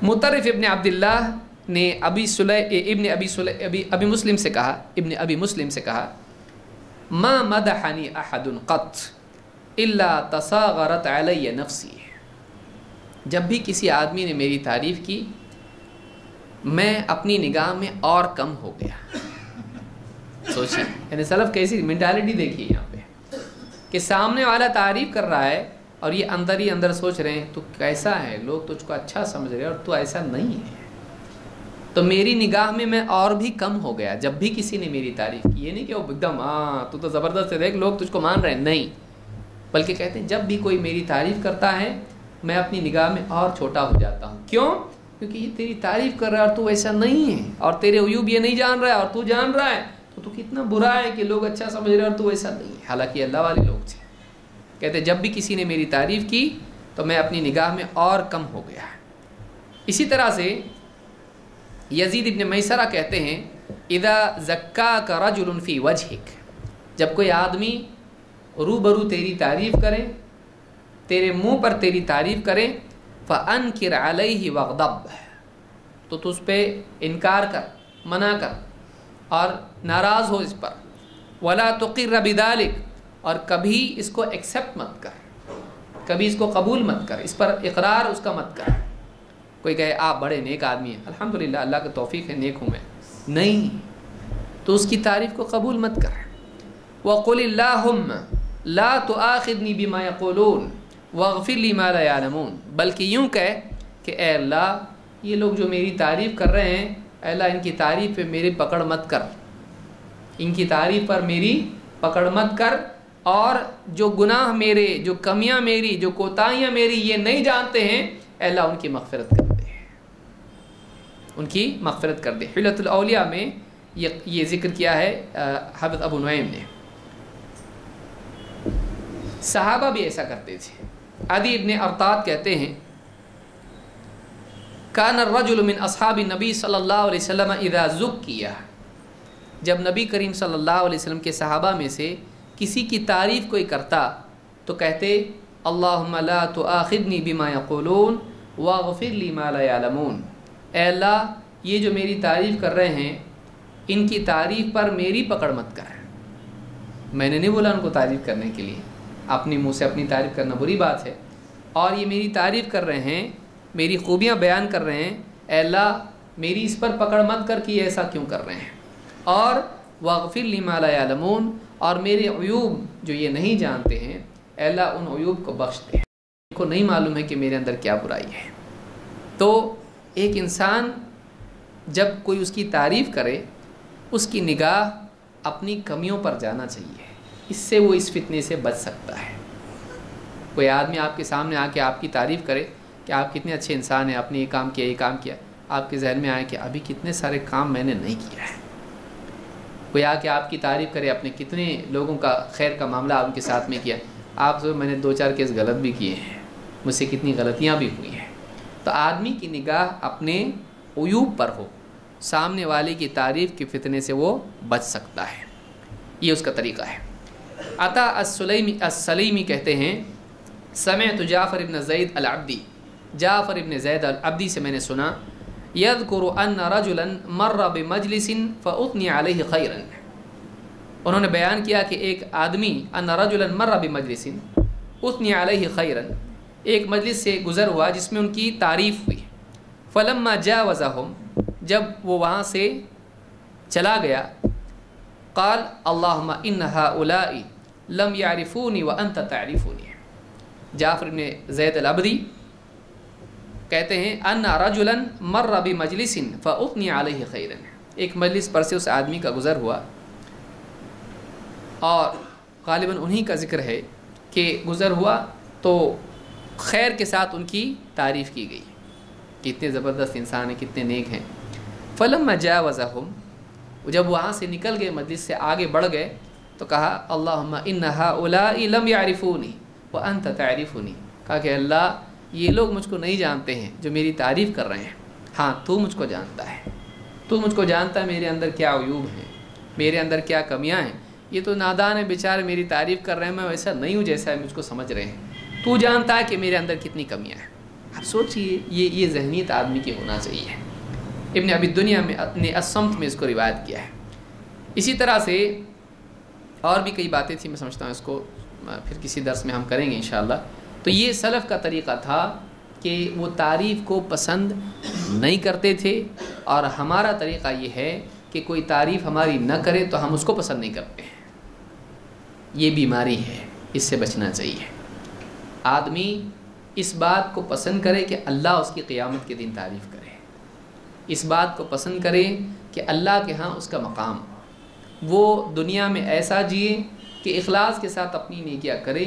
مطرف ابن عبداللہ نے ابی مسلم سے کہا، ابن ابی مسلم سے کہا، ما مدحنی احد قط الا تصاغرت علی نفسی. جب بھی کسی آدمی نے میری تعریف کی میں اپنی نگاہ میں اور کم ہو گیا. سوچیے یعنی سلف کیسی مینٹالٹی دیکھیے یہاں پہ کہ سامنے والا تعریف کر رہا ہے اور یہ اندر ہی اندر سوچ رہے ہیں تو کیسا ہے، لوگ تجھ کو اچھا سمجھ رہے ہیں اور تو ایسا نہیں ہے. تو میری نگاہ میں اور بھی کم ہو گیا جب بھی کسی نے میری تعریف کی. یہ نہیں کہ وہ ایک دم تو زبردست ہے دیکھ لوگ تجھ کو مان رہے ہیں، نہیں، بلکہ کہتے ہیں جب بھی کوئی میری تعریف کرتا ہے میں اپنی نگاہ میں اور چھوٹا ہو جاتا ہوں. کیوں؟ کیونکہ یہ تیری تعریف کر رہا ہے اور تو ایسا نہیں ہے، اور تیرے عیوب یہ نہیں جان رہا ہے اور تو جان رہا ہے، تو کتنا برا ہے کہ لوگ اچھا سمجھ رہے ہیں اور تو ایسا نہیں ہے. حالانکہ اللہ والے لوگ تھے. کہتے جب بھی کسی نے میری تعریف کی تو میں اپنی نگاہ میں اور کم ہو گیا. اسی طرح سے یزید ابن میسرہ کہتے ہیں اذا زکاک رجل فی وجہک، جب کوئی آدمی روبرو تیری تعریف کرے، تیرے منہ پر تیری تعریف کرے، فانکر علیہ واغضب، تو تو اس پہ انکار کر، منع کر اور ناراض ہو اس پر. ولا تقر بذلک، اور کبھی اس کو ایکسیپٹ مت کر، کبھی اس کو قبول مت کر، اس پر اقرار اس کا مت کر. کوئی کہے آپ بڑے نیک آدمی ہیں، الحمدللہ اللہ کا توفیق ہے نیک ہوں میں، نہیں، تو اس کی تعریف کو قبول مت کر. وقل اللہم لا تؤاخذنی بما یقولون واغفر لی ما لا یعلمون، بلکہ یوں کہے کہ اے اللہ یہ لوگ جو میری تعریف کر رہے ہیں، اے اللہ ان کی تعریف پہ میری پکڑ مت کر، ان کی تعریف پر میری پکڑ مت کر، اور جو گناہ میرے، جو کمیاں میری، جو کوتاہیاں میری یہ نہیں جانتے ہیں، اے اللہ ان کی مغفرت کر دے، ان کی مغفرت کر دے. حلت الاولیاء میں یہ ذکر کیا ہے حافظ ابو نعیم نے. صحابہ بھی ایسا کرتے تھے. عدی ابن ارطاد کہتے ہیں کان الرجل من اصحاب النبی صلی اللہ علیہ وسلم اذا زکی، جب نبی کریم صلی اللہ علیہ وسلم کے صحابہ میں سے کسی کی تعریف کوئی کرتا تو کہتے اللہم لا تؤاخذنی بما یقولون واغفر لی ما لا یعلمون، اے اللہ یہ جو میری تعریف کر رہے ہیں ان کی تعریف پر میری پکڑ مت کر. میں نے نہیں بولا ان کو تعریف کرنے کے لیے، اپنی منہ سے اپنی تعریف کرنا بری بات ہے، اور یہ میری تعریف کر رہے ہیں، میری خوبیاں بیان کر رہے ہیں، اے اللہ میری اس پر پکڑ مت کر کہ یہ ایسا کیوں کر رہے ہیں. اور واغفر لی ما لا یعلمون، اور میرے عیوب جو یہ نہیں جانتے ہیں اے اللہ ان عیوب کو بخش دے، ان کو نہیں معلوم ہے کہ میرے اندر کیا برائی ہے. تو ایک انسان جب کوئی اس کی تعریف کرے اس کی نگاہ اپنی کمیوں پر جانا چاہیے، اس سے وہ اس فتنے سے بچ سکتا ہے. کوئی آدمی آپ کے سامنے آ کے آپ کی تعریف کرے کہ آپ کتنے اچھے انسان ہیں، آپ نے یہ کام کیا، یہ کام کیا، آپ کے ذہن میں آئے کہ ابھی کتنے سارے کام میں نے نہیں کیا ہے. کوئی آ کے آپ کی تعریف کرے اپنے کتنے لوگوں کا خیر کا معاملہ آپ کے ساتھ میں کیا، آپ سے میں نے 2-4 کیس غلط بھی کیے ہیں، مجھ سے کتنی غلطیاں بھی ہوئی ہیں. تو آدمی کی نگاہ اپنے عیوب پر ہو، سامنے والے کی تعریف کے فتنے سے وہ بچ سکتا ہے. یہ اس کا طریقہ ہے. عطا السلیمی کہتے ہیں سمعت جعفر ابن زید العبدی، جعفر ابن زید العبدی سے میں نے سنا، یذکر ان رجلا مر بمجلس فاثنی علیہ خیرا، انہوں نے بیان کیا کہ ایک آدمی ان رجلا مر بمجلس اثنی علیہ خیرا، ایک مجلس سے گزر ہوا جس میں ان کی تعریف ہوئی. فلما جاوزہم، جب وہ وہاں سے چلا گیا، قال اللہم ان ہؤلاء لم یعرفونی وانت تعرفونی. جعفر بن زید العبدی کہتے ہیں ان رجلا مر بمجلس فاثنی علیہ خیرا، ایک مجلس پر سے اس آدمی کا گزر ہوا اور غالباً انہی کا ذکر ہے کہ گزر ہوا تو خیر کے ساتھ ان کی تعریف کی گئی، کتنے زبردست انسان ہیں، کتنے نیک ہیں۔ فلما جاوزہم، جب وہاں سے نکل گئے، مجلس سے آگے بڑھ گئے، تو کہا اللہم ان ہؤلاء لم یعرفونی وانت تعرفنی، کہا کہ اللہ یہ لوگ مجھ کو نہیں جانتے ہیں جو میری تعریف کر رہے ہیں، ہاں تو مجھ کو جانتا ہے، تو مجھ کو جانتا ہے میرے اندر کیا عیوب ہیں، میرے اندر کیا کمیاں ہیں۔ یہ تو نادان ہے بیچارے، میری تعریف کر رہے ہیں، میں ویسا نہیں ہوں جیسا مجھ کو سمجھ رہے ہیں، تو جانتا ہے کہ میرے اندر کتنی کمیاں ہیں۔ اب سوچئے یہ ذہنیت آدمی کی ہونا چاہیے۔ ابن ابی الدنیا میں اپنے الصمت میں اس کو روایت کیا ہے۔ اسی طرح سے اور بھی کئی باتیں تھیں، میں سمجھتا ہوں اس کو پھر کسی درس میں ہم کریں گے انشاءاللہ۔ تو یہ سلف کا طریقہ تھا کہ وہ تعریف کو پسند نہیں کرتے تھے، اور ہمارا طریقہ یہ ہے کہ کوئی تعریف ہماری نہ کرے تو ہم اس کو پسند نہیں کرتے ہیں۔ یہ بیماری ہے، اس سے بچنا چاہیے۔ آدمی اس بات کو پسند کرے کہ اللہ اس کی قیامت کے دن تعریف کرے، اس بات کو پسند کرے کہ اللہ کے ہاں اس کا مقام، وہ دنیا میں ایسا جیے کہ اخلاص کے ساتھ اپنی نیکیاں کرے،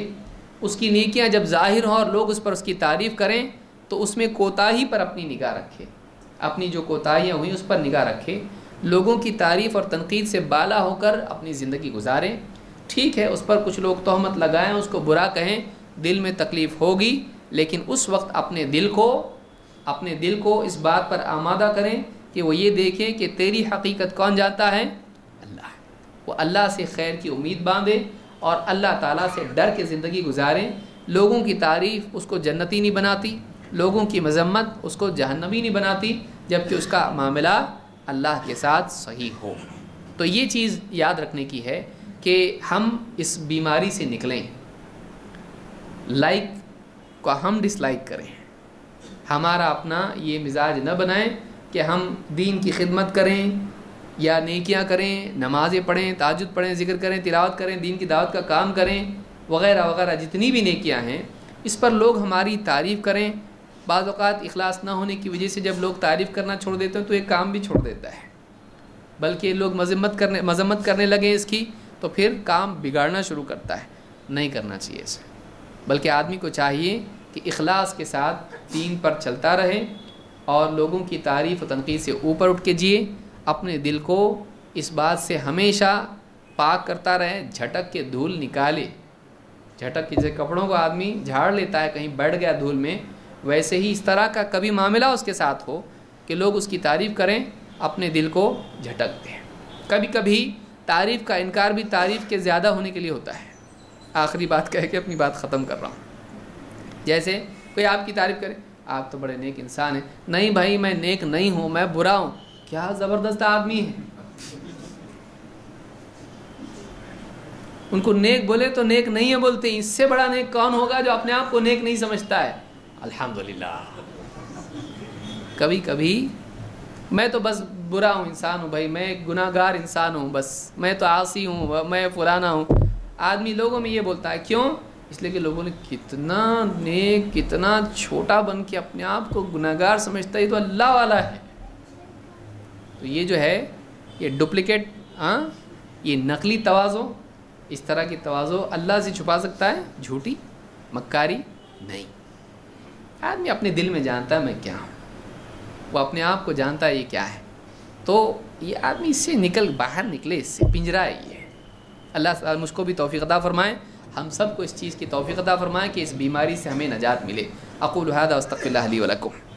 اس کی نیکیاں جب ظاہر ہوں اور لوگ اس پر اس کی تعریف کریں تو اس میں کوتاہی پر اپنی نگاہ رکھے، اپنی جو کوتاہیاں ہوئیں اس پر نگاہ رکھے، لوگوں کی تعریف اور تنقید سے بالا ہو کر اپنی زندگی گزاریں۔ ٹھیک ہے اس پر کچھ لوگ تہمت لگائیں، اس کو برا کہیں، دل میں تکلیف ہوگی، لیکن اس وقت اپنے دل کو اس بات پر آمادہ کریں کہ وہ یہ دیکھیں کہ تیری حقیقت کون جانتا ہے؟ اللہ۔ وہ اللہ سے خیر کی امید باندھے اور اللہ تعالیٰ سے ڈر کے زندگی گزاریں۔ لوگوں کی تعریف اس کو جنتی نہیں بناتی، لوگوں کی مذمت اس کو جہنمی نہیں بناتی، جبکہ اس کا معاملہ اللہ کے ساتھ صحیح ہو۔ تو یہ چیز یاد رکھنے کی ہے کہ ہم اس بیماری سے نکلیں، لائک کو ہم ڈس لائک کریں، ہمارا اپنا یہ مزاج نہ بنائیں کہ ہم دین کی خدمت کریں یا نیکیاں کریں، نمازیں پڑھیں، تہجد پڑھیں، ذکر کریں، تلاوت کریں، دین کی دعوت کا کام کریں، وغیرہ وغیرہ جتنی بھی نیکیاں ہیں، اس پر لوگ ہماری تعریف کریں۔ بعض اوقات اخلاص نہ ہونے کی وجہ سے جب لوگ تعریف کرنا چھوڑ دیتے ہیں تو ایک کام بھی چھوڑ دیتا ہے، بلکہ لوگ مذمت کرنے لگے اس کی تو پھر کام بگاڑنا شروع کرتا ہے۔ نہیں کرنا چاہیے اسے، بلکہ آدمی کو چاہیے کہ اخلاص کے ساتھ دین پر چلتا رہے اور لوگوں کی تعریف و تنقید سے اوپر اٹھ کے جیے، اپنے دل کو اس بات سے ہمیشہ پاک کرتا رہے، جھٹک کے دھول نکالے۔ جھٹک کے جیسے کپڑوں کو آدمی جھاڑ لیتا ہے کہیں بیٹھ گیا دھول میں، ویسے ہی اس طرح کا کبھی معاملہ اس کے ساتھ ہو کہ لوگ اس کی تعریف کریں، اپنے دل کو جھٹک دیں۔ کبھی کبھی تعریف کا انکار بھی تعریف کے زیادہ ہونے کے لیے ہوتا ہے۔ آخری بات کہہ کے اپنی بات ختم کر رہا ہوں۔ جیسے کوئی آپ کی تعریف کرے، آپ تو بڑے نیک انسان ہیں، نہیں بھائی میں نیک نہیں ہوں، میں برا ہوں۔ کیا زبردست آدمی ہے، ان کو نیک بولے تو نیک نہیں ہے بولتے، اس سے بڑا نیک کون ہوگا جو اپنے آپ کو نیک نہیں سمجھتا ہے؟ الحمدللہ۔ کبھی کبھی میں تو بس برا ہوں، انسان ہوں بھائی، میں گناہ گار انسان ہوں، بس میں تو عاصی ہوں، میں فلانا ہوں۔ آدمی لوگوں میں یہ بولتا ہے، کیوں؟ اس لیے کہ لوگوں نے کتنا نیک، کتنا چھوٹا بن کے اپنے آپ کو گناہ گار سمجھتا ہے، یہ تو اللہ والا ہے۔ تو یہ جو ہے یہ ڈپلیکیٹ، یہ نقلی تواضع، اس طرح کی تواضع اللہ سے چھپا سکتا ہے؟ جھوٹی مکاری نہیں۔ آدمی اپنے دل میں جانتا ہے میں کیا ہوں، وہ اپنے آپ کو جانتا ہے یہ کیا ہے، تو یہ آدمی اس سے باہر نکلے، اس سے پنجرہ ہے یہ۔ اللہ تعالیٰ مجھ کو بھی توفیق عطا فرمائے، ہم سب کو اس چیز کی توفیق عطا فرمائے کہ اس بیماری سے ہمیں نجات ملے۔ اقول ھذا واستغفر اللہ لی ولکم۔